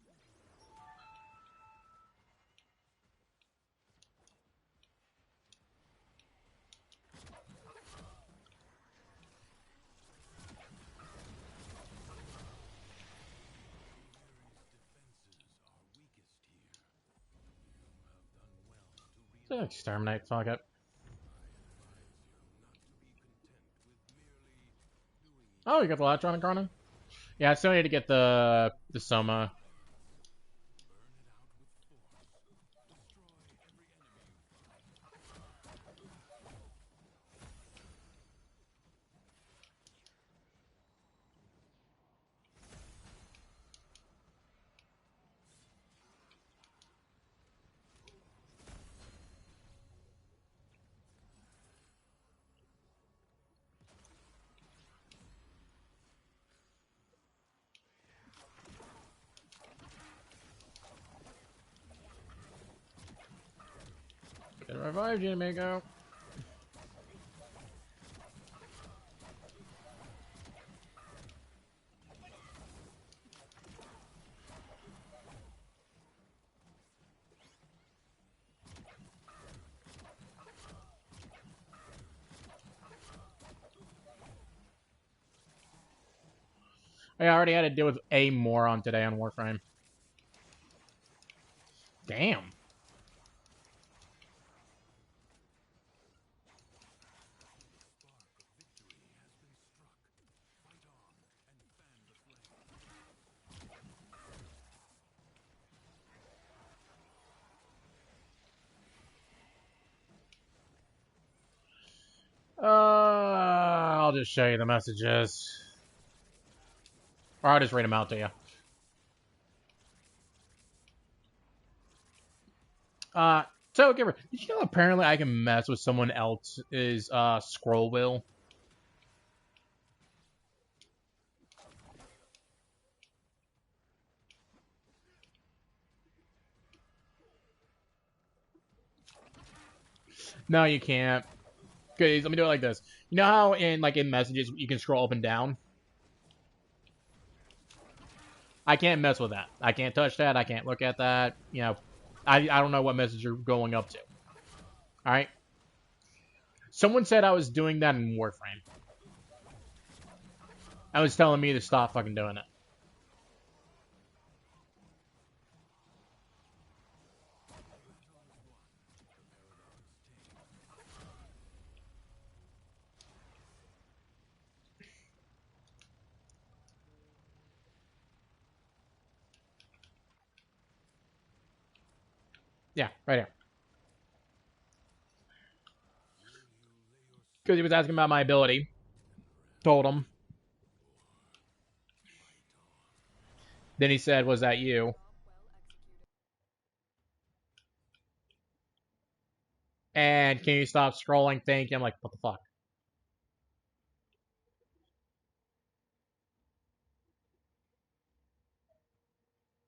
Exterminate, fuck it. Oh, you got the electronic running? Yeah, I still need to get the Soma. Revive Jamaica. I already had to deal with a moron today on Warframe. Damn. I'll just show you the messages. Or I'll just read them out to you. So, Giver, did you know apparently I can mess with someone else's scroll wheel? No, you can't. Okay, let me do it like this. You know how in messages you can scroll up and down? I can't mess with that. I can't touch that. I can't look at that. You know, I don't know what message you're going up to. All right. Someone said I was doing that in Warframe. I was telling me to stop fucking doing it. Yeah, right here. Because he was asking about my ability. Told him. Then he said, "Was that you?" And can you stop scrolling? Thank you. I'm like, what the fuck?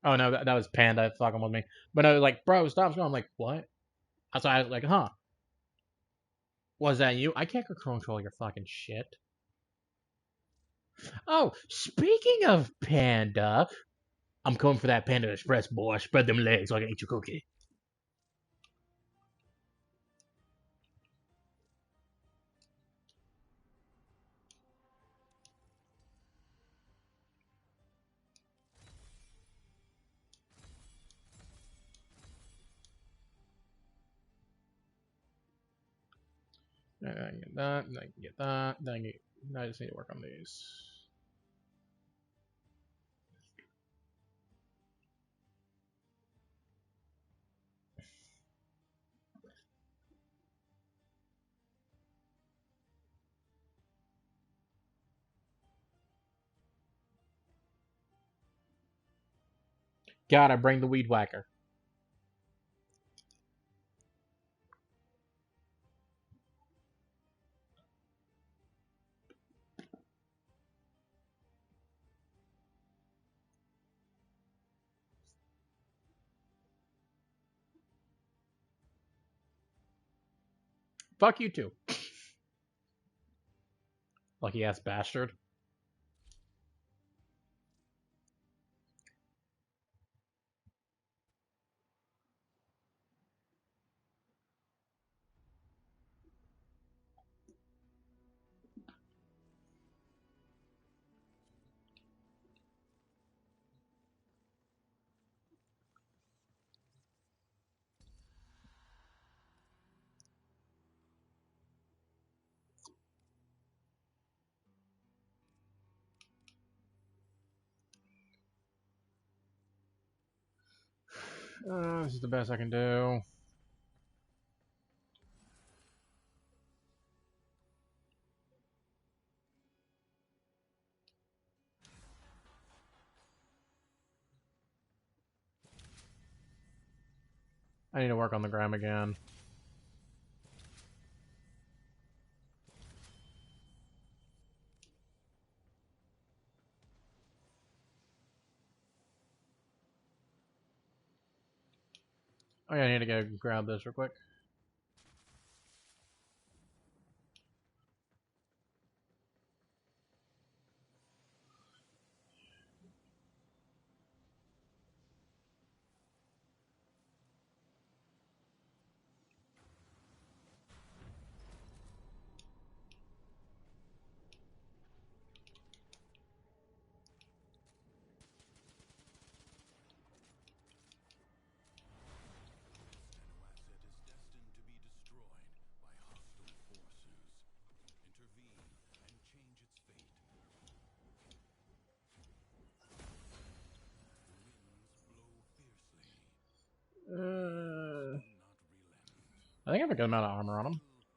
Oh no, that was Panda fucking with me. But I was like, bro, stop scrolling. I'm like, what? So I was like, huh? Was that you? I can't control your fucking shit. Oh, speaking of Panda, I'm coming for that Panda Express, boy. Spread them legs so I can eat your cookie. I can get that, I can get that, I just need to work on these. Gotta bring the weed whacker. Fuck you too. Lucky ass bastard. This is the best I can do. I need to work on the gram again. Oh yeah, I need to go grab this real quick. I think I have a good amount of armor on him. The stout bow stands.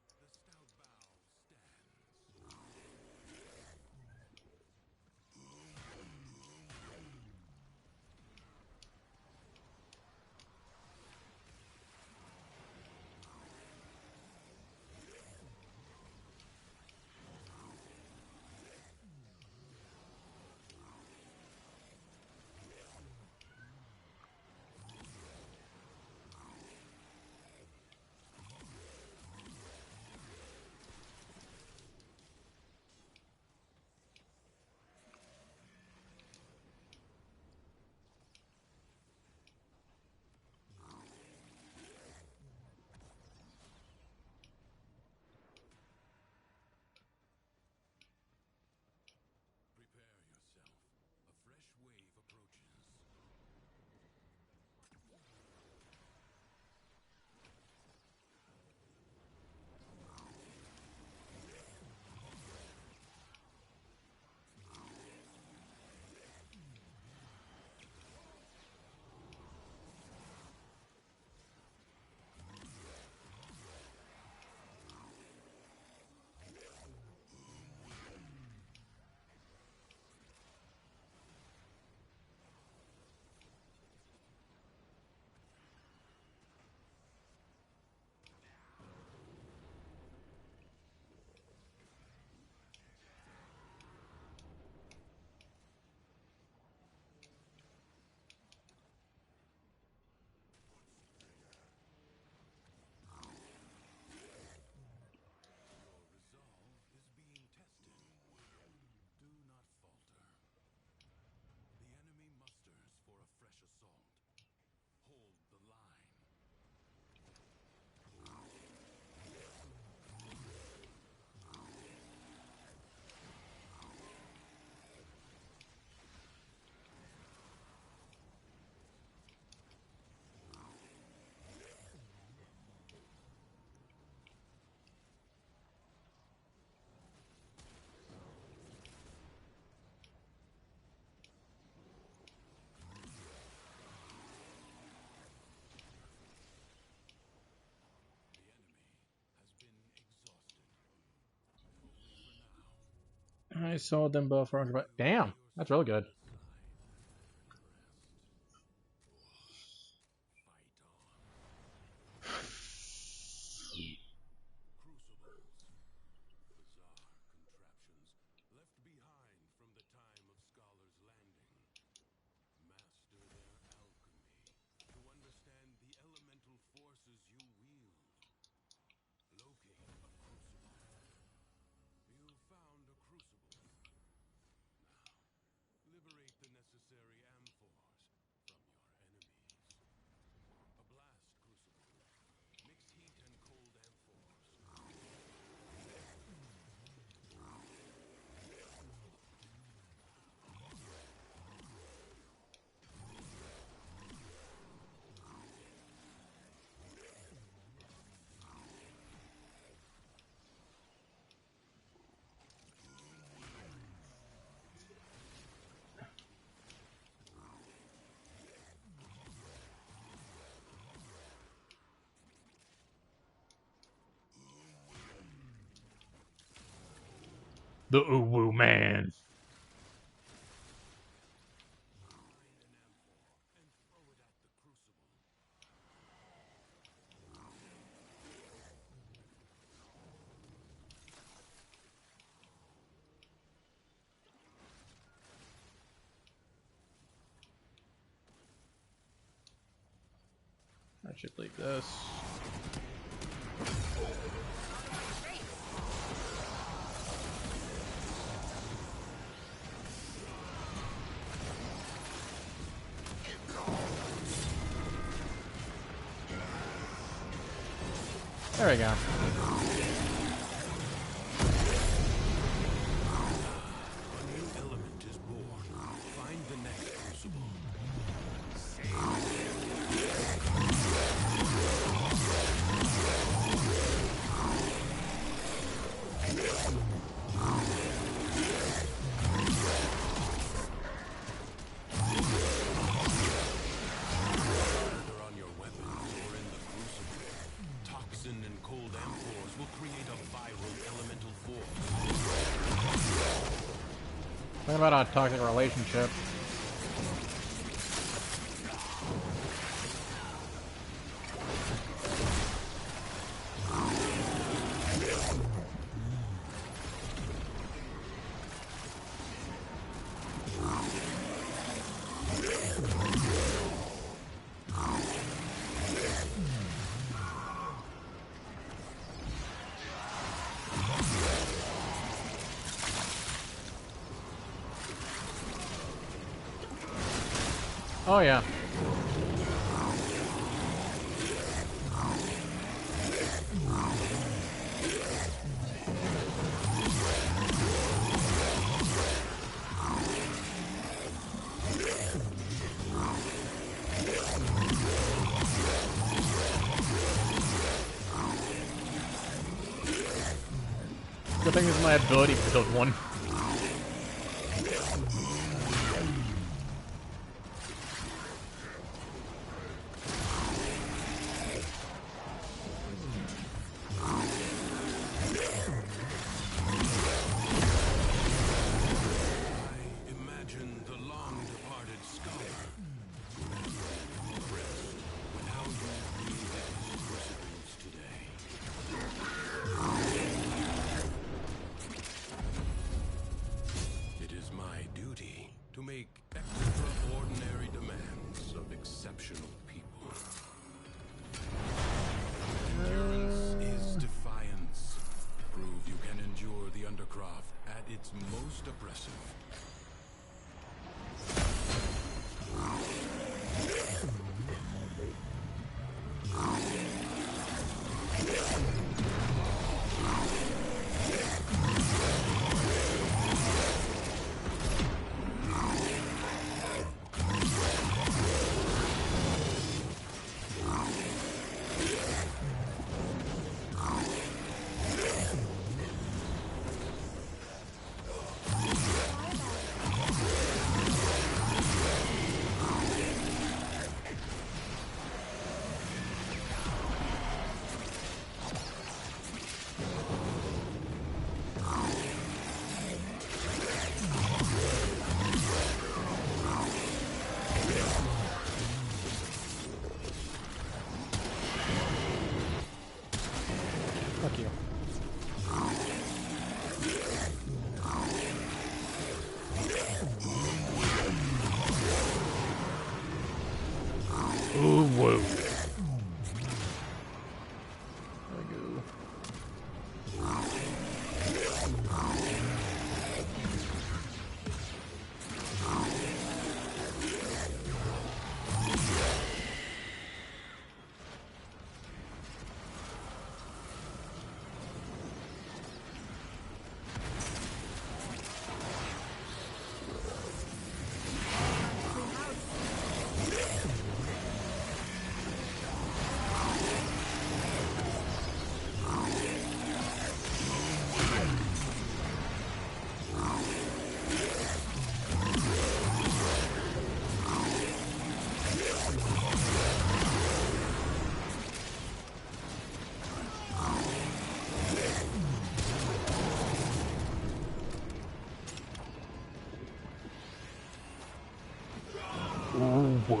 Prepare yourself. A fresh wave approaches. Your resolve is being tested. Do not falter. The enemy musters for a fresh assault. Hold the line. The enemy has been exhausted. Only for now. I sold them both for 100 bucks. Damn, that's really good. Aside and rest. Fight on. Crucibles. Bizarre contraptions left behind from the time of Scholar's Landing. Master their alchemy to understand the elemental forces you wield. Locate a crucible. You found a crucible. Now, liberate the necessary amphors from your enemies. A blast crucible. Mix heat and cold amphors. The Uwu Man. Find an amphor and throw it at the crucible. I should leave this. There we go. A new element is born. Find the next crucible. Whether on your weapons or in the crucible, toxin create a viral elemental force. Talking about a toxic relationship. Oh yeah. Good thing this is my ability to build one. I imagine the long-departed scholar who has impressed with how you wielded his crucifix today. It is my duty to make extraordinary demands of exceptional people. Endurance is defiance. Prove you can endure the Undercroft at its most oppressive. Fuck you. Ooh, whoa. There we go. Ooh, whoa.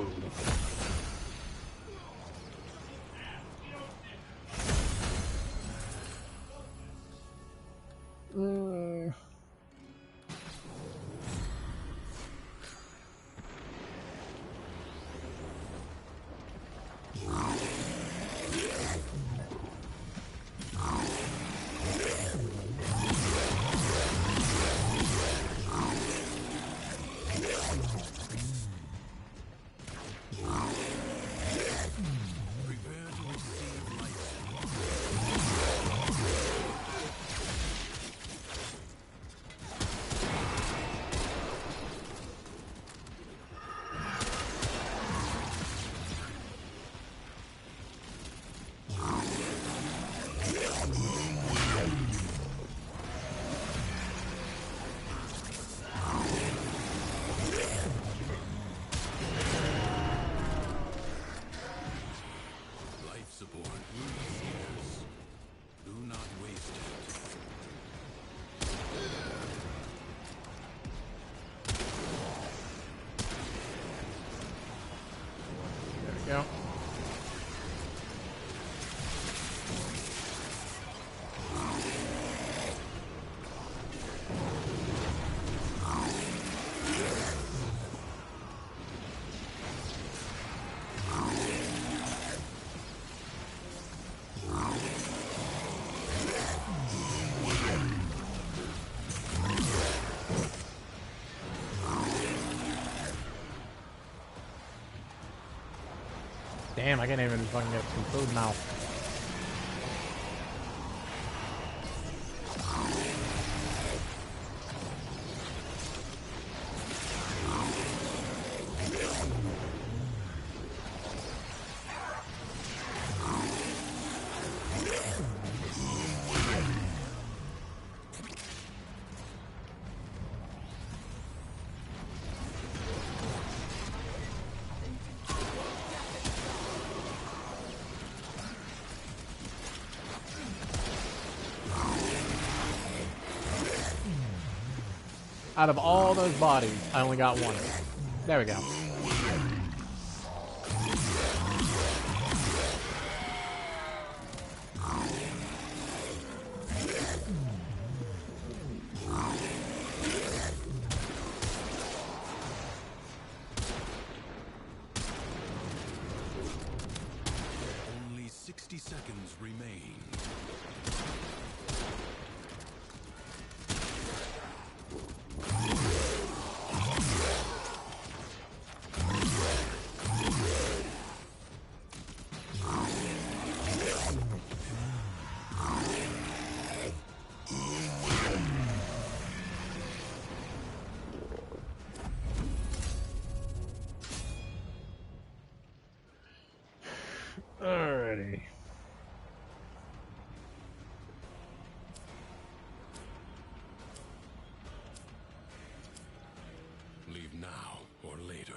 Prepare to receive light. Damn, I can't even fucking get some food now. Out of all those bodies, I only got one. There we go. Only 60 seconds remain. Alrighty. Leave now or later.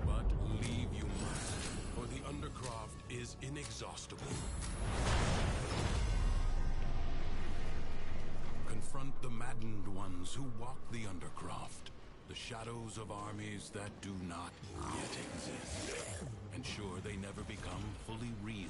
But leave you must, for the Undercroft is inexhaustible. Confront the maddened ones who walk the Undercroft, the shadows of armies that do not yet exist. Ensure they never become fully real.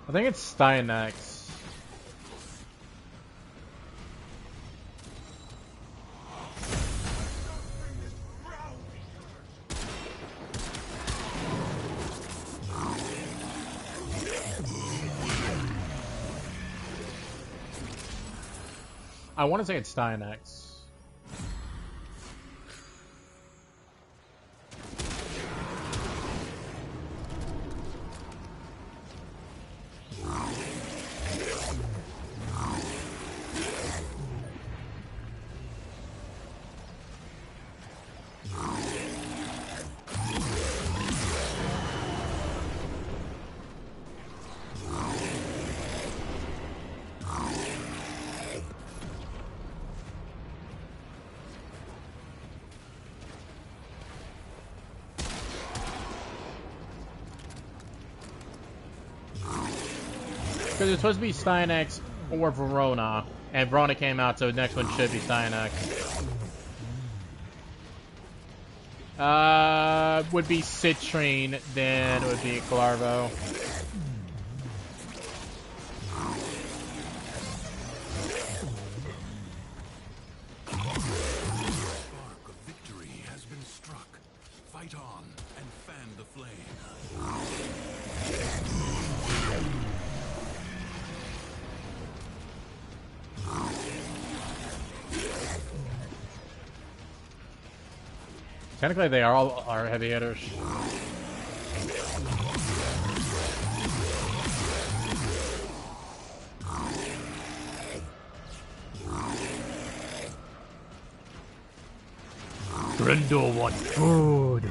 I think it's Stynex. I want to say it's Stynex. Because it's supposed to be Stynex or Verona, and Verona came out, so the next one should be Stynex. Would be Citrine, then it would be Glarvo. Spark of victory has been struck. Fight on and fan the flame. Technically, they are all our heavy hitters. Grendel wants food.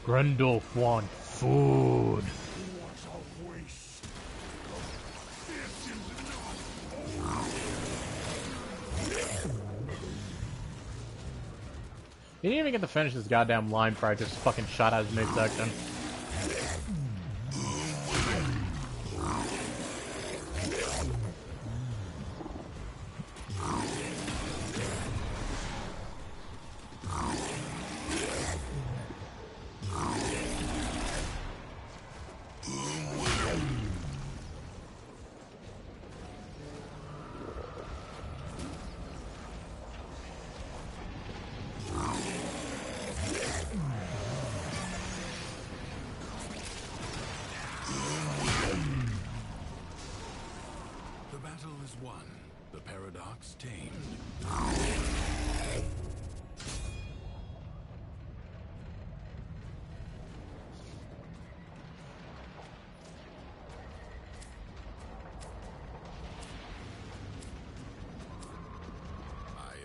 Grendel want food. What a waste. He didn't even get to finish his goddamn line before I just fucking shot out his midsection. The battle is won. The paradox tamed. I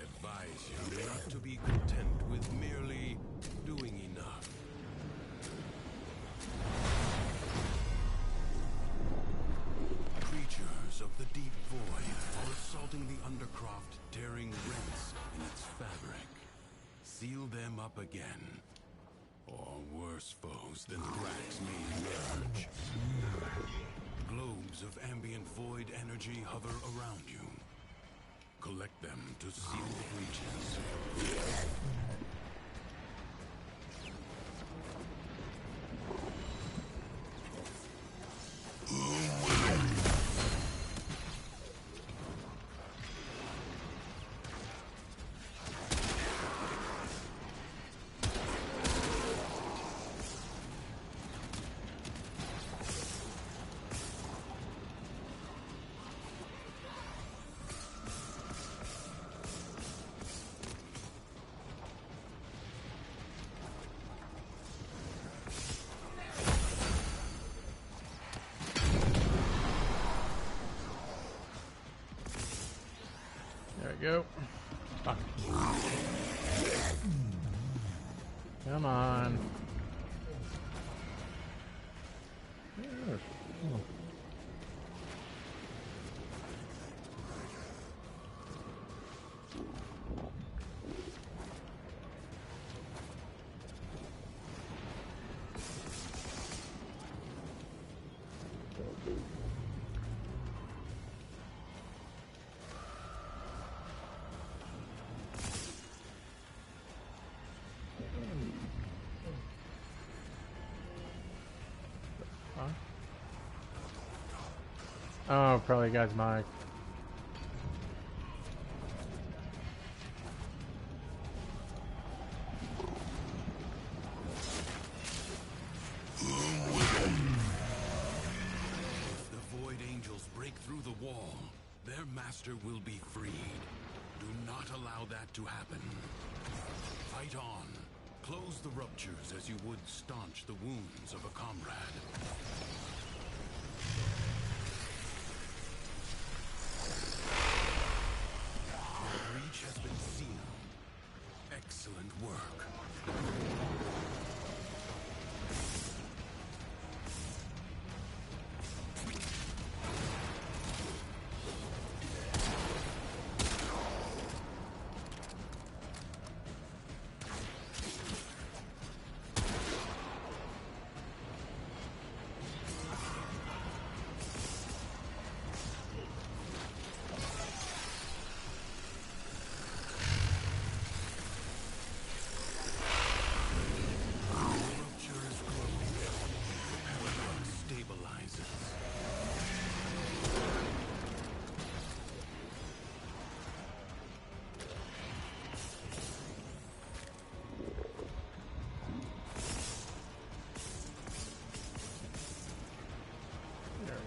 advise you not to be content with merely doing enough. Creatures of the deep void are assaulting the undercroft, tearing rents in its fabric. Seal them up again, or worse foes than Thrax may emerge. Globes of ambient void energy hover around you. Collect them to seal the breaches. There we go. Fuck. Come on. Oh, probably guy's mic. If the Void Angels break through the wall, their master will be freed. Do not allow that to happen. Fight on. Close the ruptures as you would staunch the wounds of a comrade. The breach has been sealed. Excellent work.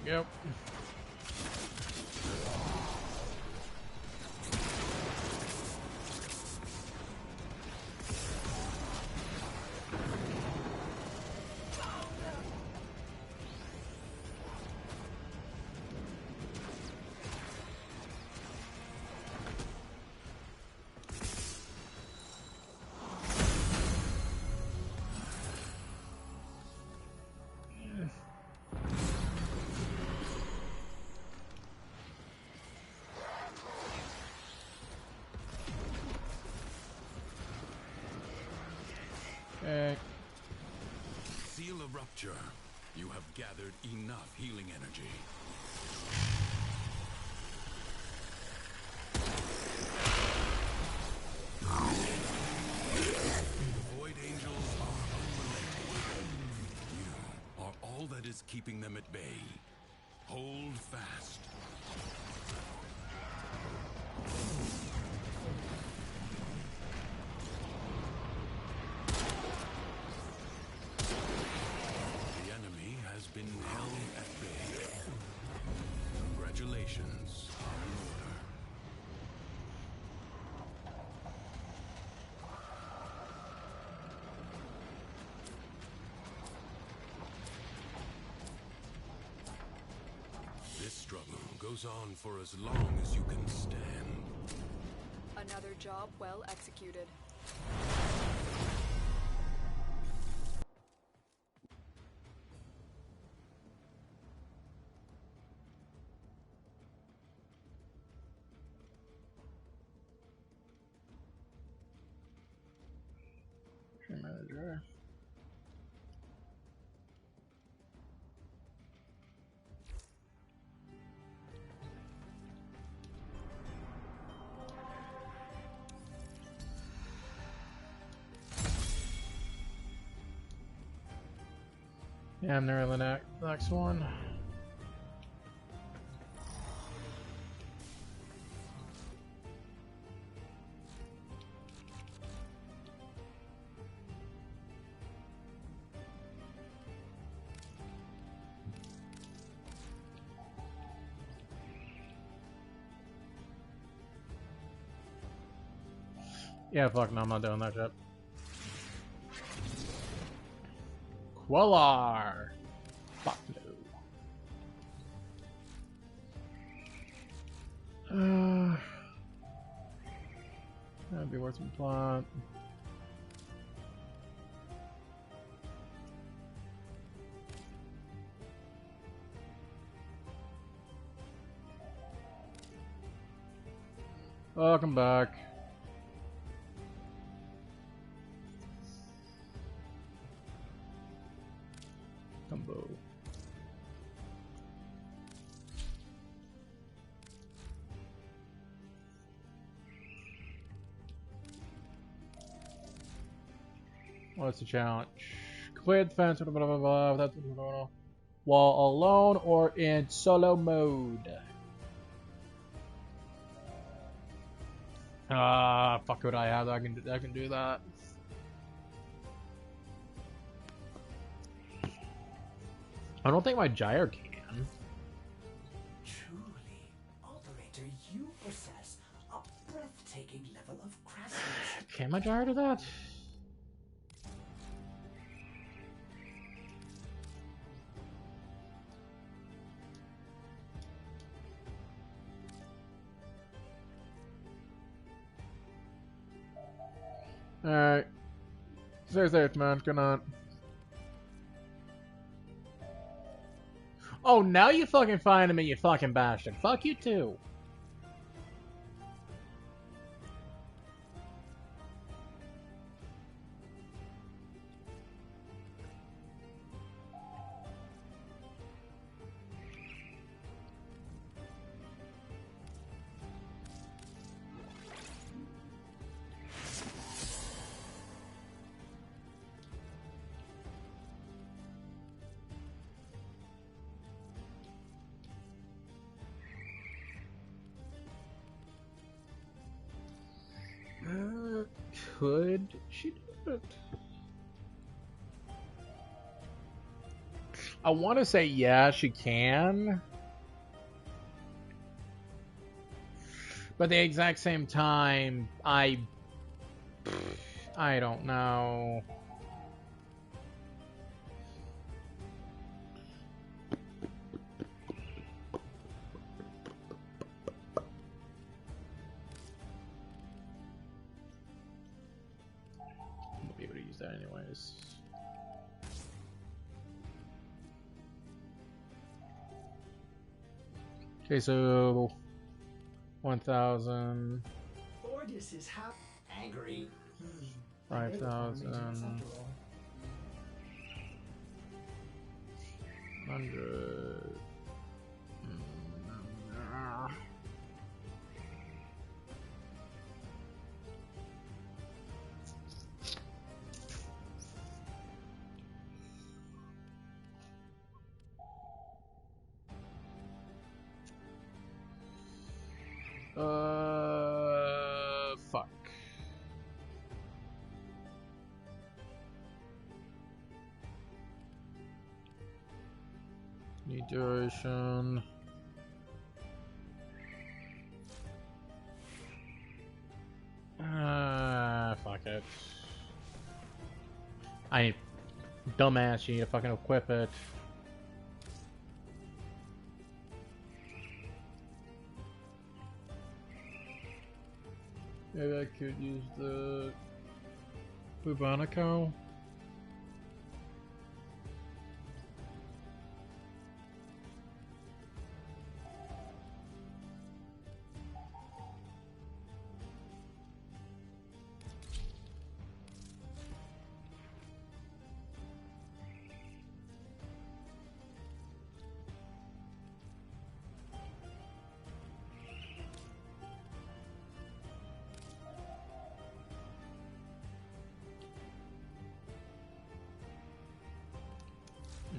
Yep. Okay. Seal a rupture. You have gathered enough healing energy. The Void Angels are unrelenting. You are all that is keeping them at bay. Hold fast. The enemy has been held at bay. Congratulations are in order. This struggle goes on for as long as you can stand. Another job well executed. Manager. Yeah, I'm near the next one. Yeah, fuck no, I'm not doing that shit. Quellar! Fuck no. That'd be worth some plot. Welcome back. Combo. What's the challenge? Complete the fence, blah blah blah blah. That's blah, blah, blah. While alone or in solo mode. Fuck what I have. I can do that. I don't think my gyre can. Truly, Operator, you possess a breathtaking level of craftsmanship. Can my gyre do that? Alright. Stay safe, man. Good night. Oh, now you fucking finding me, you fucking bastard. Fuck you too. Could she do it? I want to say yeah, she can. But at the exact same time, I don't know. I'll be able to use that anyways. Okay, so 1,000. Ordis is angry. I hate farming 5,000. after all. 100. Fuck. Need duration. Fuck it. I need dumbass. You need to fucking equip it. Maybe I could use the Bubonico.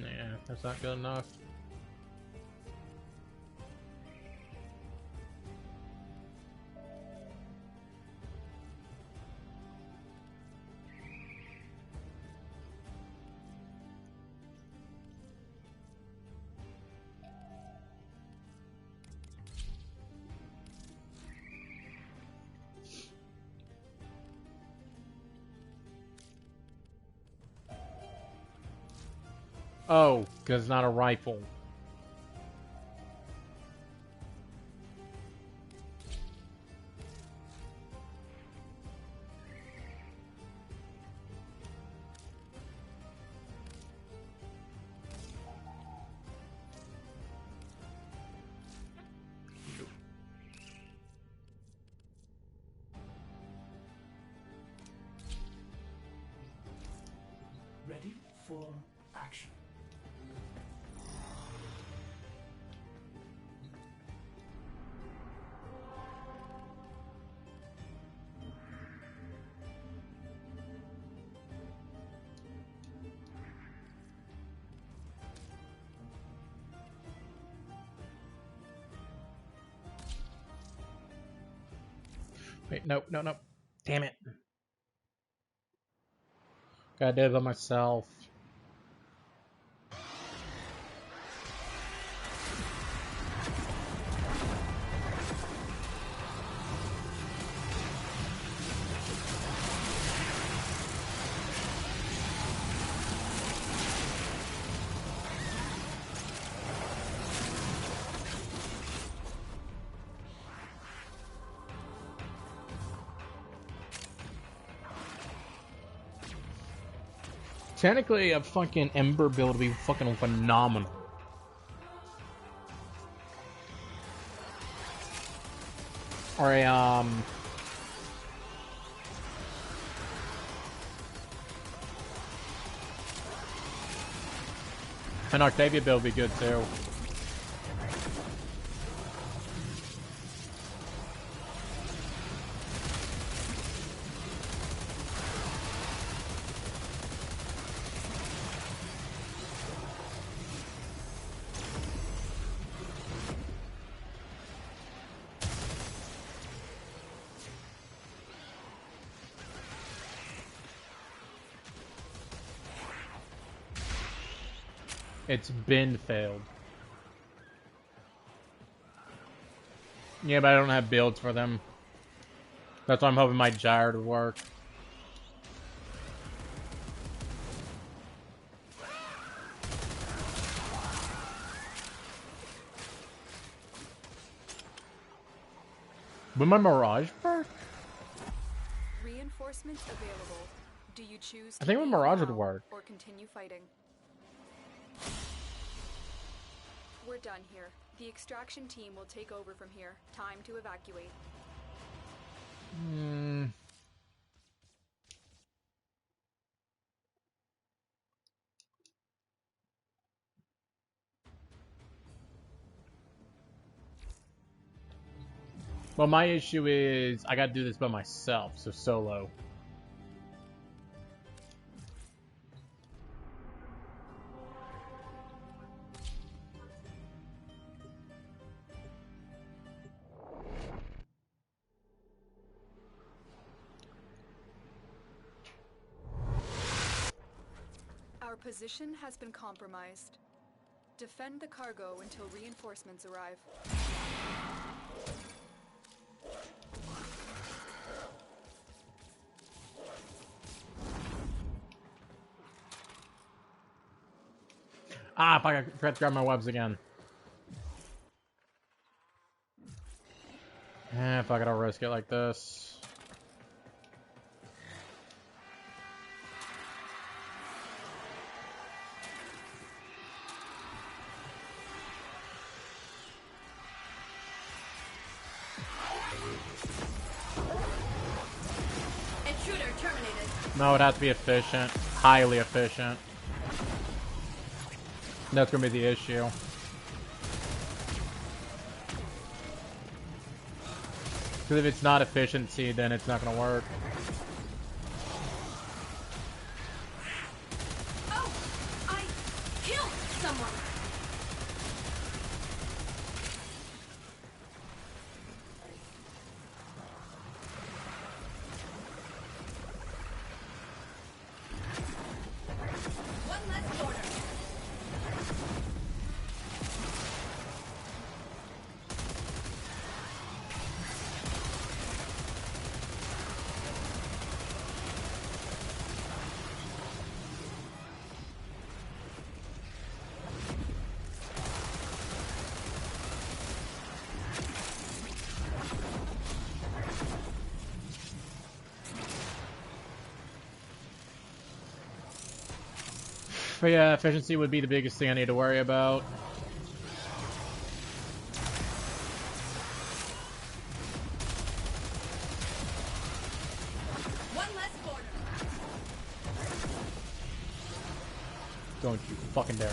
Nah, that's not good enough. Oh, because it's not a rifle. Ready for action. Wait, no, no, no. Damn it. Gotta do it by myself. Technically, a fucking Ember build would be fucking phenomenal. Or a, an Octavia build would be good too. It's been failed. Yeah, but I don't have builds for them. That's why I'm hoping my gyre would work. Would my Mirage work? Reinforcements available. Do you choose I to think my leave Mirage would now work. or continue fighting? We're done here. The extraction team will take over from here. Time to evacuate. Well, my issue is I got to do this by myself, so solo. Our position has been compromised. Defend the cargo until reinforcements arrive. Ah, fuck, I forgot to grab my webs again. Fuck it, I'll risk it like this. Intruder terminated. No, it has to be efficient. Highly efficient. That's gonna be the issue. Because if it's not efficiency, then it's not gonna work. Oh! I killed someone! One less border. But yeah, efficiency would be the biggest thing I need to worry about. One less border. Don't you fucking dare.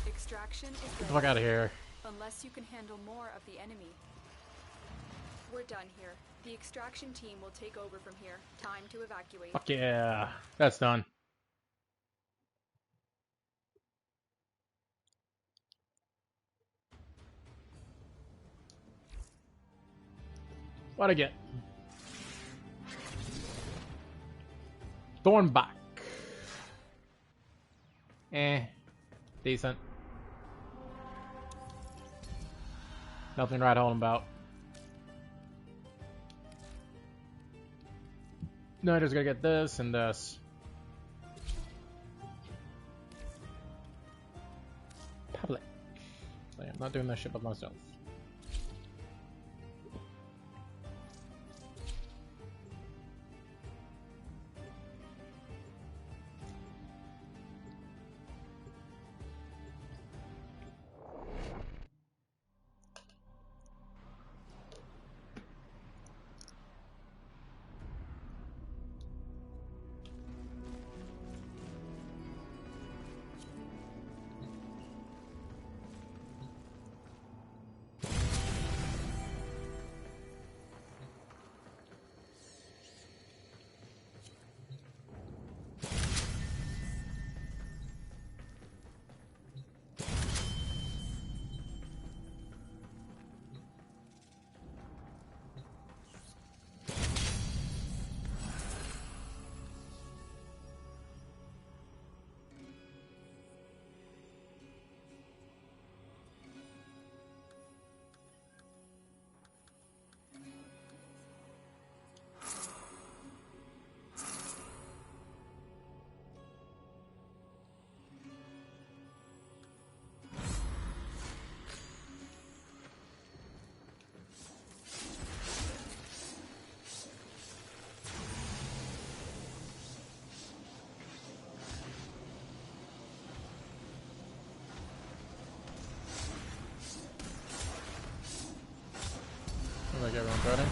Extraction is Get the ready. fuck out of here. Unless you can handle more of the enemy. We're done here. The extraction team will take over from here. Time to evacuate. Fuck yeah. That's done. What'd I get? Thornback. Decent. Nothing right home about. No, I just gotta get this and this. Public. I'm not doing that shit by myself. like everyone's ready.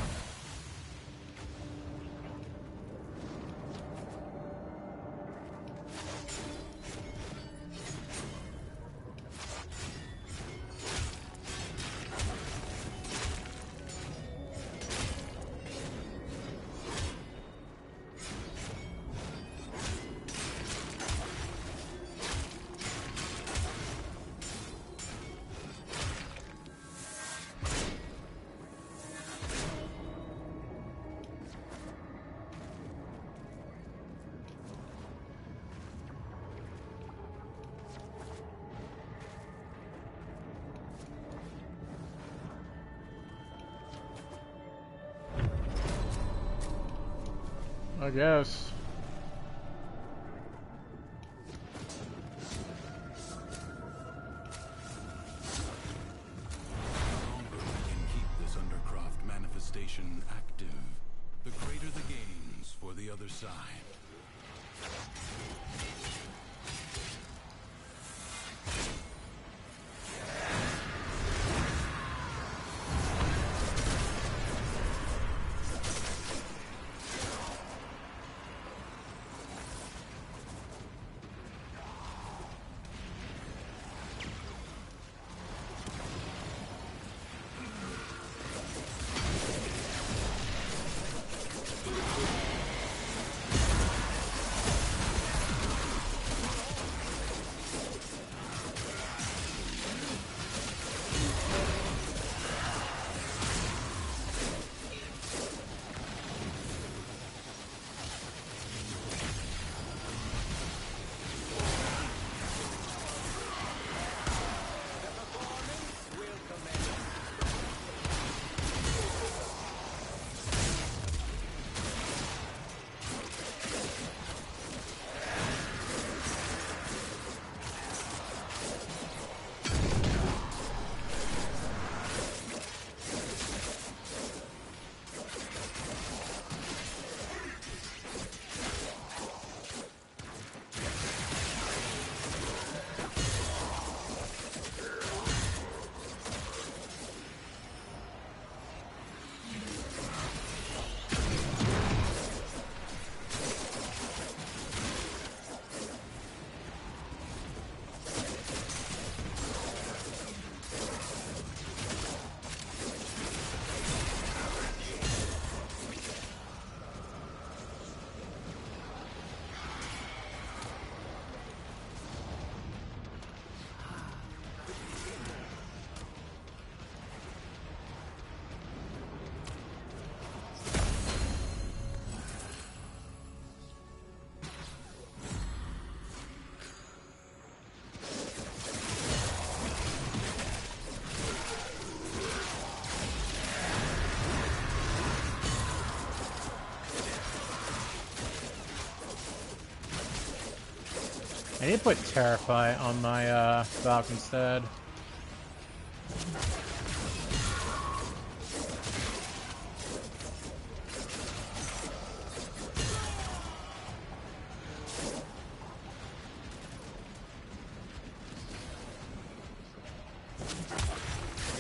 I guess. The longer we can keep this Undercroft manifestation active, the greater the gains for the other side. I need to put Terrify on my Valk instead.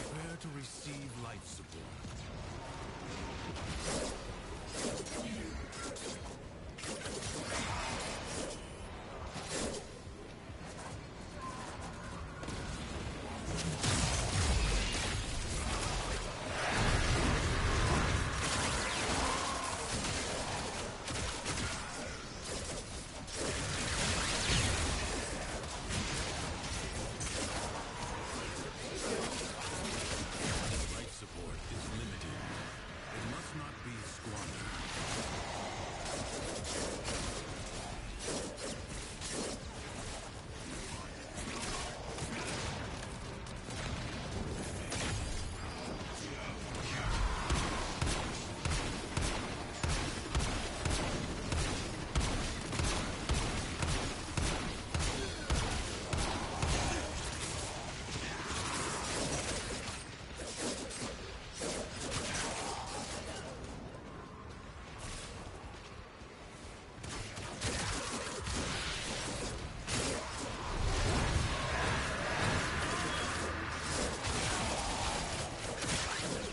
Prepare to receive life support. Life support is limited. It must not be squandered.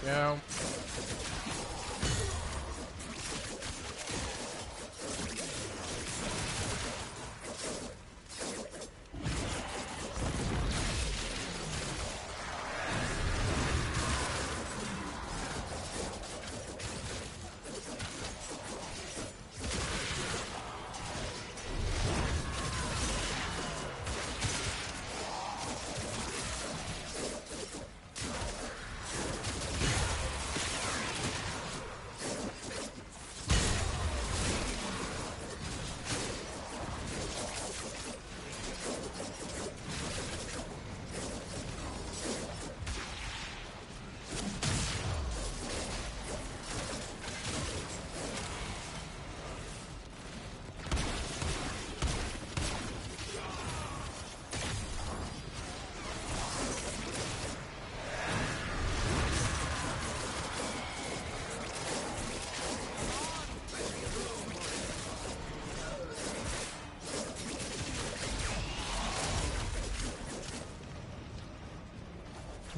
Yeah.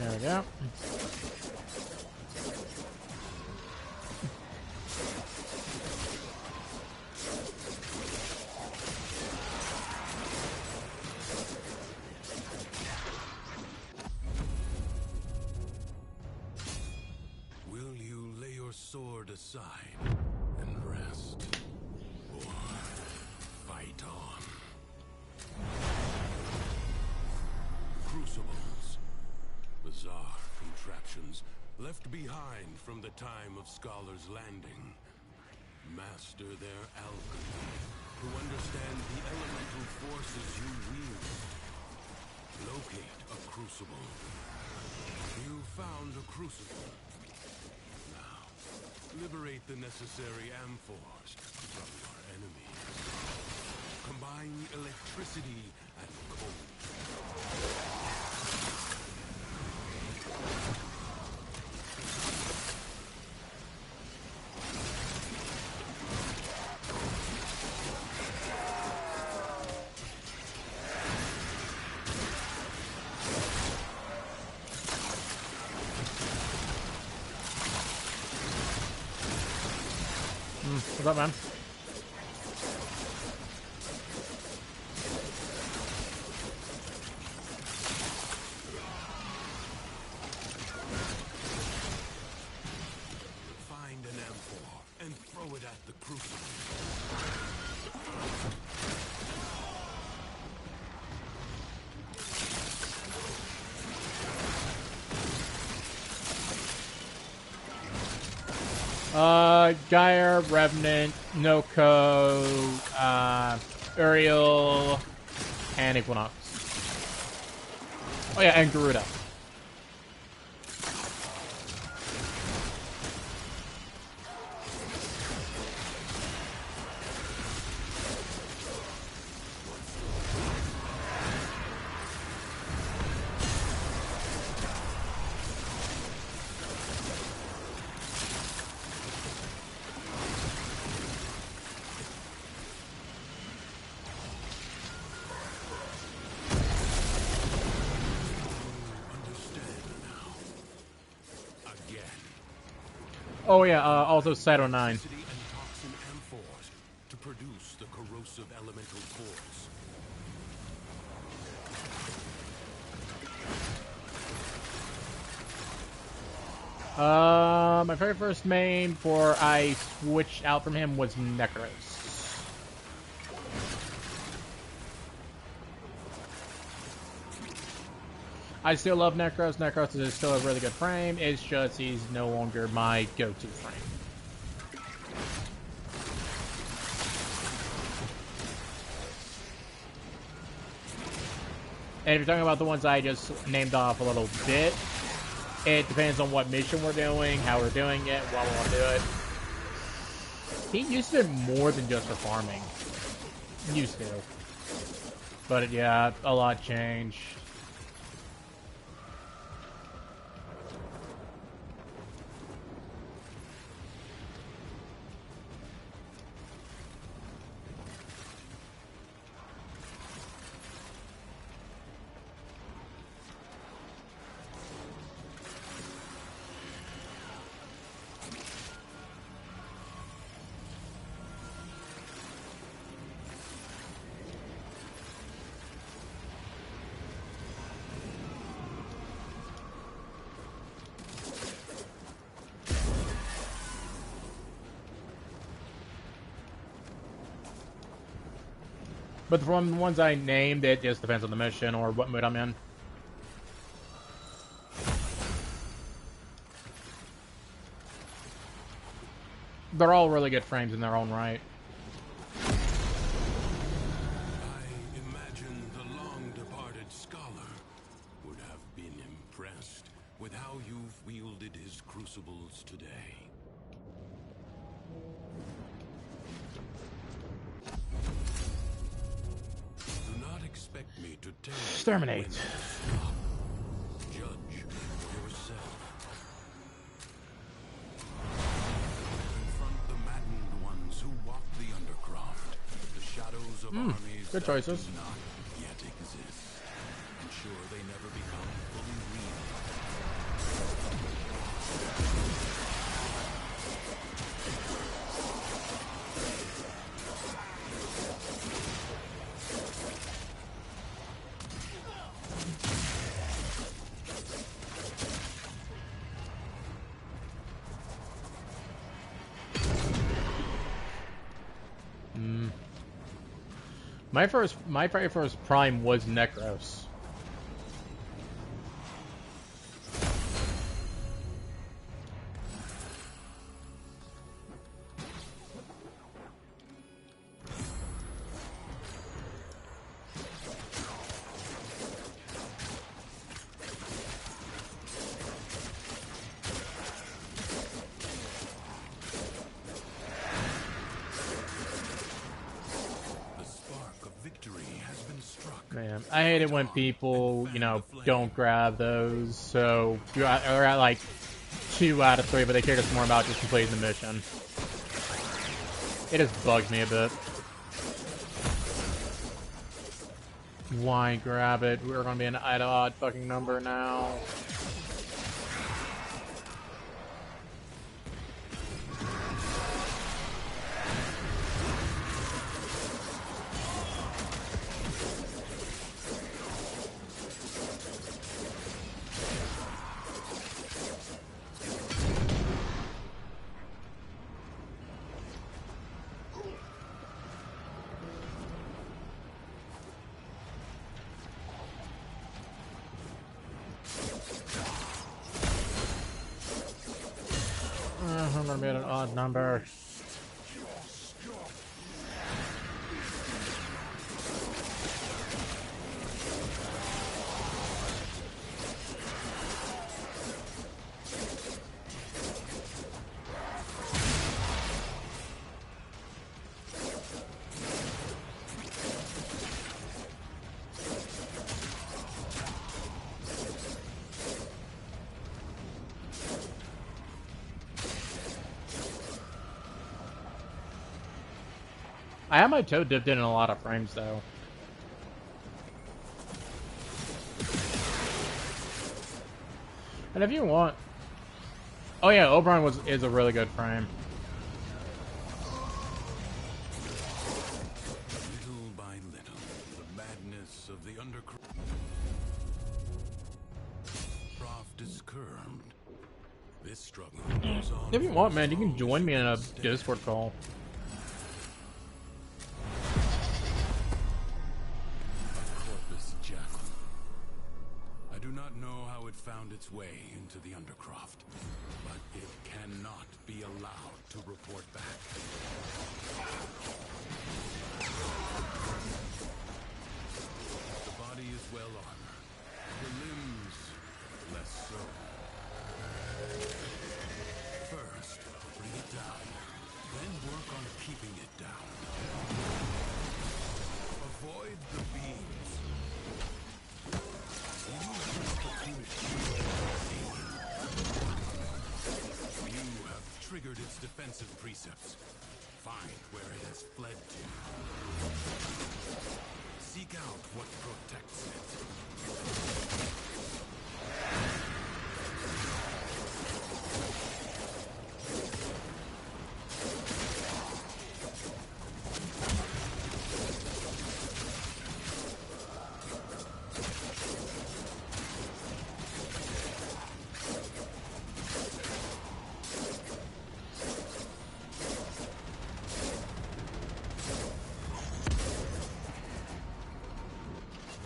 There we go. Will you lay your sword aside and rest? Or fight on? Crucibles. Bizarre contraptions left behind from the time of Scholar's Landing. Master their alchemy to understand the elemental forces you wield. Locate a crucible. You found a crucible. Now, liberate the necessary amphors from your enemies. Combine electricity and cold. What's up, man? Find an amphor and throw it at the crucible. Gaia, Revenant, Noko, Uriel, and Equinox. Oh yeah, and Garuda. Oh yeah, also Cyto 9. Electricity and toxin amphors to produce the corrosive elemental force. My very first main before I switched out from him was Necros. I still love Necros. Necros is still a really good frame. It's just he's no longer my go-to frame. And if you're talking about the ones I just named off a little bit, it depends on what mission we're doing, how we're doing it, what we want to do it. He used it more than just for farming. Used to. But yeah, a lot changed. But from the ones I named, it just depends on the mission or what mood I'm in. They're all really good frames in their own right. I imagine the long-departed scholar would have been impressed with how you've wielded his crucibles today. Do not expect me to tell you Exterminate. when to stop. Judge for yourself. Confront the maddened ones who walk the undercroft. The shadows of armies good that choices. do not yet exist. Ensure they never become fully real. My very first prime was Necros. The spark of victory has been struck. Man, I hate it when people, you know, don't grab those. So we're at like 2 out of 3, but they care just more about just completing the mission. It just bugs me a bit. Why grab it? We're gonna be an odd fucking number now. I'm gonna be at an odd number. I have my toe dipped in a lot of frames though. And if you want, oh yeah, Oberon is a really good frame. Little by little, the madness of the undercroft is curbed. This struggle goes on. If you want, man, you can join me in a Discord call. I do not know how it found its way into the Undercroft, but it cannot be allowed to report back. The body is well armored, the limbs less so. First, bring it down, then work on keeping it down. Avoid the beams. You have triggered its defensive precepts. Find where it has fled to. Seek out what protects it.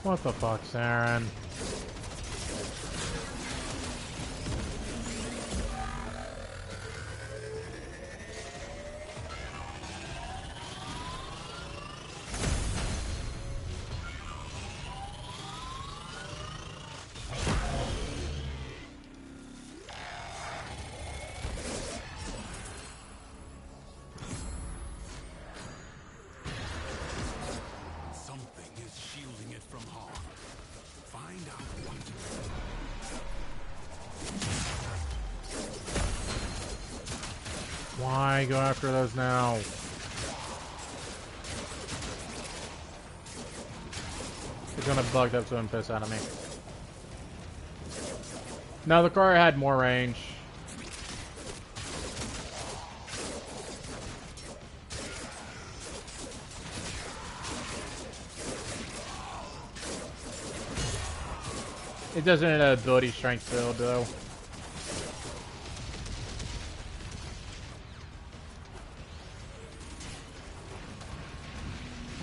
What the fuck, Saren? Why go after those now? It's gonna bug that so and piss out of me. No, the car had more range. It doesn't have ability strength build though.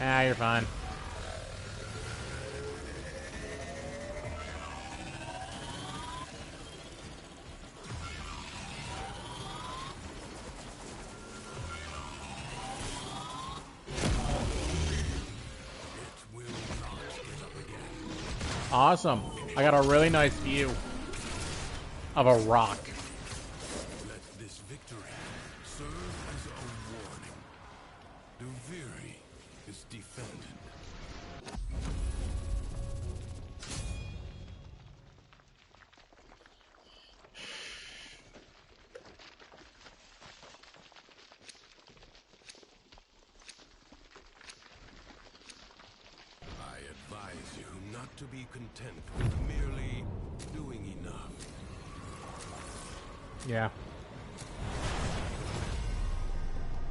Ah, you're fine. Awesome. I got a really nice view of a rock. Let this victory serve as a warning. Duviri is defended. I advise you not to be content with merely doing enough. Yeah.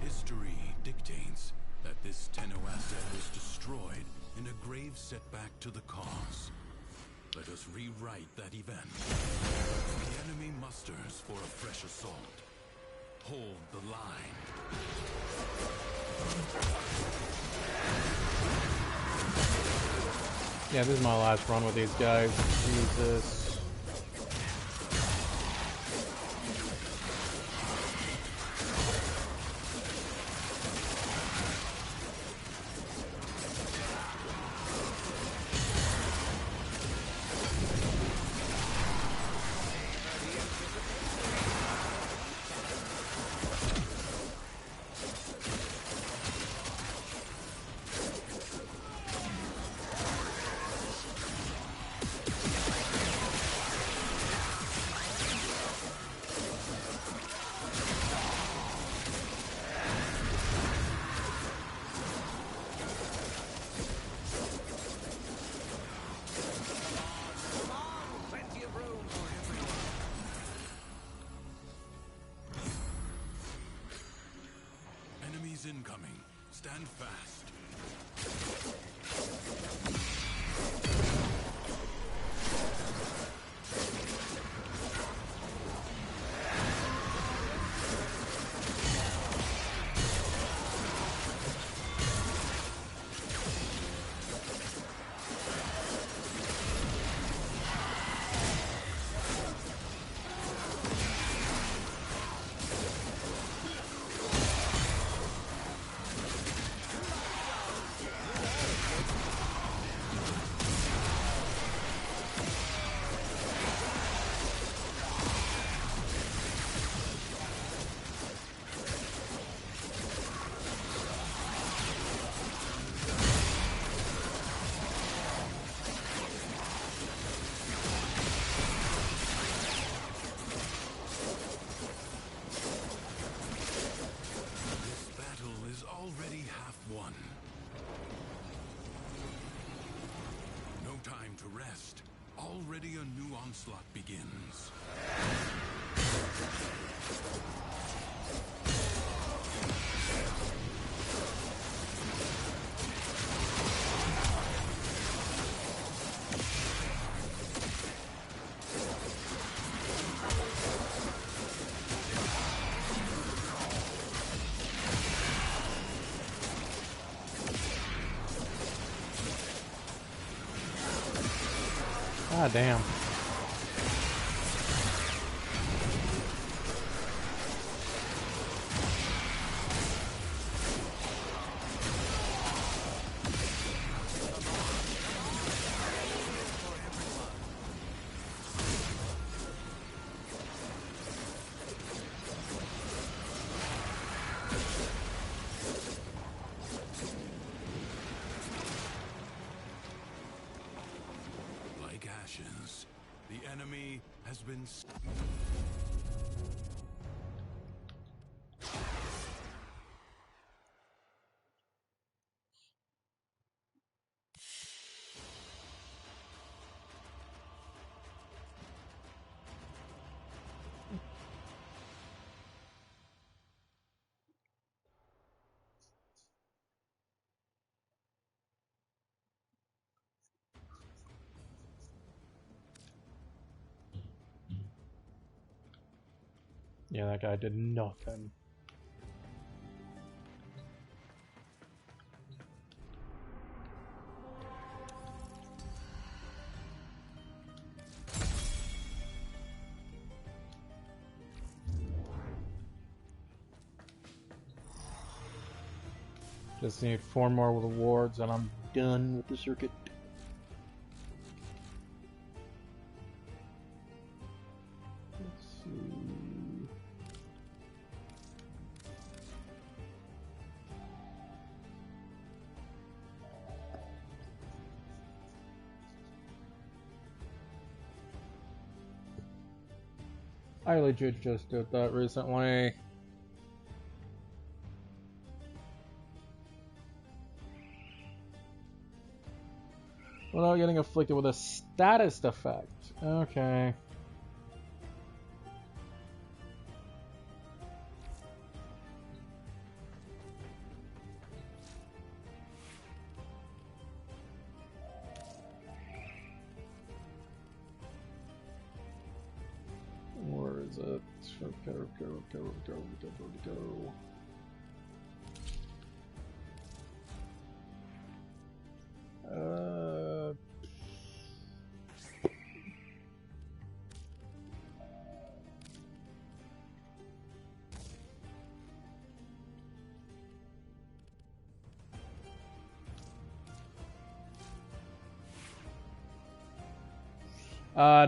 History dictates that this Tenno asset was destroyed in a grave setback to the cause. Let us rewrite that event. The enemy musters for a fresh assault. Hold the line. Yeah, this is my last run with these guys. Jesus. Enemies incoming. Stand fast. Already half won. No time to rest. Already a new onslaught begins. God damn. Like ashes, the enemy has been... Yeah, that guy did nothing. Just need 4 more rewards and I'm done with the circuit. I legit just did that recently. Without getting afflicted with a status effect. Okay. Where is it? Go.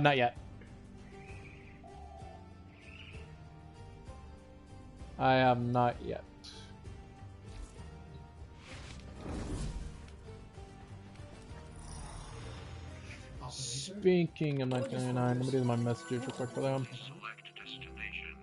Not yet. I am not yet. Speaking of 1999, let me do my messages real quick for them. Select destination.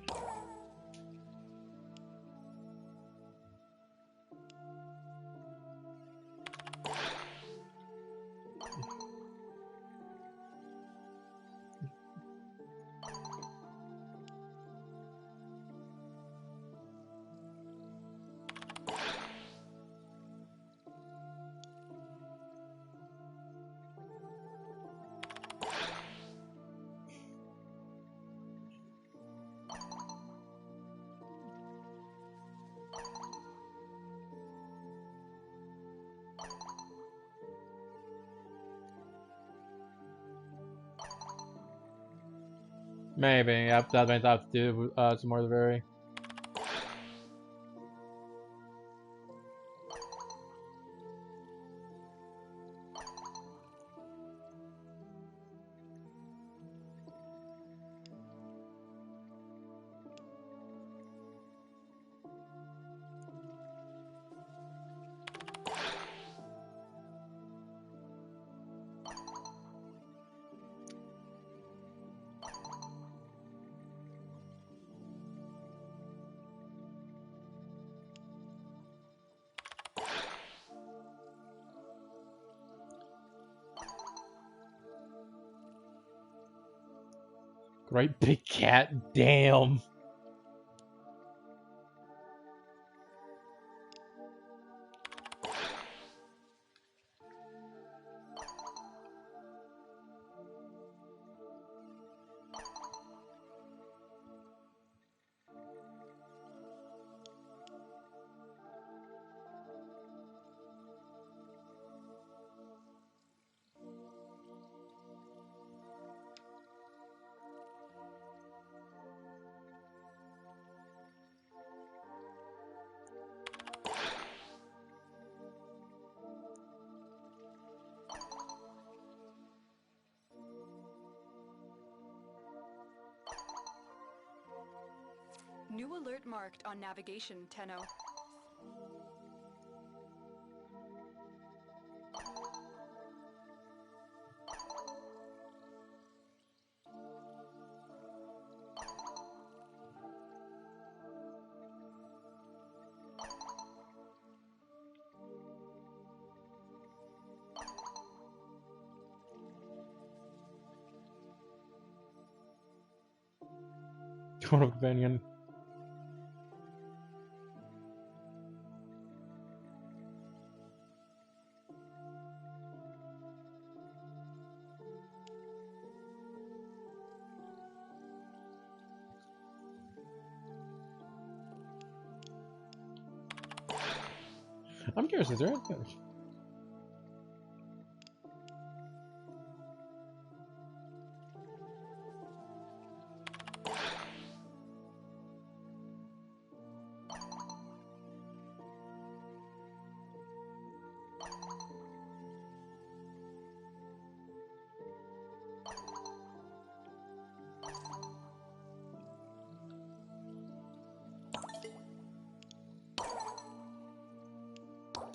Maybe. Yep, that means I have to do some more of the very. Great big cat, damn. New alert marked on navigation, Tenno. Total companion. I'm curious, is there anything?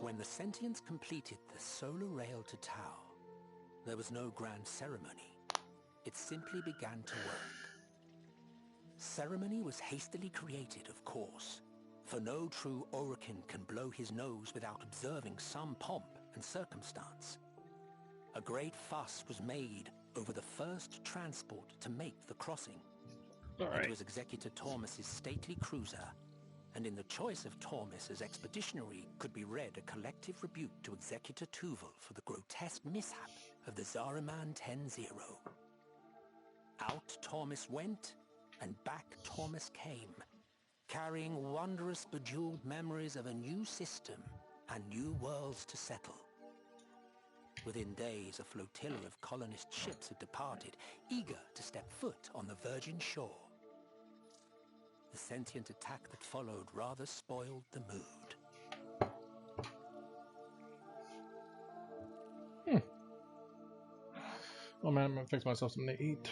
When the Sentients completed the solar rail to Tau, there was no grand ceremony. It simply began to work. ceremony was hastily created, of course, for no true Orokin can blow his nose without observing some pomp and circumstance. A great fuss was made over the first transport to make the crossing. It was Executor Tormus's stately cruiser, and in the choice of Tormus as expeditionary could be read a collective rebuke to Executor Tuval for the grotesque mishap of the Zariman 10-0. Out Tormus went, and back Tormus came, carrying wondrous bejeweled memories of a new system and new worlds to settle. Within days, a flotilla of colonist ships had departed, eager to step foot on the virgin shore. The sentient attack that followed rather spoiled the mood. Oh man, I'm gonna fix myself something to eat.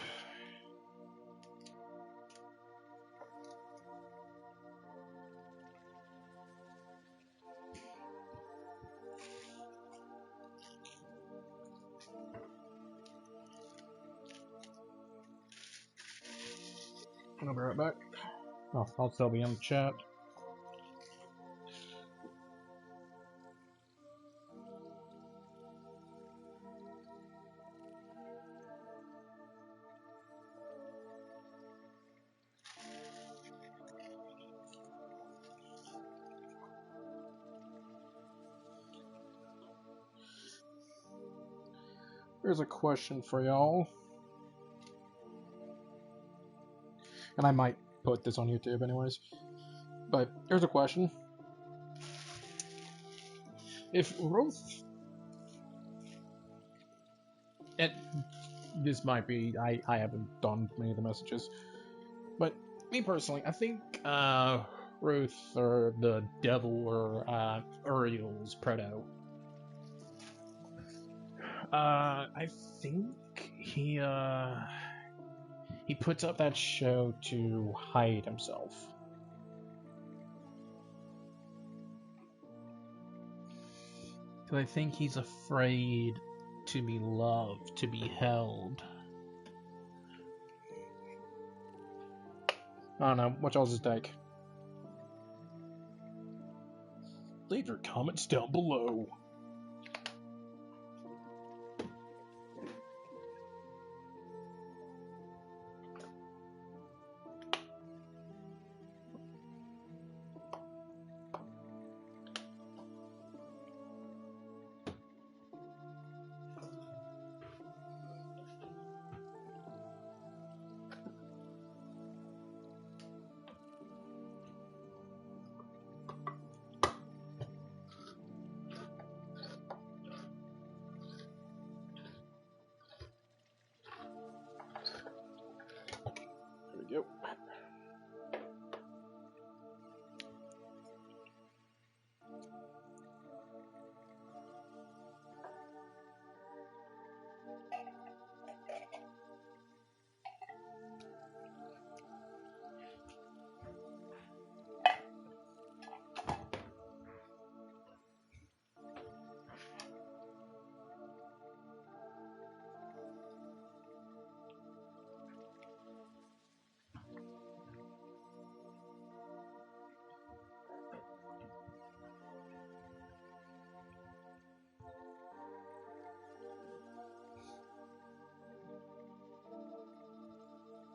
I'll be right back. Oh, I'll still be in the chat. Here's a question for y'all. And I might put this on YouTube anyways. But here's a question. If Ruth... And this might be... I haven't done many of the messages. But me personally, I think Ruth or the devil or Uriel's Preto. I think he puts up that show to hide himself. Because I think he's afraid to be loved, to be held. I don't know. What y'all's take? Leave your comments down below. There we go.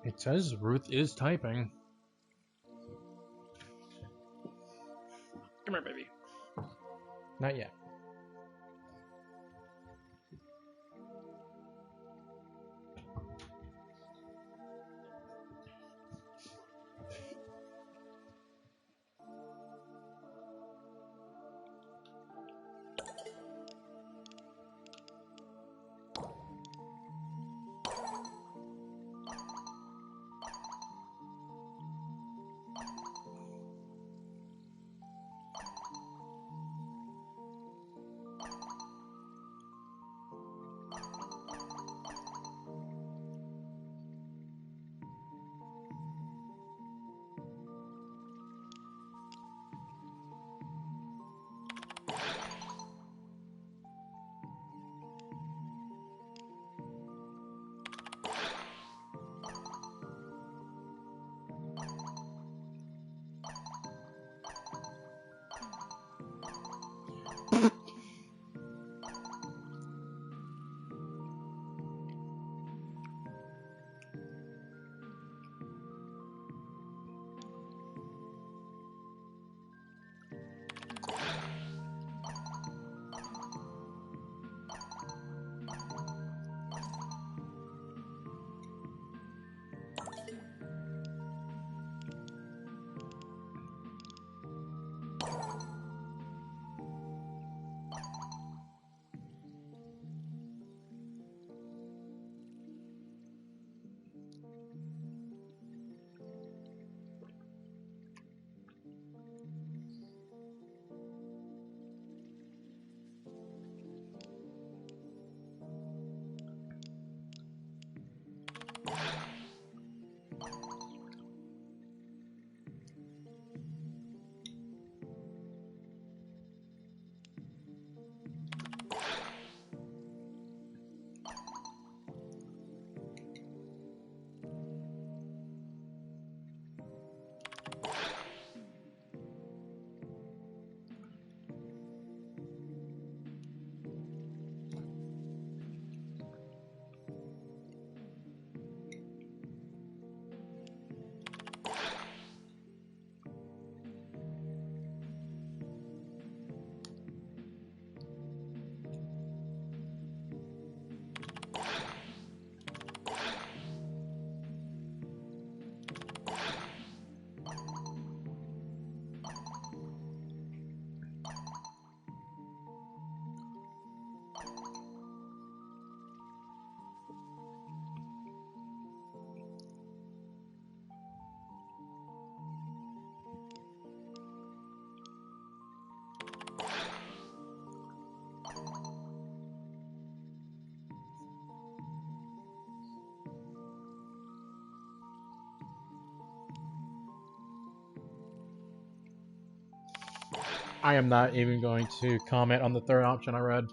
It says Ruth is typing. Come here, baby. Not yet. I am not even going to comment on the third option I read.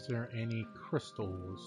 Was there any crystals?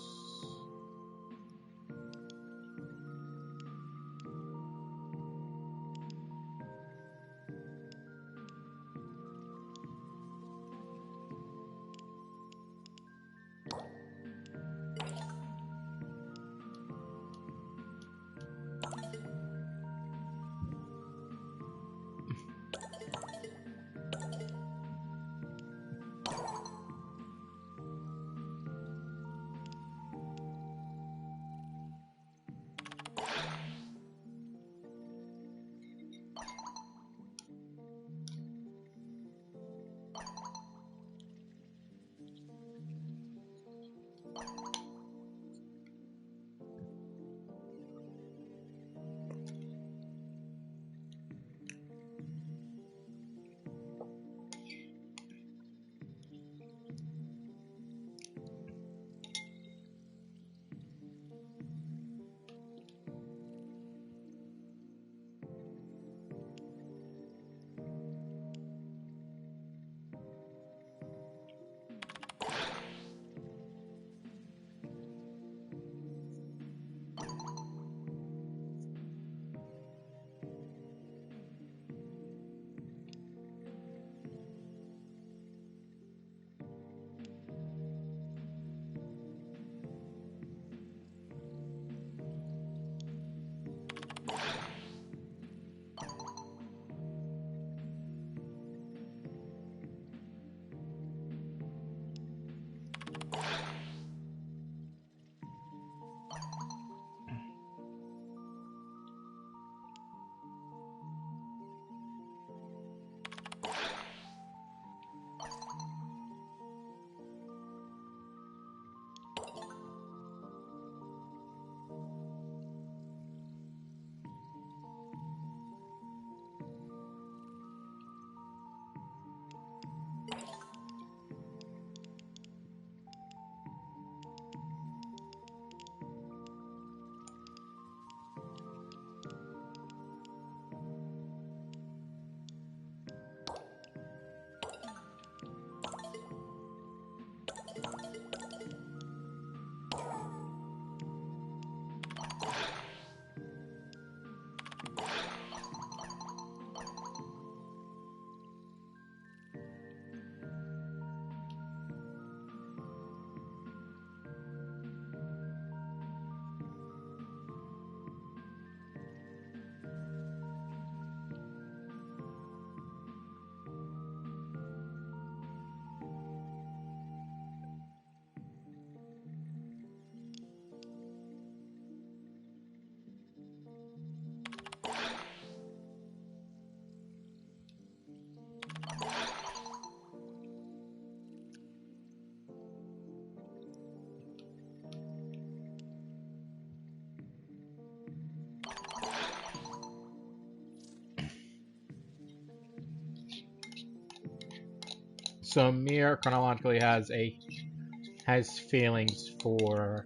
So Mir chronologically has feelings for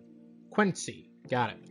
Quincy. Got it.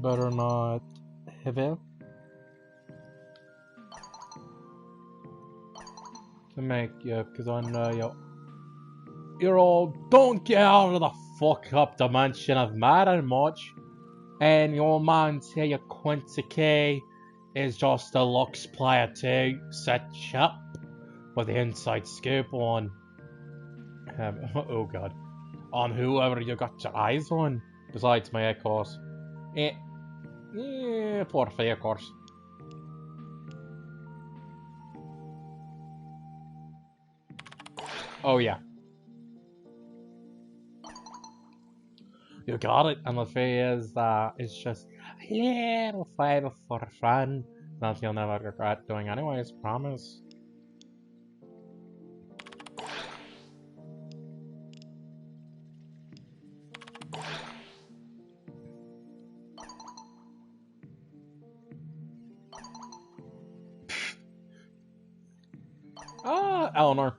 Better not have it. To make you, because I know you're all don't get out of the fuck up dimension of matter much. And your man say your Quincy K is just a Lux player too. Set up with the inside scoop on oh god. On whoever you got your eyes on. Besides my of course. Poor Faye of course. Oh yeah. You got it, and the thing is that it's just a little favor for a friend that you'll never regret doing anyways, promise. Eleanor.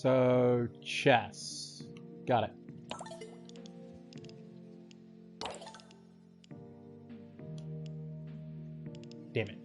So, chess. Got it. Damn it.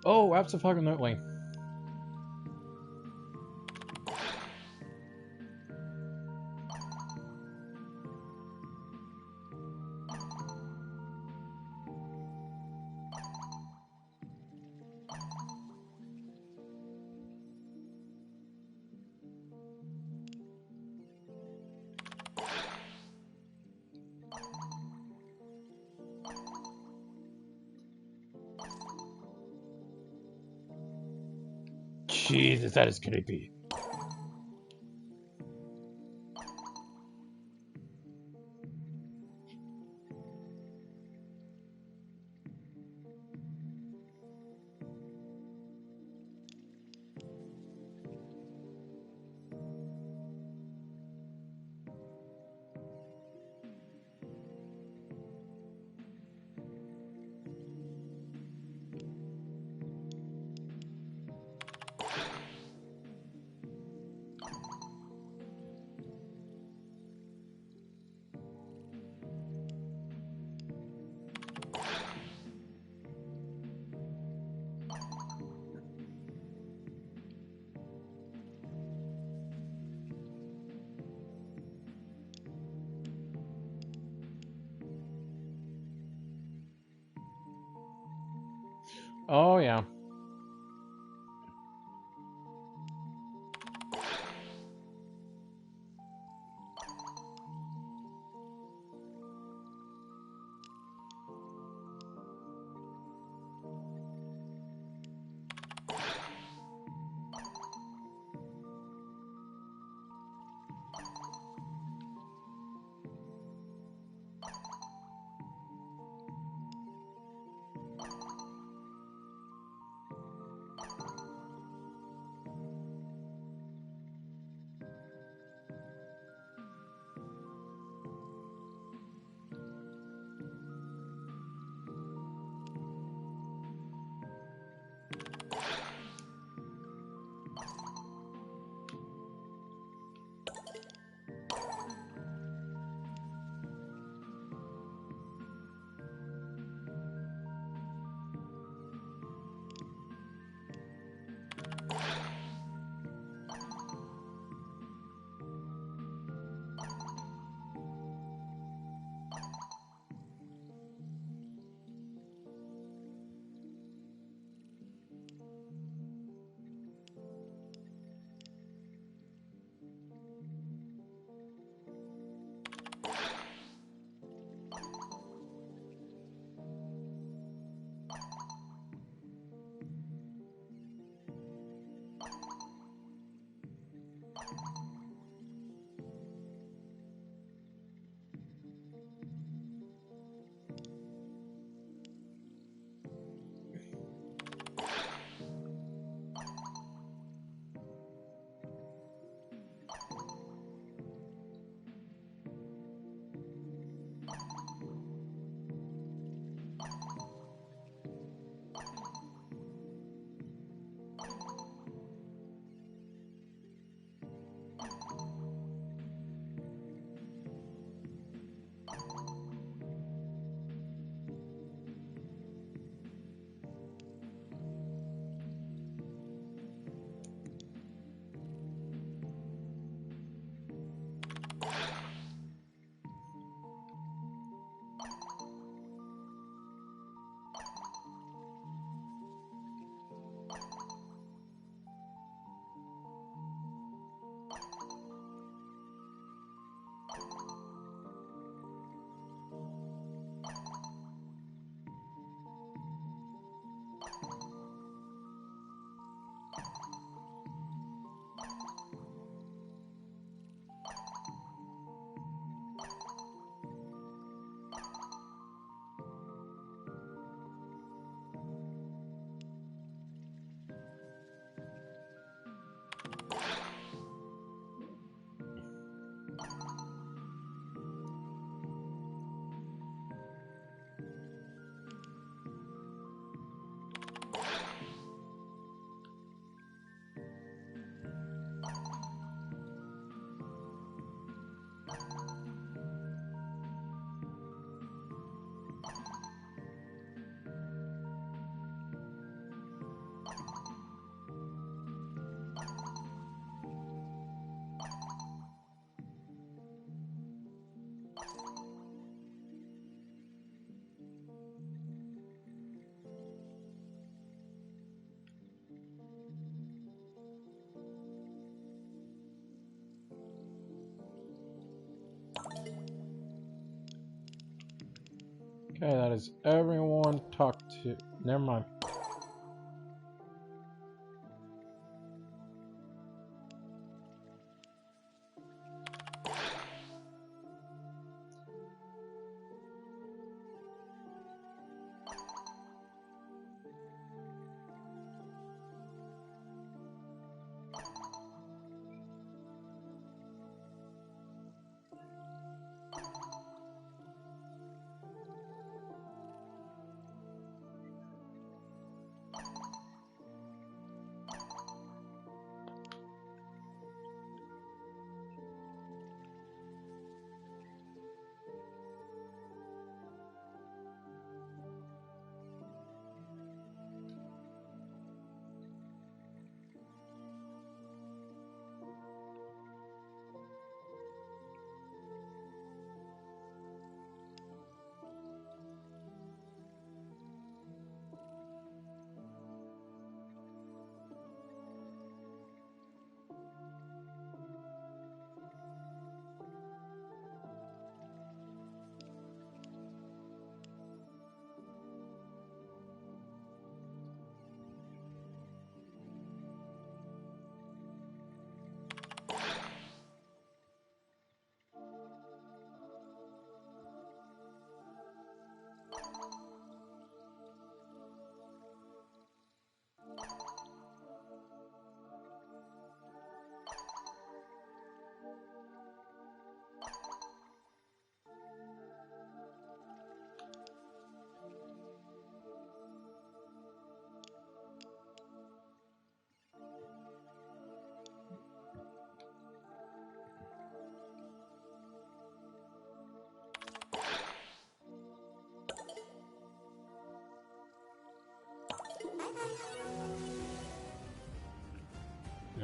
Oh, absolutely. Jesus, that is creepy. Oh, yeah. Okay, that is everyone talked to. Never mind.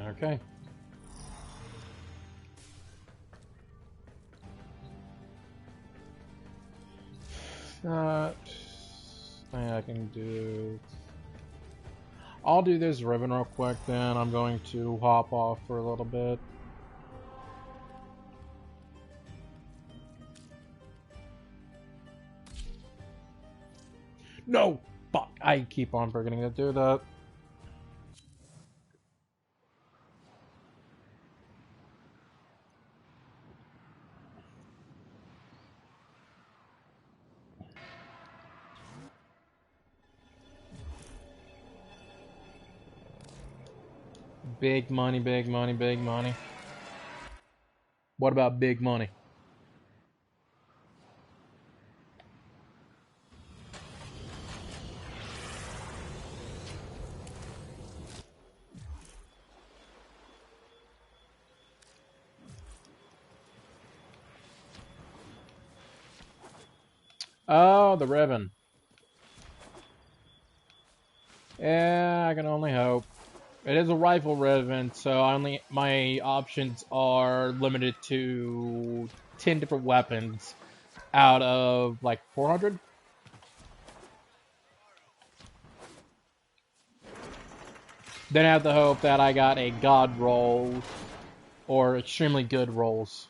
Okay. That I can do. I'll do this ribbon real quick, then I'm going to hop off for a little bit. No! Fuck! I keep on forgetting to do that. Big money, big money, big money. What about big money? Oh, the ribbon. Yeah, I can only hope. It is a rifle ribbon, so my options are limited to 10 different weapons out of like 400. Then I have to hope that I got a god roll or extremely good rolls.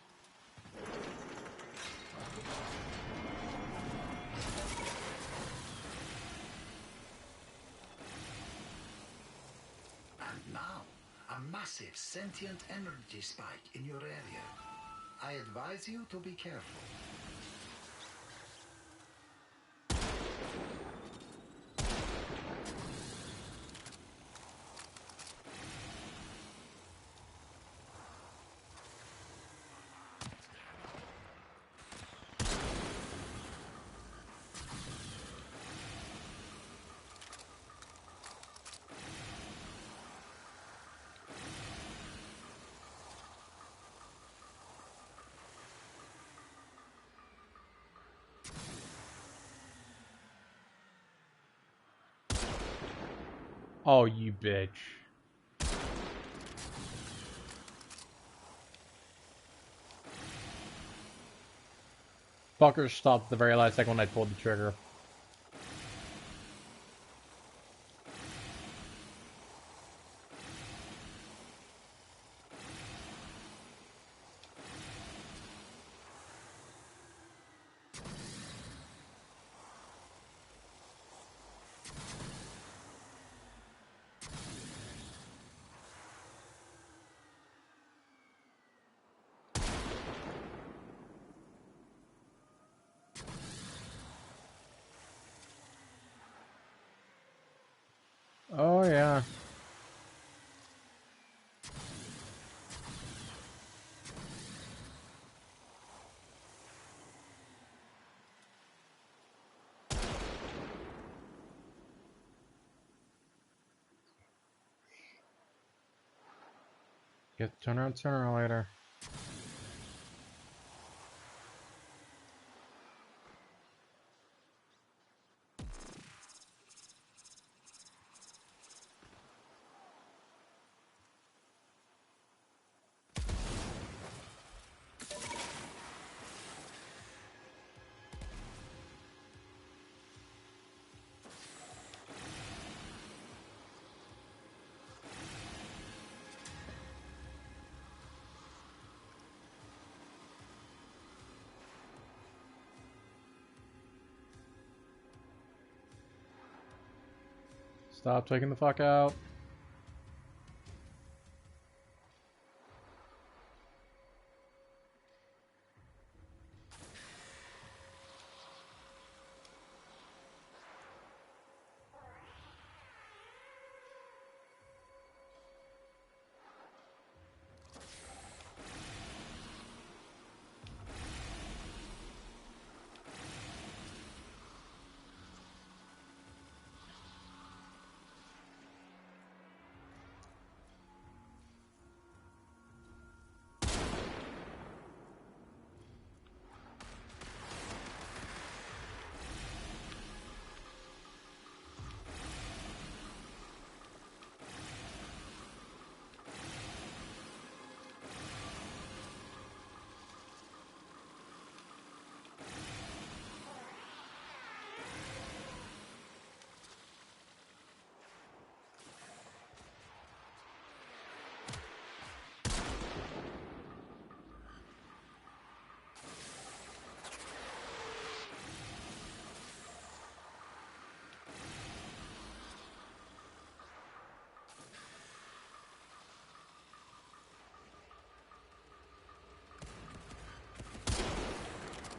And now, a massive sentient energy spike in your area. I advise you to be careful. Oh, you bitch. Fucker stopped at the very last second when I pulled the trigger. Oh yeah. Get turn around sooner or later. Stop taking the fuck out.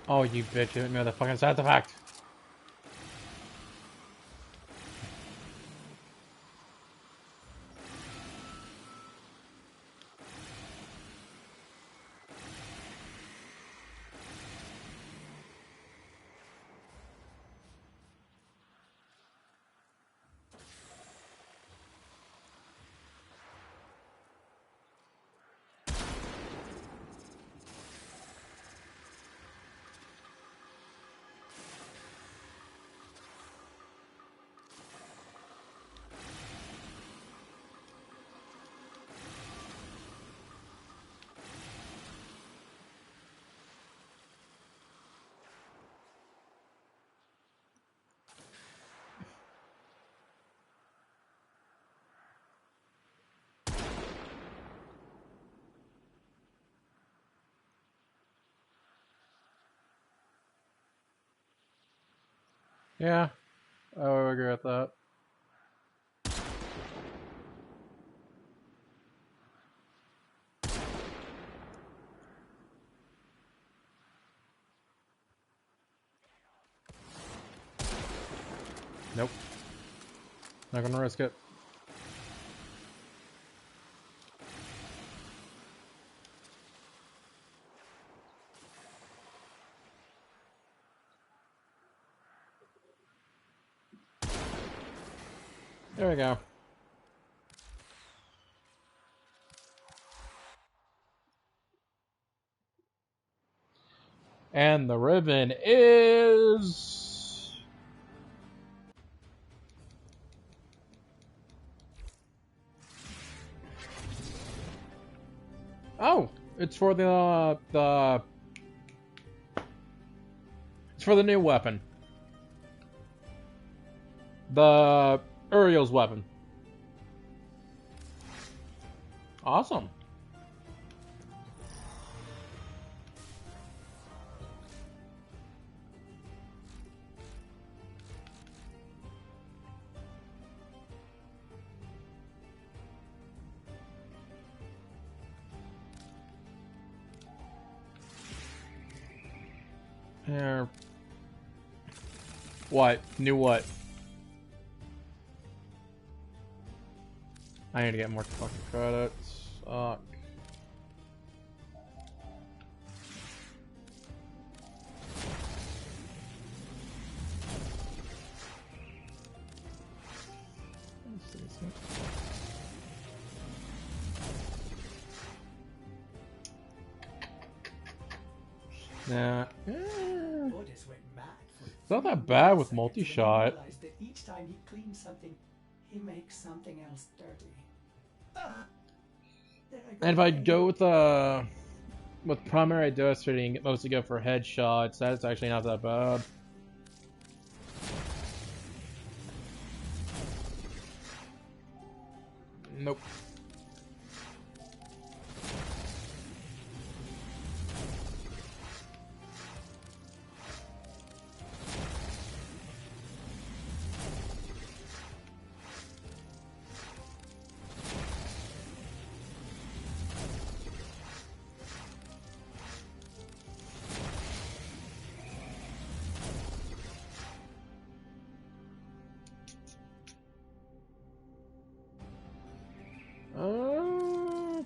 Oh, you bitch, you hit me with a fucking artifact. Yeah, I would agree with that. Nope. Not gonna risk it. There we go. And the ribbon is... Oh, it's for it's for the new weapon. The Uriel's weapon. Awesome. Here. What? New what? I need to get more fucking credits. Fuck. Nah. Otis went mad for It's not that bad with seconds when he multi-shot. realized that each time he cleans something, he makes something else dirty. Then I And if I go with primary adversary and mostly go for headshots, that's actually not that bad. Nope.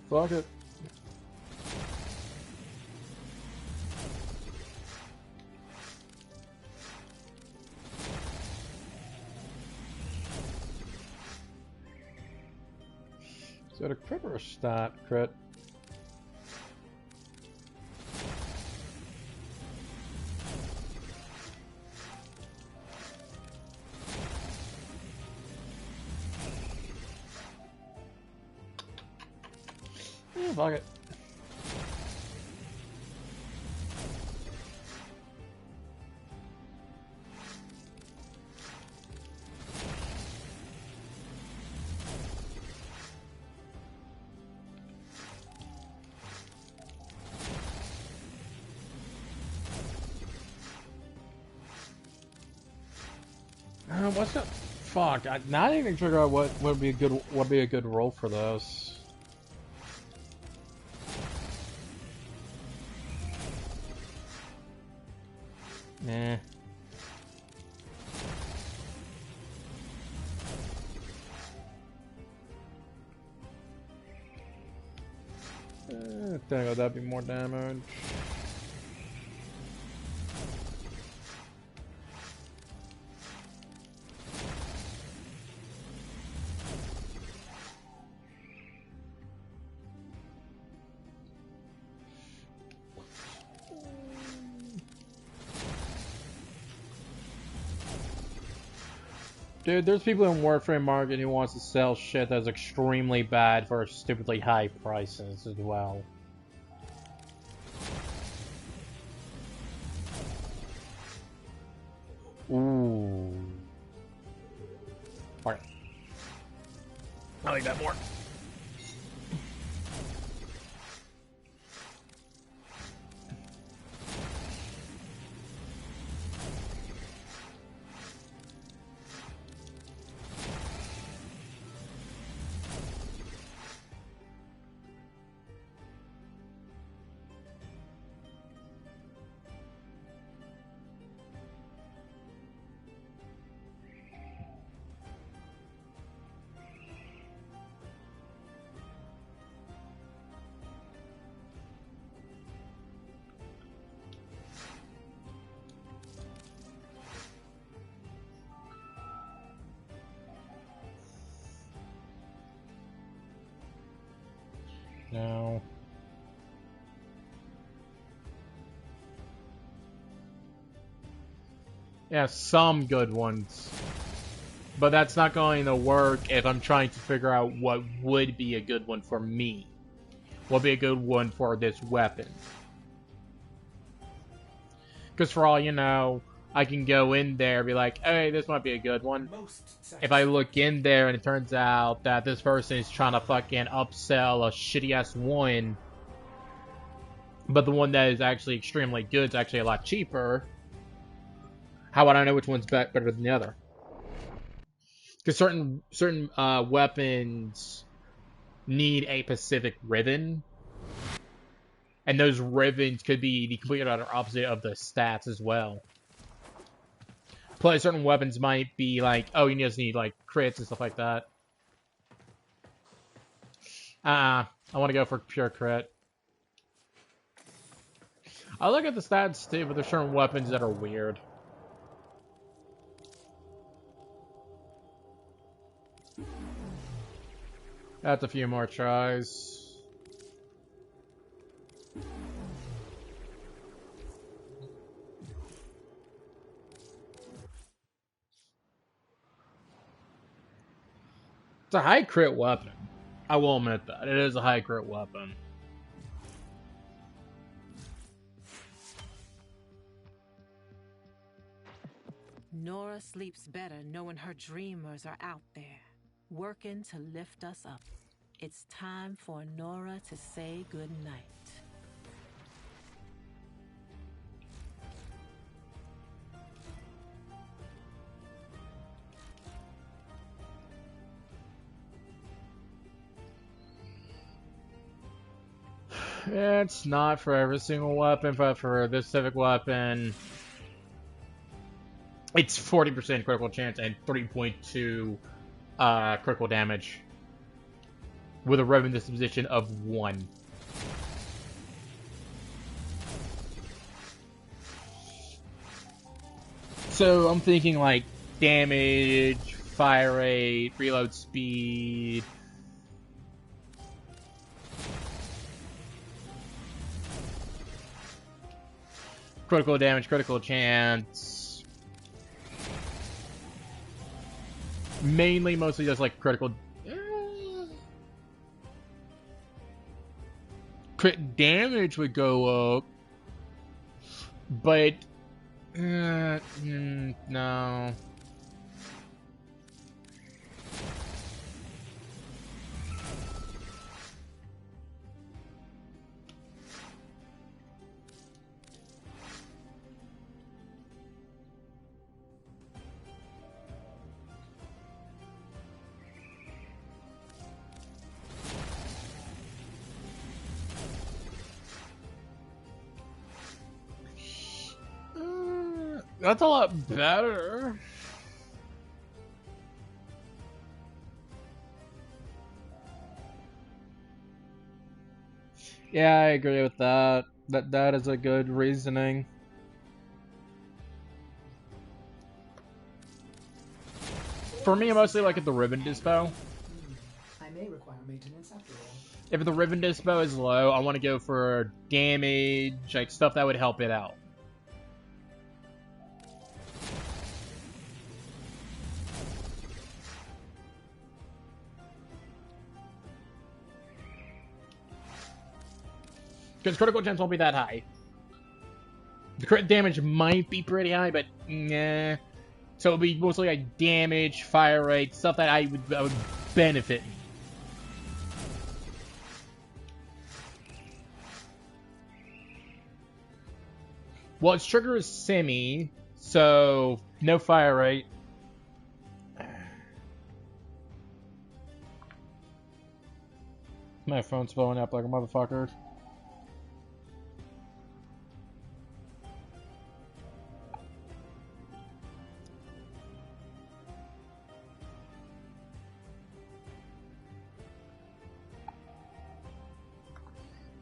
Fuck it. Is that a crit or a stat crit? Yeah, fuck it. What's up? Fuck! Now I need to figure out what would be a good role for this. Nah. Think that'd be more damage. Dude, there's people in Warframe Market who wants to sell shit that's extremely bad for stupidly high prices as well. Ooh. Alright. I like that more. No. Yeah, some good ones. But that's not going to work if I'm trying to figure out what would be a good one for me. What would be a good one for this weapon. Because for all you know, I can go in there and be like, hey, this might be a good one. If I look in there and it turns out that this person is trying to fucking upsell a shitty-ass one, but the one that is actually extremely good is actually a lot cheaper, how would I know which one's better than the other? Because certain weapons need a specific ribbon, and those ribbons could be the complete utter opposite of the stats as well. Plus, certain weapons might be like, oh, you just need like crits and stuff like that. I want to go for pure crit. I look at the stats too, but there's certain weapons that are weird. That's a few more tries. It's a high crit weapon. I will admit that. It is a high crit weapon. Nora sleeps better knowing her dreamers are out there, working to lift us up. It's time for Nora to say goodnight. It's not for every single weapon, but for this specific weapon, it's 40% critical chance and 3.2 critical damage with a revenue disposition of 1. So I'm thinking like damage, fire rate, reload speed. Critical damage, critical chance. Mostly just like critical. Crit damage would go up, but no. That's a lot better. Yeah, I agree with that. That is a good reasoning. For me, I mostly look at the ribbon dispo. I may require maintenance after all. If the ribbon dispo is low, I want to go for damage, like stuff that would help it out. Because critical chance won't be that high. The crit damage might be pretty high, but nah. So it'll be mostly like damage, fire rate, stuff that I would benefit me. Well, its trigger is semi, so no fire rate. My phone's blowing up like a motherfucker.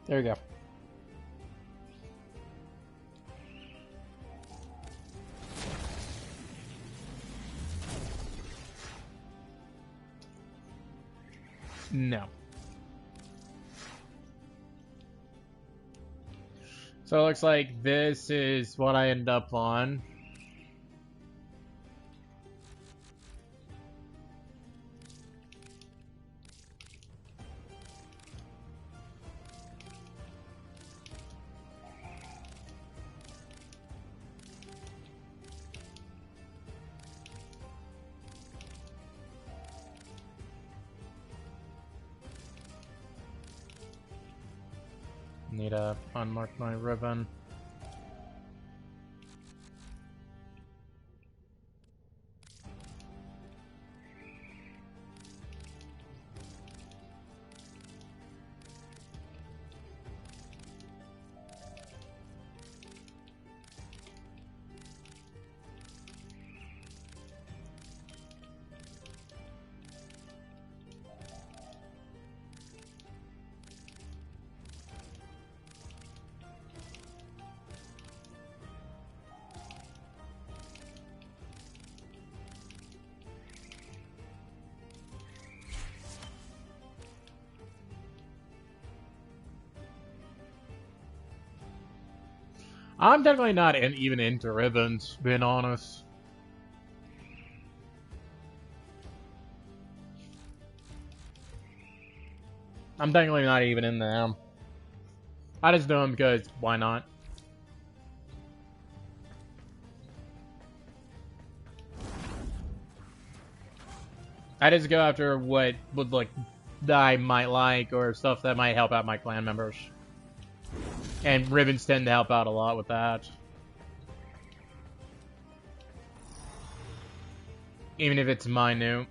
There you go. No. So it looks like this is what I end up on. Need to unmark my ribbon. I'm technically not even into ribbons, being honest. I'm technically not even in them. I just do them because why not? I just go after what would like that I might like or stuff that might help out my clan members. And ribbons tend to help out a lot with that. Even if it's minute.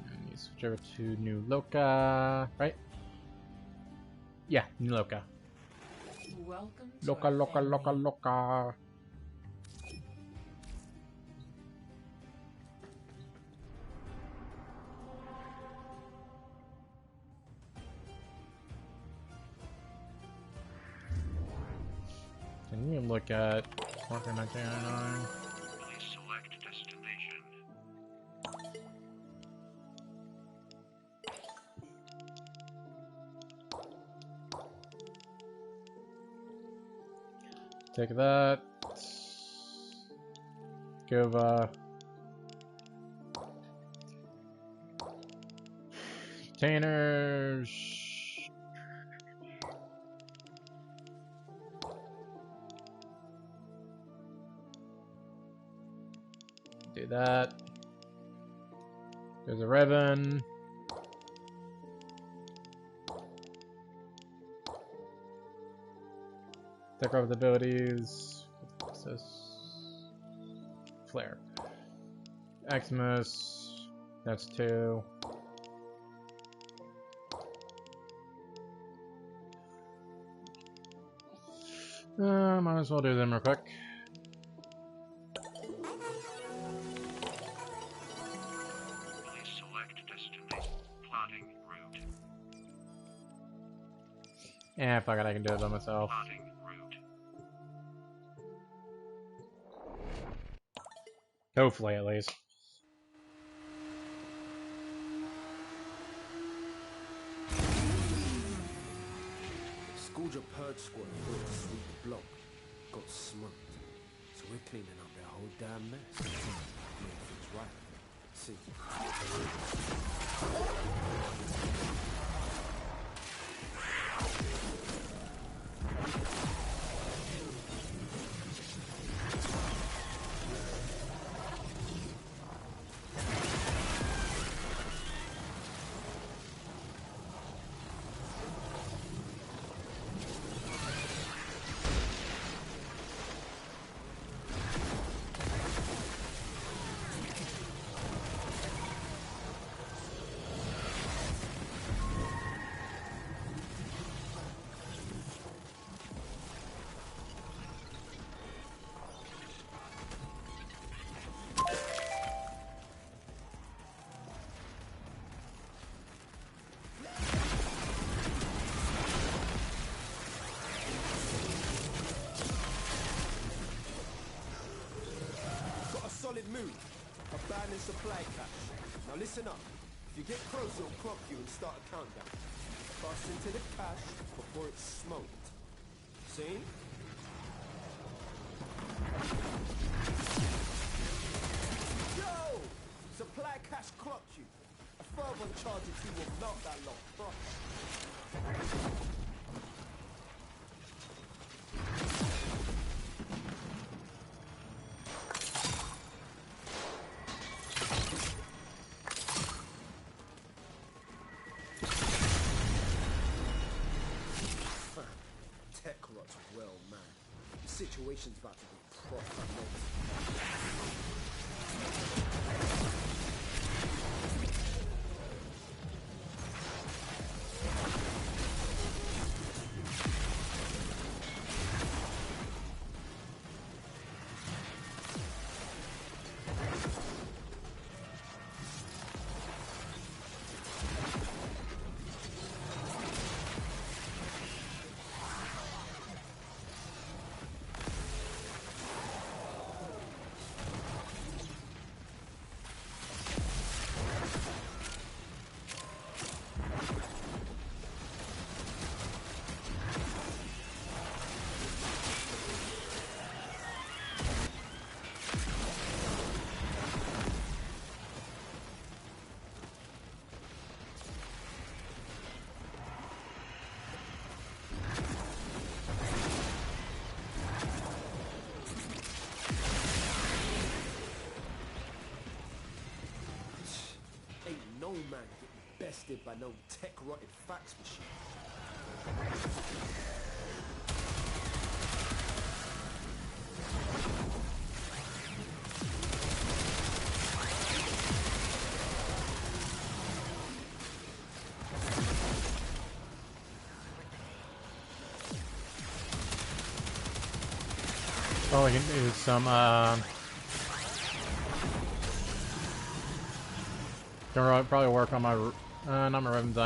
Let me switch over to New Loka, right? Yeah, New Loka. Welcome to Loka, our Loka, family. Loka, Loka. Can you look at Warframe 1999? Please select destination. Take that. Give containers. Do that. There's a ribbon. Take off the abilities. What's this? Flare. Xmas. That's 2. Might as well do them real quick. Please select destination. Plotting route. Yeah, fuck it, I can do it by myself. Plotting route. Hopefully, at least. Schooled purge squad thought to sweep the block. Got smoked. So we're cleaning up their whole damn mess. Yeah, if it's right. See. Mood. Abandon supply cache. Now listen up. If you get close, it'll clock you and start a countdown. Bust into the cache before it's smoked. See? Yo! Supply cache clocked you. A further charge or two will melt that lot. Situation's about to be proper man getting bested by no tech-rotted fax machine. Oh, I can do some, can probably work on my, not my ribbons,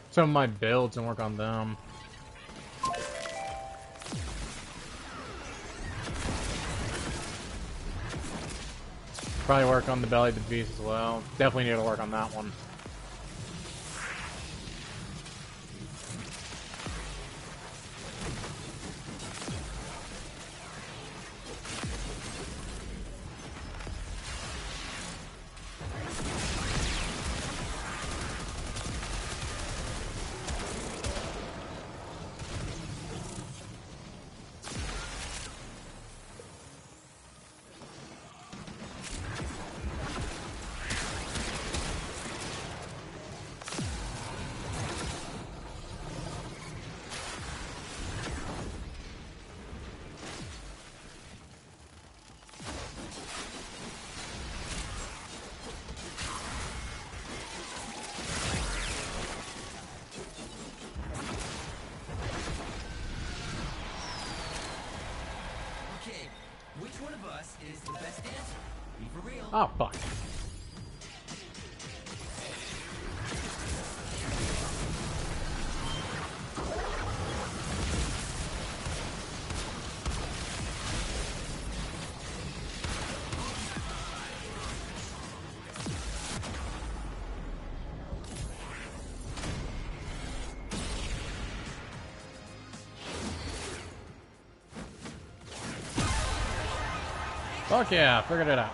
some of my builds and work on them. Probably work on the belly of the beast as well. Definitely need to work on that one. Oh, fuck. Fuck yeah, figured it out.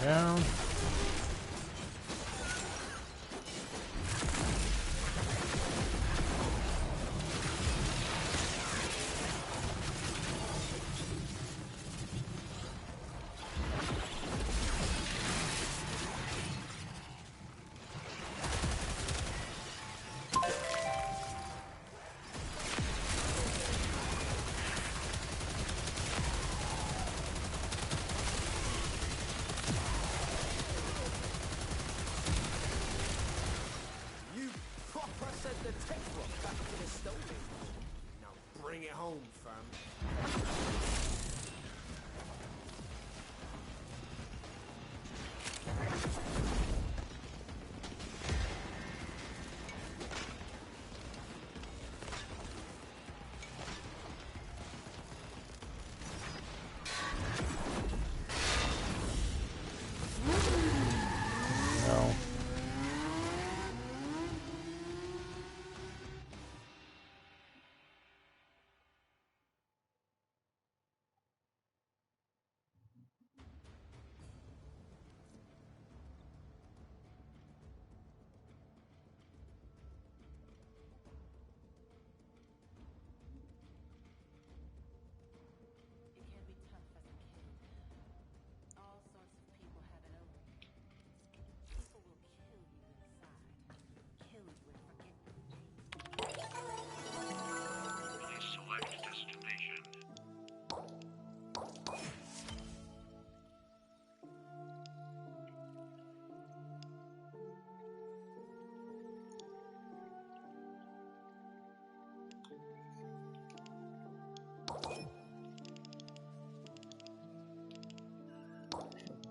Down. Bring it home, fam.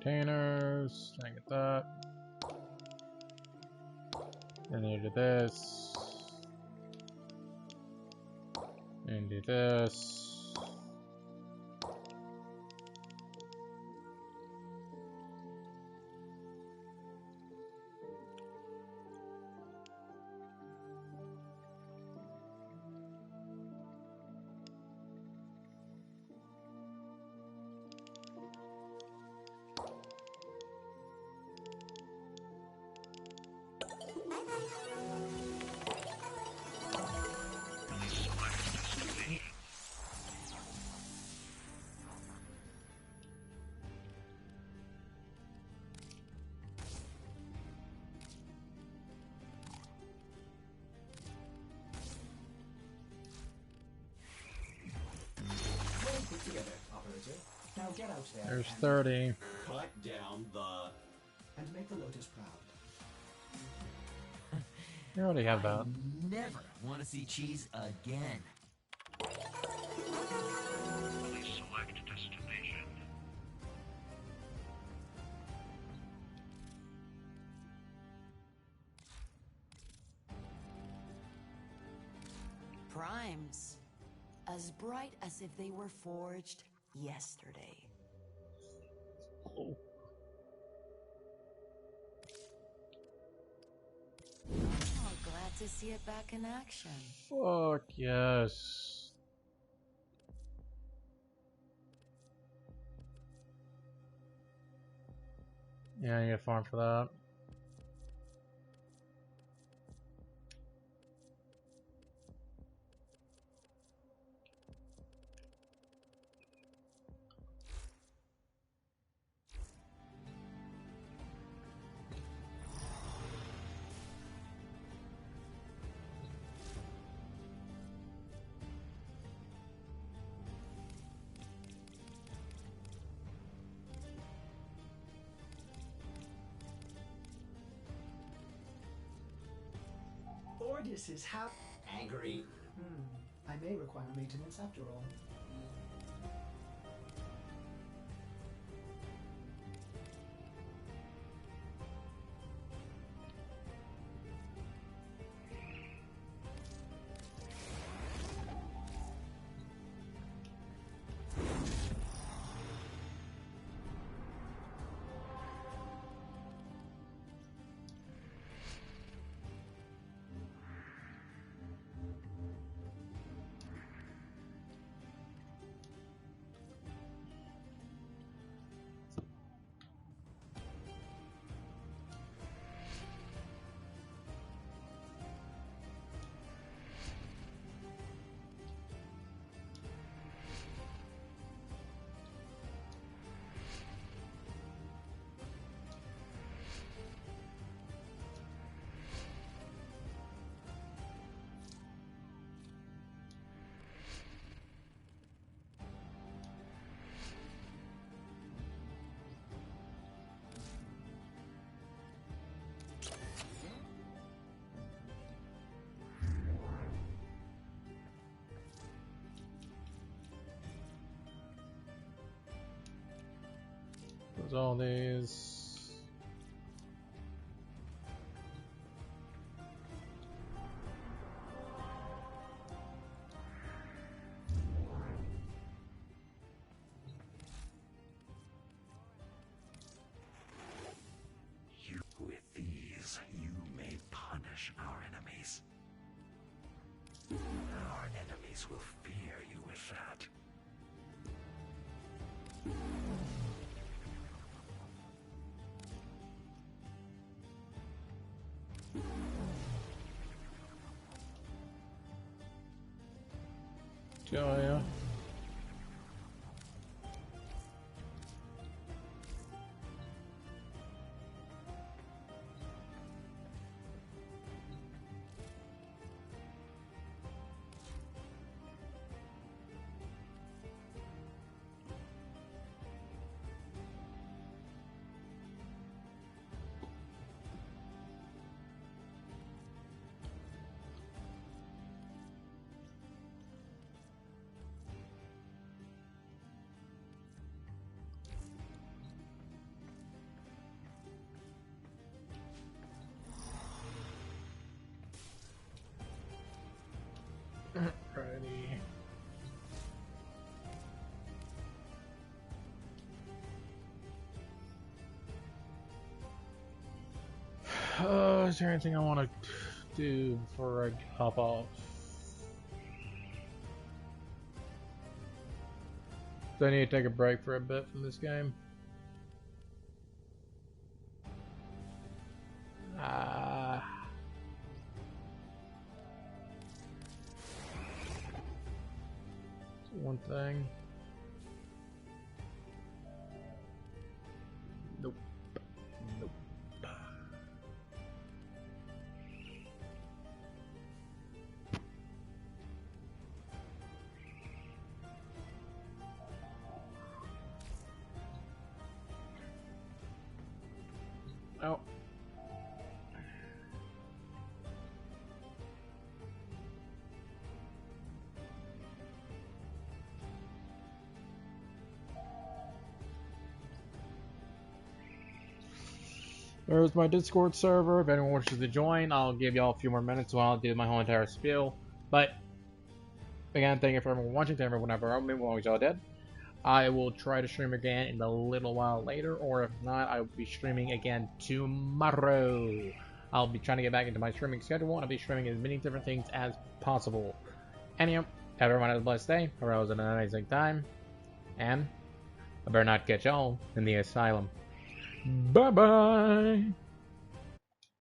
containers. I get that. And you do this. And do this. Well put together, operator. Now get out there. There's and 30. Cut down the... And make the Lotus proud. You already have that. Never want to see cheese again. Please select destination. Primes. As bright as if they were forged yesterday. Oh. Oh, glad to see it back in action. Fuck yes. Yeah, you get farm for that. Ordis is Angry. I may require maintenance after all. There's all these. With these, you may punish our enemies. Our enemies will fear you with that. Oh, yeah. Is there anything I want to do before I hop off? Do I need to take a break for a bit from this game? One thing. Nope. Nope. Oh. There's my Discord server. If anyone wishes to join, I'll give y'all a few more minutes while I'll do my whole entire spiel. But, again, thank you for everyone watching. Thank you for everyone whenever I'm long as y'all dead. I will try to stream again in a little while later, or if not, I will be streaming again tomorrow. I'll be trying to get back into my streaming schedule, and I'll be streaming as many different things as possible. Anyhow, everyone have a blessed day. Hope it was an amazing time. And I better not catch y'all in the asylum. Bye-bye!